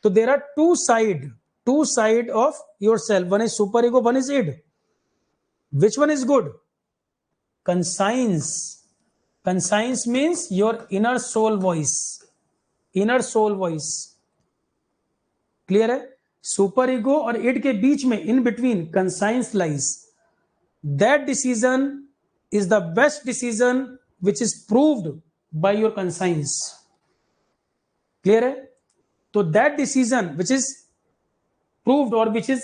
तो there are two side of yourself. One is super ego, one is id. Which one is good? Conscience means your inner soul voice. Clear है? सुपर ईगो और इड के बीच में, in between, conscience lies. That decision is the best decision which is proved by your conscience. Clear है? तो that decision which is proved or which is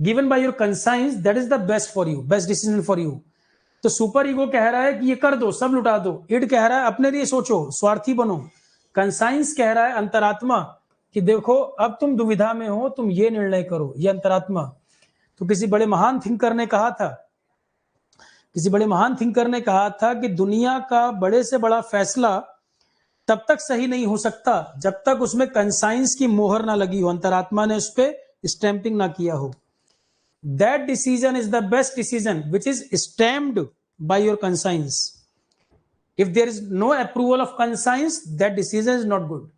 given by your conscience, that is the best for you, best decision for you. तो super ego कह रहा है कि ये कर दो, सब लुटा दो. इड कह रहा है अपने लिए सोचो, स्वार्थी बनो. कंसाइंस कह रहा है, अंतरात्मा, कि देखो अब तुम दुविधा में हो, तुम ये निर्णय करो. ये अंतरात्मा. तो किसी बड़े महान थिंकर ने कहा था कि दुनिया का बड़े से बड़ा फैसला तब तक सही नहीं हो सकता जब तक उसमें कंसाइंस की मोहर ना लगी हो, अंतरात्मा ने उस पर स्टैंपिंग ना किया हो. That decision is the best decision which is stamped by your conscience. If there is no approval of conscience, that decision is not good.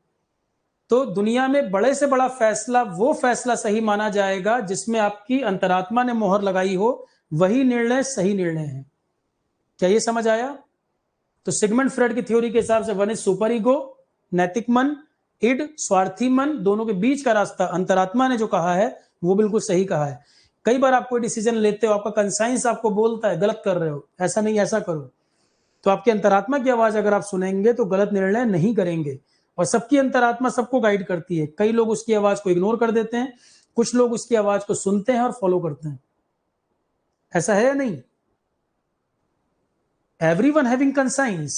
तो दुनिया में बड़े से बड़ा फैसला वो फैसला सही माना जाएगा जिसमें आपकी अंतरात्मा ने मोहर लगाई हो, वही निर्णय सही निर्णय है. क्या ये समझ आया? तो सिगमंड फ्रेड की थ्योरी के हिसाब से वन इज सुपर ईगो, नैतिक मन, इड स्वार्थी मन, दोनों के बीच का रास्ता अंतरात्मा ने जो कहा है वो बिल्कुल सही कहा है। कई बार आप कोई डिसीजन लेते हो, आपका कंसाइंस आपको बोलता है गलत कर रहे हो, ऐसा नहीं ऐसा करो, तो आपकी अंतरात्मा की आवाज अगर आप सुनेंगे तो गलत निर्णय नहीं करेंगे। और सबकी अंतरात्मा सबको गाइड करती है। कई लोग उसकी आवाज को इग्नोर कर देते हैं, कुछ लोग उसकी आवाज को सुनते हैं और फॉलो करते हैं। ऐसा है या नहीं? Everyone having conscience,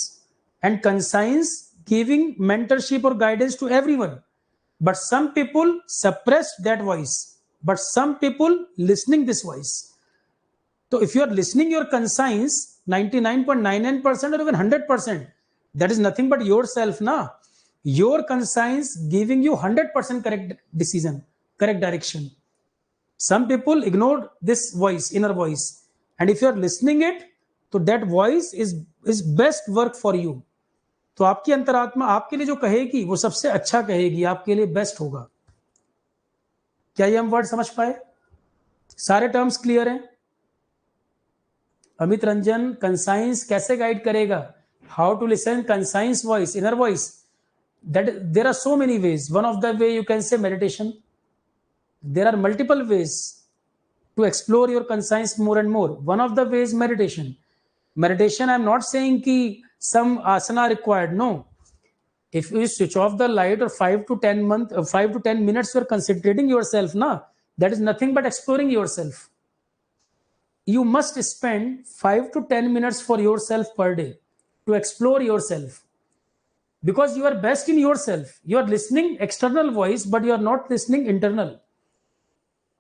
and conscience giving mentorship or guidance to everyone, but some people suppress that voice, but some people listening this voice. So if you are listening your conscience 99.99% or even 100%, that is nothing but yourself na. Your conscience giving you 100% correct decision, correct direction. Some people ignore this voice, inner voice, and if you are listening it, तो that voice is best work for you. तो आपकी अंतरात्मा आपके लिए जो कहेगी वो सबसे अच्छा कहेगी, आपके लिए बेस्ट होगा। क्या ये हम वर्ड समझ पाए? सारे टर्म्स क्लियर हैं? अमित रंजन, कंसाइंस कैसे गाइड करेगा? How to listen conscience voice, inner voice? That there are so many ways. One of the way you can say meditation. There are multiple ways to explore your conscience more and more. One of the ways meditation. Meditation, I'm not saying ki some asana required. No. If you switch off the light or 5 to 10 minutes, you're concentrating yourself. Na, that is nothing but exploring yourself. You must spend 5 to 10 minutes for yourself per day to explore yourself. Because you are best in yourself. You are listening external voice, but you are not listening internal.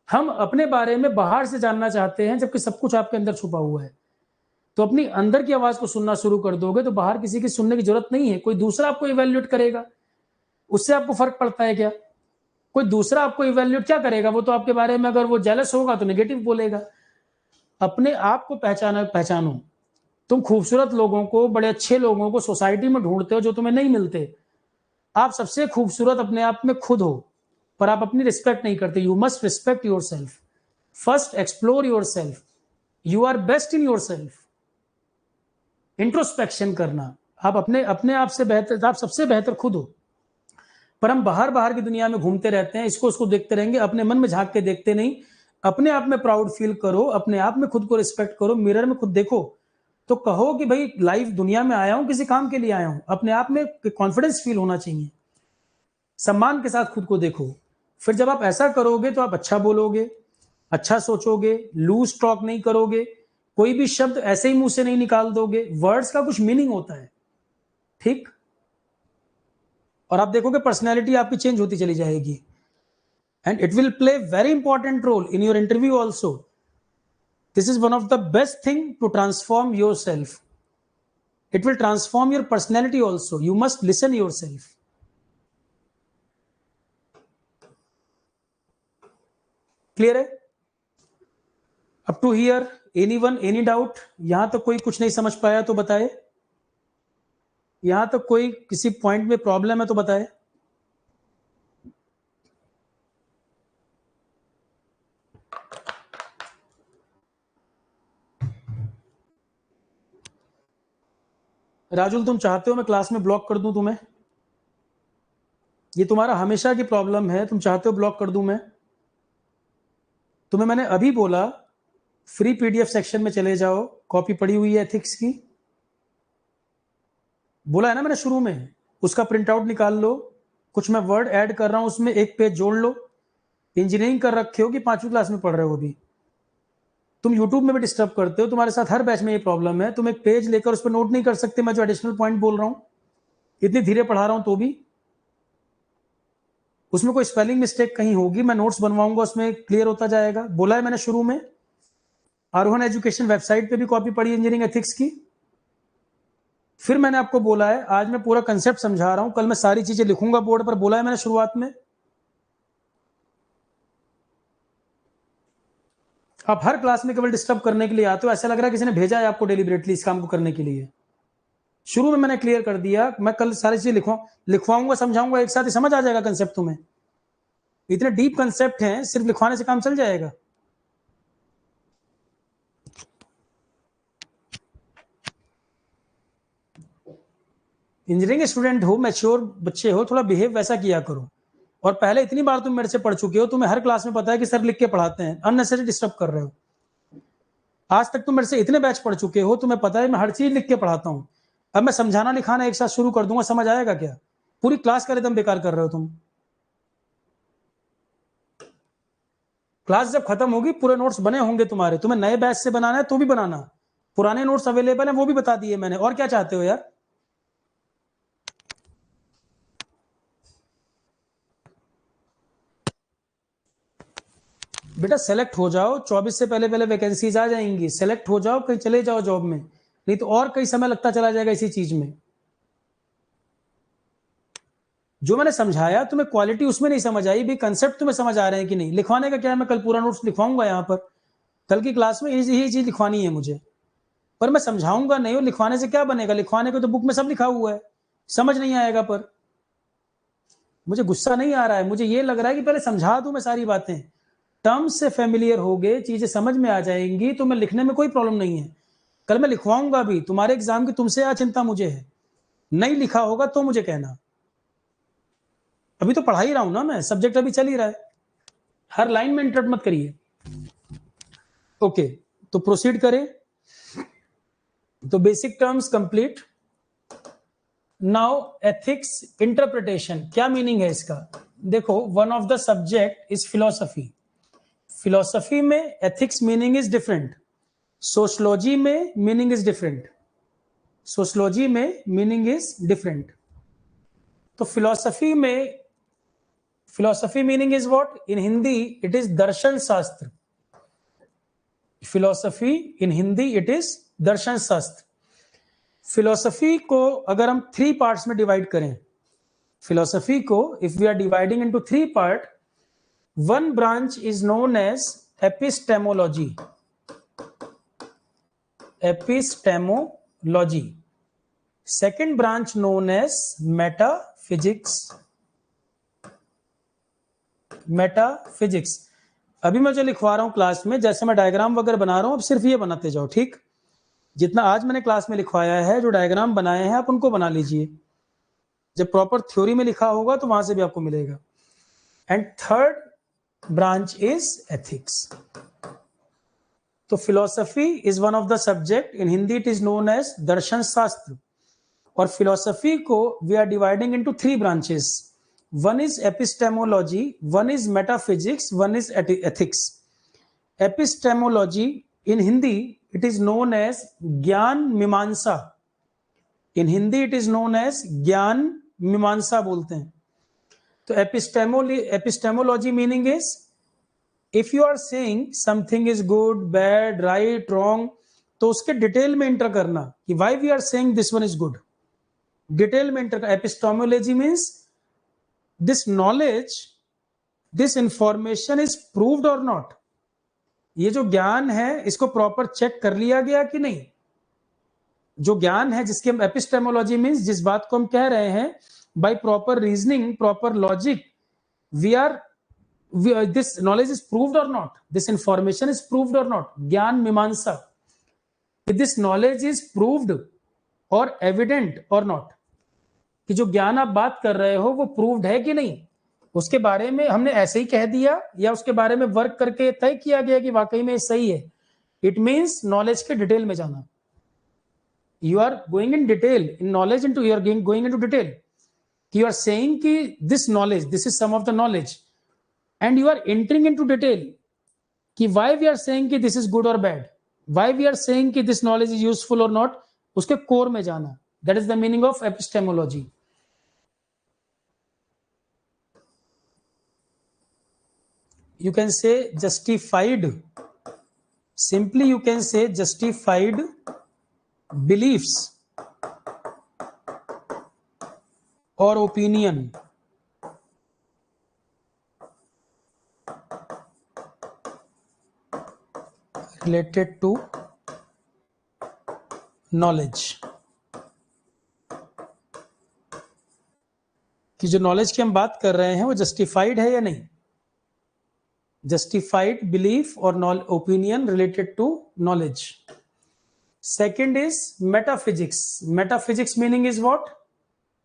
हम अपने बारे में बाहर से जानना चाहते हैं जबकि सब कुछ आपके अंदर छुपा हुआ है। तो अपनी अंदर की आवाज को सुनना शुरू कर दोगे तो बाहर किसी की सुनने की जरूरत नहीं है। कोई दूसरा आपको इवैल्यूएट करेगा, उससे आपको फर्क पड़ता है क्या? कोई दूसरा आपको इवैल्यूएट क्या करेगा? वो तो आपके बारे में अगर वो जेलस होगा तो नेगेटिव बोलेगा। अपने आप को पहचानो। तुम खूबसूरत लोगों को, बड़े अच्छे लोगों को सोसाइटी में ढूंढते हो जो तुम्हें नहीं मिलते। आप सबसे खूबसूरत अपने आप में खुद हो, पर आप अपनी रिस्पेक्ट नहीं करते। You must respect yourself. First explore yourself. You are best in yourself. Introspection करना, आप अपने आप से बेहतर, आप सबसे बेहतर खुद हो। पर हम बाहर की दुनिया में घूमते रहते हैं, इसको उसको देखते रहेंगे, अपने मन में झांक के देखते नहीं। अपने आप में प्राउड फील करो, अपने आप में खुद को रिस्पेक्ट करो, मिरर में खुद देखो तो कहो कि भाई लाइफ दुनिया में आया हूं, किसी काम के लिए आया हूं। अपने आप में कॉन्फिडेंस फील होना चाहिए। सम्मान के साथ खुद को देखो। फिर जब आप ऐसा करोगे तो आप अच्छा बोलोगे, अच्छा सोचोगे, लूज टॉक नहीं करोगे, कोई भी शब्द ऐसे ही मुंह से नहीं निकाल दोगे। वर्ड्स का कुछ मीनिंग होता है, ठीक? और आप देखोगे पर्सनैलिटी आपकी चेंज होती चली जाएगी। And it will play very important role in your interview also. This is one of the best thing to transform yourself. It will transform your personality also. You must listen yourself. Clear है? Up to here anyone, any doubt? यहां तक कोई कुछ नहीं समझ पाया तो बताए। यहां तक कोई किसी पॉइंट में प्रॉब्लम है तो बताए। राजुल, तुम चाहते हो मैं क्लास में ब्लॉक कर दूं तुम्हें? ये तुम्हारा हमेशा की प्रॉब्लम है, तुम चाहते हो ब्लॉक कर दूं मैं? तुम्हें मैंने अभी बोला फ्री पीडीएफ सेक्शन में चले जाओ, कॉपी पड़ी हुई है एथिक्स की, बोला है ना मैंने शुरू में। उसका प्रिंट आउट निकाल लो, कुछ मैं वर्ड ऐड कर रहा हूं उसमें, एक पेज जोड़ लो। इंजीनियरिंग कर रखे हो कि 5वीं क्लास में पढ़ रहे हो अभी? तुम यूट्यूब में भी डिस्टर्ब करते हो, तुम्हारे साथ हर बैच में ये प्रॉब्लम है। तुम एक पेज लेकर उस पर नोट नहीं कर सकते मैं जो एडिशनल पॉइंट बोल रहा हूं, इतनी धीरे पढ़ा रहा हूं तो भी। उसमें कोई स्पेलिंग मिस्टेक कहीं होगी, मैं नोट्स बनवाऊंगा, उसमें क्लियर होता जाएगा। बोला है मैंने शुरू में। आरोहन एजुकेशन वेबसाइट पे भी कॉपी पड़ी इंजीनियरिंग एथिक्स की। फिर मैंने आपको बोला है, आज मैं पूरा कंसेप्ट समझा रहा हूं, कल मैं सारी चीजें लिखूंगा बोर्ड पर। बोला है मैंने शुरुआत में। आप हर क्लास में केवल डिस्टर्ब करने के लिए आते हो। ऐसा लग रहा है किसी ने भेजा है आपको डेलिबरेटली इस काम को करने के लिए। शुरू में मैंने क्लियर कर दिया, मैं कल सारी चीजें लिखवाऊंगा, समझाऊंगा, एक साथ ही समझ आ जाएगा कंसेप्ट तुम्हें। इतने डीप कंसेप्ट हैं, सिर्फ लिखवाने से काम चल जाएगा? इंजीनियरिंग स्टूडेंट हो, मैच्योर बच्चे हो, थोड़ा बिहेव वैसा किया करो। और पहले इतनी बार तुम मेरे से पढ़ चुके हो, तुम्हें हर क्लास में पता है कि सर लिख के पढ़ाते हैं, अननेसेसरी डिस्टर्ब कर रहे हो। आज तक तुम मेरे से इतने बैच पढ़ चुके हो, तुम्हें पता है मैं हर चीज लिख के पढ़ाता हूँ। अब मैं समझाना लिखाना एक साथ शुरू कर दूंगा, समझ आएगा क्या? पूरी क्लास का रिदम बेकार कर रहे हो तुम। क्लास जब खत्म होगी पूरे नोट्स बने होंगे तुम्हारे, तुम्हें नए बैच से बनाना है तो भी बनाना, पुराने नोट्स अवेलेबल है वो भी बता दिए मैंने, और क्या चाहते हो यार? बेटा सेलेक्ट हो जाओ, 24 से पहले पहले वैकेंसीज आ जाएंगी, सेलेक्ट हो जाओ, कहीं चले जाओ जॉब में, नहीं तो और कई समय लगता चला जाएगा इसी चीज में। जो मैंने समझाया तुम्हें क्वालिटी उसमें नहीं समझ आई भी, कंसेप्ट तुम्हें समझ आ रहे हैं कि नहीं? लिखवाने का क्या है, मैं कल पूरा नोट्स लिखवाऊंगा यहाँ पर, कल की क्लास में यही चीज लिखवानी है मुझे, पर मैं समझाऊंगा नहीं। और लिखवाने से क्या बनेगा? लिखवाने को तो बुक में सब लिखा हुआ है, समझ नहीं आएगा। पर मुझे गुस्सा नहीं आ रहा है, मुझे ये लग रहा है कि पहले समझा दूं मैं सारी बातें, टर्म्स से फेमिलियर हो गए, चीजें समझ में आ जाएंगी तो मैं लिखने में कोई प्रॉब्लम नहीं है। कल मैं लिखवाऊंगा भी, तुम्हारे एग्जाम की तुमसे आ चिंता मुझे है, नहीं लिखा होगा तो मुझे कहना। अभी तो पढ़ा ही रहा हूं ना मैं, सब्जेक्ट अभी चल ही रहा है, हर लाइन में इंटरप्ट मत करिए। ओके, तो प्रोसीड करें। तो basic terms complete. Now ethics interpretation, क्या मीनिंग है इसका? देखो, one of the subject is philosophy. Philosophy में ethics meaning is different, sociology में मीनिंग इज डिफरेंट, सोशलॉजी में मीनिंग इज डिफरेंट। तो फिलोसफी में, philosophy meaning is what? In Hindi it is darshan shastra. Philosophy in Hindi it is darshan shastra. Philosophy को अगर हम 3 parts में divide करें, फिलोसफी को if we are dividing into 3 part, one branch is known as epistemology, epistemology. Second branch known as metaphysics, metaphysics. अभी मैं जो लिखवा रहा हूं क्लास में, जैसे मैं डायग्राम वगैरह बना रहा हूं, अब सिर्फ ये बनाते जाओ, ठीक? जितना आज मैंने क्लास में लिखवाया है, जो डायग्राम बनाए हैं आप उनको बना लीजिए, जब प्रॉपर थ्योरी में लिखा होगा तो वहां से भी आपको मिलेगा। And third branch is ethics. तो philosophy is one of the subject, in Hindi it is known as darshan shastra. और फिलोसफी को we are dividing into 3 branches, one is epistemology, one is metaphysics, one is ethics. Epistemology in Hindi it is known as gyan mimansa, in Hindi it is known as gyan mimansa बोलते हैं। तो epistemology meaning is, if you are saying something is good, bad, right, wrong, तो उसके detail में enter करना कि why we are saying this one is good, detail में enter करना। Epistemology means this knowledge, this information is proved और not, ये जो ज्ञान है इसको प्रॉपर चेक कर लिया गया कि नहीं। जो ज्ञान है जिसकी हम एपिस्टेमोलॉजी मीन्स, जिस बात को हम कह रहे हैं by proper reasoning, proper logic, we are this knowledge is proved और not, this information is proved और not. Gyan mimansa, this knowledge is proved और एविडेंट और नॉट, कि जो ज्ञान आप बात कर रहे हो वो प्रूव्ड है कि नहीं, उसके बारे में हमने ऐसे ही कह दिया या उसके बारे में वर्क करके तय किया गया कि वाकई में सही है। इट मीन्स नॉलेज के डिटेल में जाना। You are going in detail, in knowledge into, you are going into detail. You are saying कि this knowledge, this is some of the knowledge, and you are entering into detail कि why we are saying कि this is good or bad, why we are saying कि this knowledge is useful or not, उसके core में जाना। That is the meaning of epistemology. You can say justified, simply you can say justified beliefs or opinion related to knowledge, कि जो knowledge की हम बात कर रहे हैं वो जस्टिफाइड है या नहीं। जस्टिफाइड बिलीफ और opinion related to knowledge. Second is metaphysics. Metaphysics meaning is what?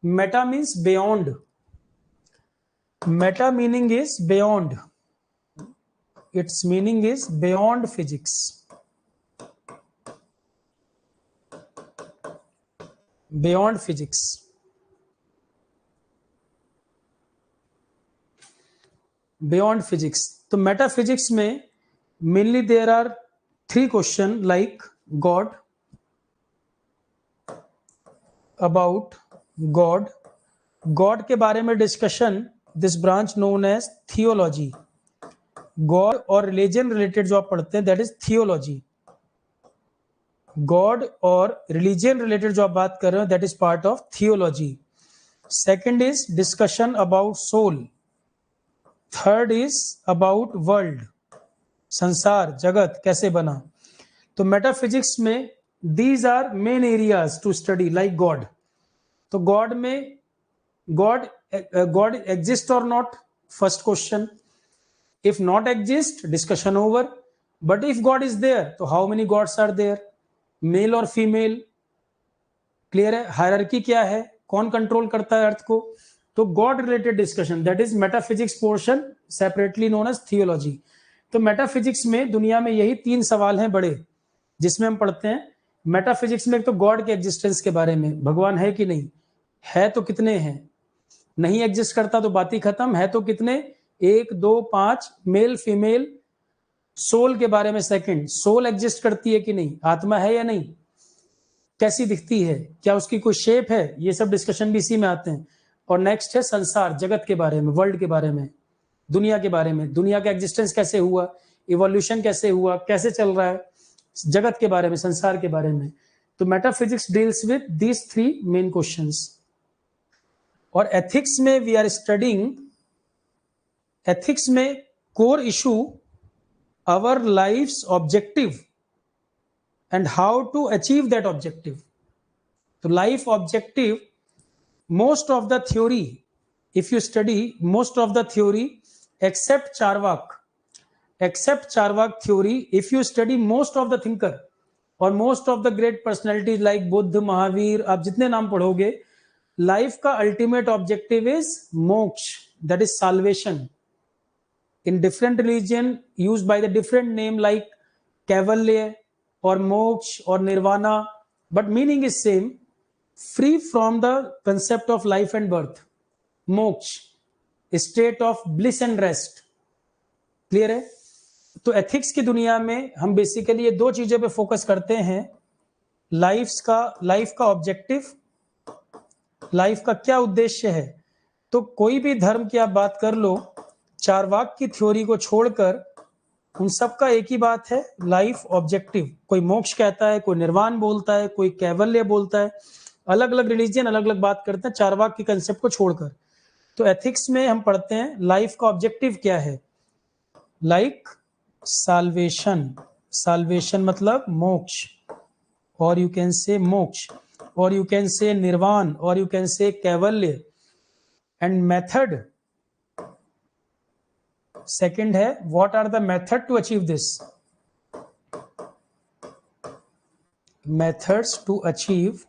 Meta means beyond, meta meaning is beyond, its meaning is beyond physics, beyond physics. Beyond physics, तो मेटाफिजिक्स में mainly there are 3 question like god, about god, god के बारे में discussion, this branch known as theology. God और religion related जो आप पढ़ते हैं दैट इज थियोलॉजी। गॉड और रिलीजन रिलेटेड जो आप बात कर रहे हो that is part of theology. Second is discussion about soul, third is about world, संसार जगत कैसे बना। तो मेटाफिजिक्स में these are main areas to study like God. तो गॉड में गॉड एग्जिस्ट और not, first question, if not exist discussion over, but if God is there तो how many gods are there, male और female, clear है, hierarchy क्या है, कौन control करता है अर्थ को। तो god related discussion that is metaphysics portion, separately known as theology. तो मेटाफिजिक्स में दुनिया में यही 3 सवाल हैं बड़े जिसमें हम पढ़ते हैं। मेटाफिजिक्स में एक तो गॉड के एग्जिस्टेंस के बारे में, भगवान है कि नहीं, है तो कितने हैं, नहीं एग्जिस्ट करता तो बात ही खत्म, है तो कितने, 1 2 5, मेल फीमेल। सोल के बारे में सेकंड, सोल एग्जिस्ट करती है कि नहीं, आत्मा है या नहीं, कैसी दिखती है, क्या उसकी कोई शेप है, ये सब डिस्कशन भी इसी में आते हैं। और नेक्स्ट है संसार जगत के बारे में, वर्ल्ड के बारे में, दुनिया के बारे में, दुनिया का एग्जिस्टेंस कैसे हुआ, इवोल्यूशन कैसे हुआ, कैसे चल रहा है, जगत के बारे में, संसार के बारे में। तो metaphysics deals with these 3 main questions. और एथिक्स में वी आर स्टडिंग, एथिक्स में core issue our life's objective and how to achieve that objective. So life objective, most of the theory, if you study most of the theory except Charvak theory, if you study most of the thinker or most of the great personalities like Buddha, Mahavir, आप जितने नाम पढ़ोगे, life का ultimate objective is moksha, that is salvation. in different religion used by the different name like Kaivalya or Moksha or Nirvana, but meaning is same, free from the concept of life and birth, Moksha, state of bliss and rest, clear है। तो ethics की दुनिया में हम basically ये 2 चीजों पे focus करते हैं, लाइफ का ऑब्जेक्टिव, लाइफ का क्या उद्देश्य है। तो कोई भी धर्म की आप बात कर लो, चारवाक की थ्योरी को छोड़कर उन सबका एक ही बात है, लाइफ ऑब्जेक्टिव। कोई मोक्ष कहता है, कोई निर्वाण बोलता है, कोई कैवल्य बोलता है, अलग अलग रिलीजियन अलग अलग बात करते हैं चारवाक की कंसेप्ट को छोड़कर। तो एथिक्स में हम पढ़ते हैं लाइफ का ऑब्जेक्टिव क्या है, लाइक साल्वेशन, साल्वेशन मतलब मोक्ष, और यू कैन से मोक्ष, और यू कैन से निर्वाण, और you can say kaivalya. And method second है, what are the method to achieve this, methods to achieve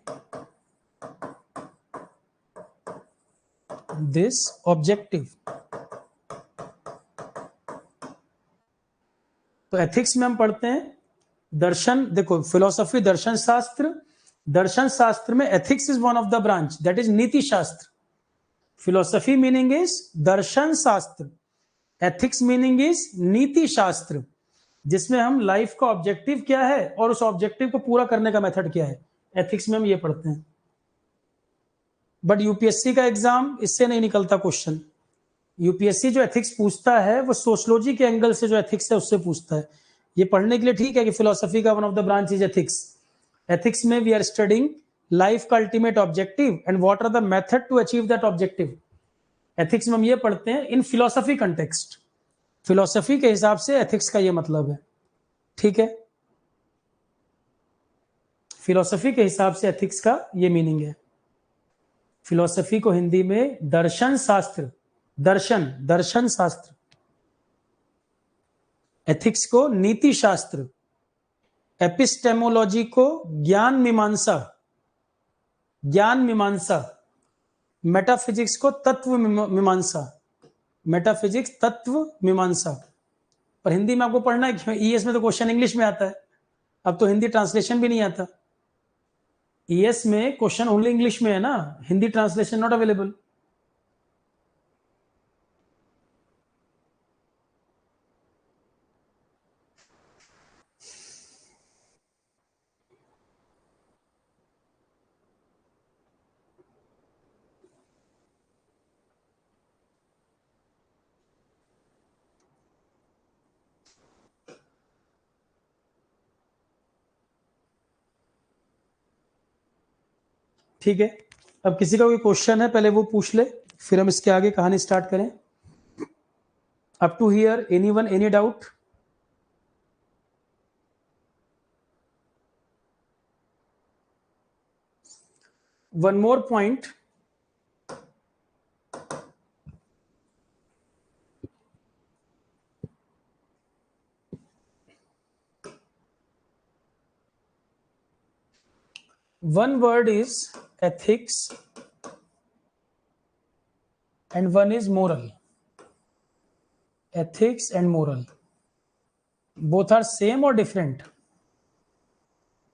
this objective. तो एथिक्स में हम पढ़ते हैं दर्शन, देखो फिलोसफी दर्शन शास्त्र, दर्शन शास्त्र में ethics is one of the branch, that is नीति शास्त्र। फिलोसफी मीनिंग इज दर्शन शास्त्र, एथिक्स मीनिंग इज नीति शास्त्र, जिसमें हम लाइफ का ऑब्जेक्टिव क्या है और उस ऑब्जेक्टिव को पूरा करने का मेथड क्या है, एथिक्स में हम ये पढ़ते हैं। बट यूपीएससी का एग्जाम इससे नहीं निकलता क्वेश्चन। यूपीएससी जो एथिक्स पूछता है वो सोशलॉजी के एंगल से जो एथिक्स है उससे पूछता है। ये पढ़ने के लिए ठीक है कि फिलोसफी का one of the branch is ethics. Ethics में वी आर स्टडिंग लाइफ का ultimate objective and what are the method to achieve that objective. Ethics में हम ये पढ़ते हैं इन फिलोसफी कंटेक्स्ट, फिलोसफी के हिसाब से एथिक्स का ये मतलब है, ठीक है। फिलोसफी के हिसाब से एथिक्स का ये मीनिंग है। फिलोसफी को हिंदी में दर्शन शास्त्र, दर्शन शास्त्र, एथिक्स को नीति शास्त्र, एपिस्टेमोलॉजी को ज्ञान मीमांसा, मेटाफिजिक्स को तत्व मीमांसा, मेटाफिजिक्स तत्व मीमांसा। पर हिंदी में आपको पढ़ना है क्यों? ईएस में तो क्वेश्चन इंग्लिश में आता है, अब तो हिंदी ट्रांसलेशन भी नहीं आता। ईएस में क्वेश्चन ओनली इंग्लिश में है ना, हिंदी ट्रांसलेशन नॉट अवेलेबल। ठीक है, अब किसी का कोई क्वेश्चन है पहले वो पूछ ले, फिर हम इसके आगे कहानी स्टार्ट करें। Up to here anyone, any doubt? One more point, one word is ethics and one is moral. Ethics and moral, both are same or different?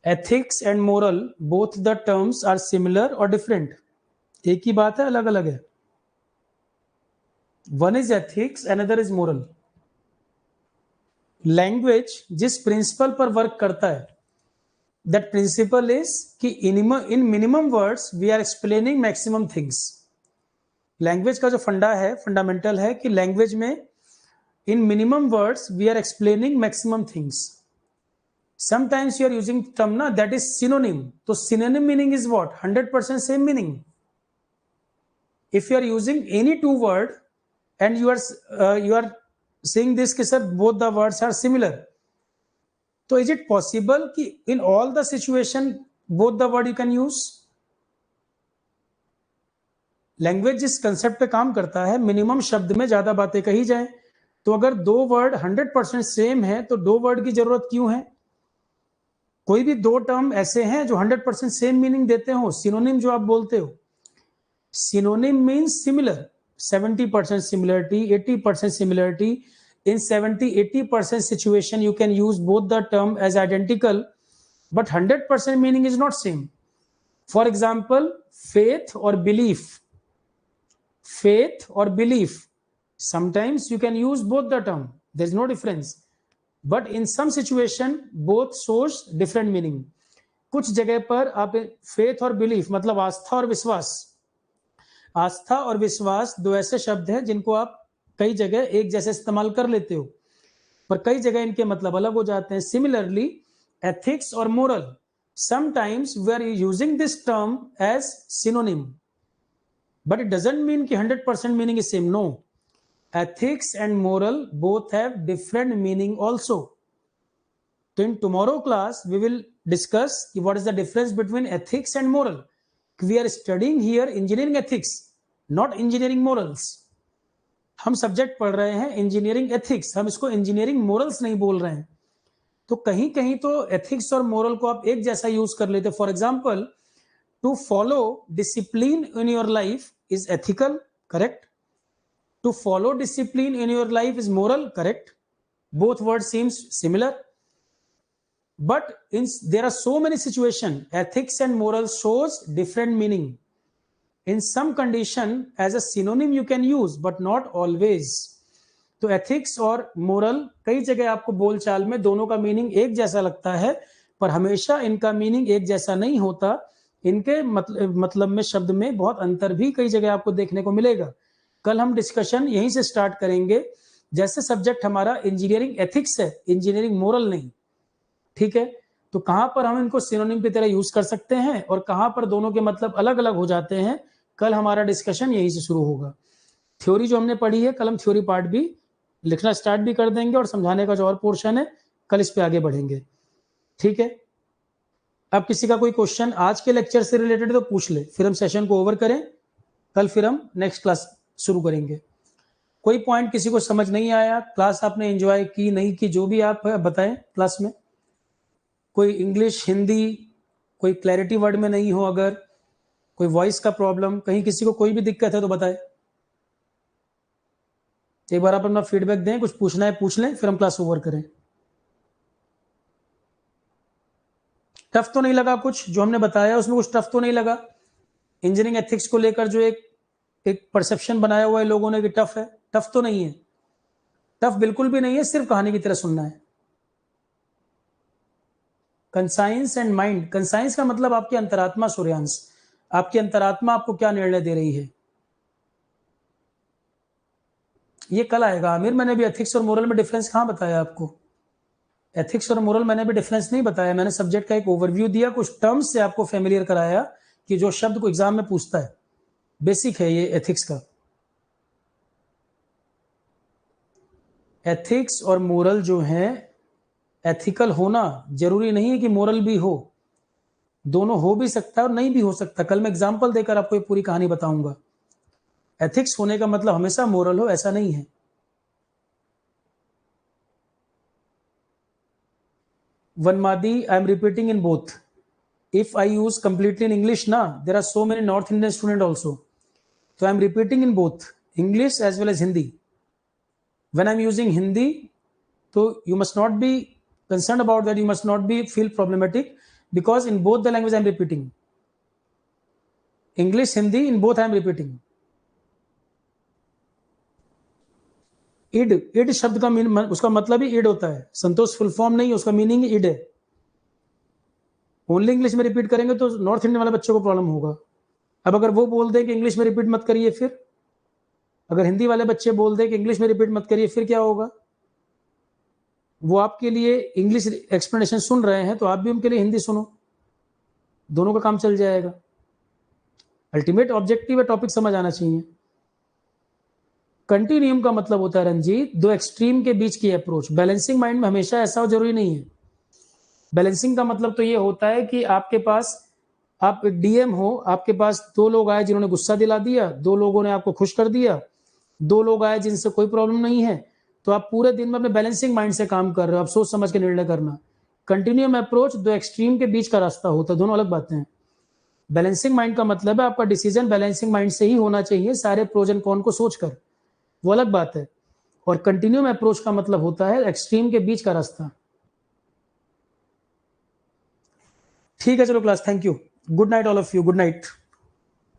Ethics and moral, both the terms are similar or different? एक ही बात है, अलग अलग है? One is ethics, another is moral. Language जिस principle पर work करता है, दैट प्रिंसिपल इज कि in minimum words we are explaining maximum things. Language का जो फंडा है, फंडामेंटल है कि लैंग्वेज में in minimum words we are explaining maximum things. Sometimes you are using term ना दैट इज सिनोनिम, तो synonym meaning is what? 100% same meaning. If you are using any two word and you are saying this कि sir both the words are similar, तो is it possible कि in all the situation both the word you can use? Language जिस concept पे काम करता है, minimum शब्द में ज्यादा बातें कही जाए, तो अगर दो वर्ड 100% सेम है तो दो वर्ड की जरूरत क्यों है? कोई भी दो टर्म ऐसे हैं जो 100% सेम मीनिंग देते हो, सिनोनिम जो आप बोलते हो। Synonym means similar, 70% similarity, 80% similarity. In 70-80% situation you can use both the term as identical, but 100% meaning is not same. For example, faith or belief, faith or belief, sometimes you can use both the term, there is no difference, but in some situation both shows different meaning. कुछ जगह पर आप faith और belief मतलब आस्था और विश्वास, आस्था और विश्वास दो ऐसे शब्द हैं जिनको आप कई जगह एक जैसे इस्तेमाल कर लेते हो, पर कई जगह इनके मतलब अलग हो जाते हैं। सिमिलरली एथिक्स और moral, sometimes we are using this term as synonym, but it doesn't mean कि 100% meaning is same. No, ethics and moral both have different meaning also. तो in tomorrow class we will discuss what is the difference between ethics and moral. We are studying here engineering ethics, not engineering morals. हम subject पढ़ रहे हैं engineering ethics, हम इसको engineering morals नहीं बोल रहे हैं। तो कहीं कहीं तो एथिक्स और मोरल को आप एक जैसा यूज कर लेते। For example, to follow discipline in your life is ethical, correct? To follow discipline in your life is moral, correct? Both word seems similar, but there are so many situations ethics and moral shows different meaning. In some condition as a synonym you can use but not always. तो ethics और moral कई जगह आपको बोलचाल में दोनों का meaning एक जैसा लगता है, पर हमेशा इनका मीनिंग एक जैसा नहीं होता। इनके मतलब में, शब्द में बहुत अंतर भी कई जगह आपको देखने को मिलेगा। कल हम डिस्कशन यहीं से स्टार्ट करेंगे। जैसे सब्जेक्ट हमारा इंजीनियरिंग एथिक्स है, इंजीनियरिंग मोरल नहीं, ठीक है? तो कहां पर हम इनको सिनोनिम की तरह यूज कर सकते हैं और कहां पर दोनों के मतलब अलग अलग हो जाते हैं, कल हमारा डिस्कशन यहीं से शुरू होगा। थ्योरी जो हमने पढ़ी है, कल हम थ्योरी पार्ट भी लिखना स्टार्ट भी कर देंगे और समझाने का जो और पोर्शन है कल इस पे आगे बढ़ेंगे, ठीक है? अब किसी का कोई क्वेश्चन आज के लेक्चर से रिलेटेड तो पूछ ले, फिर हम सेशन को ओवर करें, कल फिर हम नेक्स्ट क्लास शुरू करेंगे। कोई पॉइंट किसी को समझ नहीं आया, क्लास आपने एंजॉय की नहीं की, जो भी आप बताएं क्लास में। कोई इंग्लिश, हिंदी, कोई क्लैरिटी वर्ड में नहीं हो अगर, कोई वॉइस का प्रॉब्लम, कहीं किसी को कोई भी दिक्कत है तो बताए। एक बार आप अपना फीडबैक दें, कुछ पूछना है पूछ लें, फिर हम क्लास ओवर करें। टफ तो नहीं लगा कुछ जो हमने बताया उसमें? कुछ टफ तो नहीं लगा? इंजीनियरिंग एथिक्स को लेकर जो एक परसेप्शन बनाया हुआ है लोगों ने कि टफ है, टफ तो नहीं है। टफ बिल्कुल भी नहीं है, सिर्फ कहानी की तरह सुनना है। कंसाइंस एंड माइंड, कंसाइंस का मतलब आपकी अंतरात्मा सूर्यांश, आपकी अंतरात्मा आपको क्या निर्णय दे रही है, ये कल आएगा। आमिर, मैंने भी एथिक्स और मोरल में डिफरेंस कहां बताया आपको? एथिक्स और मोरल मैंने भी डिफरेंस नहीं बताया, मैंने सब्जेक्ट का एक ओवरव्यू दिया, कुछ टर्म्स से आपको फेमिलियर कराया कि जो शब्द को एग्जाम में पूछता है, बेसिक है ये एथिक्स का। एथिक्स और मोरल जो है, एथिकल होना जरूरी नहीं है कि मोरल भी हो, दोनों हो भी सकता है और नहीं भी हो सकता। कल मैं एग्जाम्पल देकर आपको ये पूरी कहानी बताऊंगा। एथिक्स होने का मतलब हमेशा मोरल हो, ऐसा नहीं है। Vanmadi, I am repeating in both. If I use completely in English, na, there are so many North Indian students also. So I am repeating in both English as well as Hindi. When I am using Hindi, so you must not be concerned about that. You must not be feel problematic because in both the language I am repeating. English, Hindi, in both I am repeating. Id शब्द का उसका मतलब ही end होता है, संतोष full form नहीं है, उसका meaning end है। ओनली इंग्लिश में रिपीट करेंगे तो नॉर्थ इंडियन वाले बच्चों को प्रॉब्लम होगा। अब अगर वो बोल दे कि इंग्लिश में रिपीट मत करिए, फिर अगर हिंदी वाले बच्चे बोल दे कि इंग्लिश में रिपीट मत करिए, फिर क्या होगा? वो आपके लिए इंग्लिश एक्सप्लेनेशन सुन रहे हैं तो आप भी उनके लिए हिंदी सुनो, दोनों का काम चल जाएगा। अल्टीमेट ऑब्जेक्टिव है, टॉपिक समझ आना चाहिए। कंटिन्यूम का मतलब होता है रंजीत, दो एक्सट्रीम के बीच की अप्रोच। बैलेंसिंग माइंड में हमेशा ऐसा हो जरूरी नहीं है। बैलेंसिंग का मतलब तो ये होता है कि आपके पास, आप डीएम हो, आपके पास दो लोग आए जिन्होंने गुस्सा दिला दिया, दो लोगों ने आपको खुश कर दिया, दो लोग आए जिनसे कोई प्रॉब्लम नहीं है, तो आप पूरे दिन में अपने बैलेंसिंग माइंड से काम कर रहे हो, आप सोच समझ के निर्णय करना। कंटिन्यूम अप्रोच दो एक्सट्रीम के बीच का रास्ता होता है, दोनों अलग बातें हैं। बैलेंसिंग माइंड का मतलब है आपका डिसीजन बैलेंसिंग माइंड से ही होना चाहिए, सारे प्रोज एंड कॉन को सोचकर, वो अलग बात है। और कंटिन्यूम अप्रोच का मतलब होता है एक्सट्रीम के बीच का रास्ता। ठीक है, चलो class, thank you, good night all of you, good night,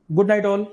good night all.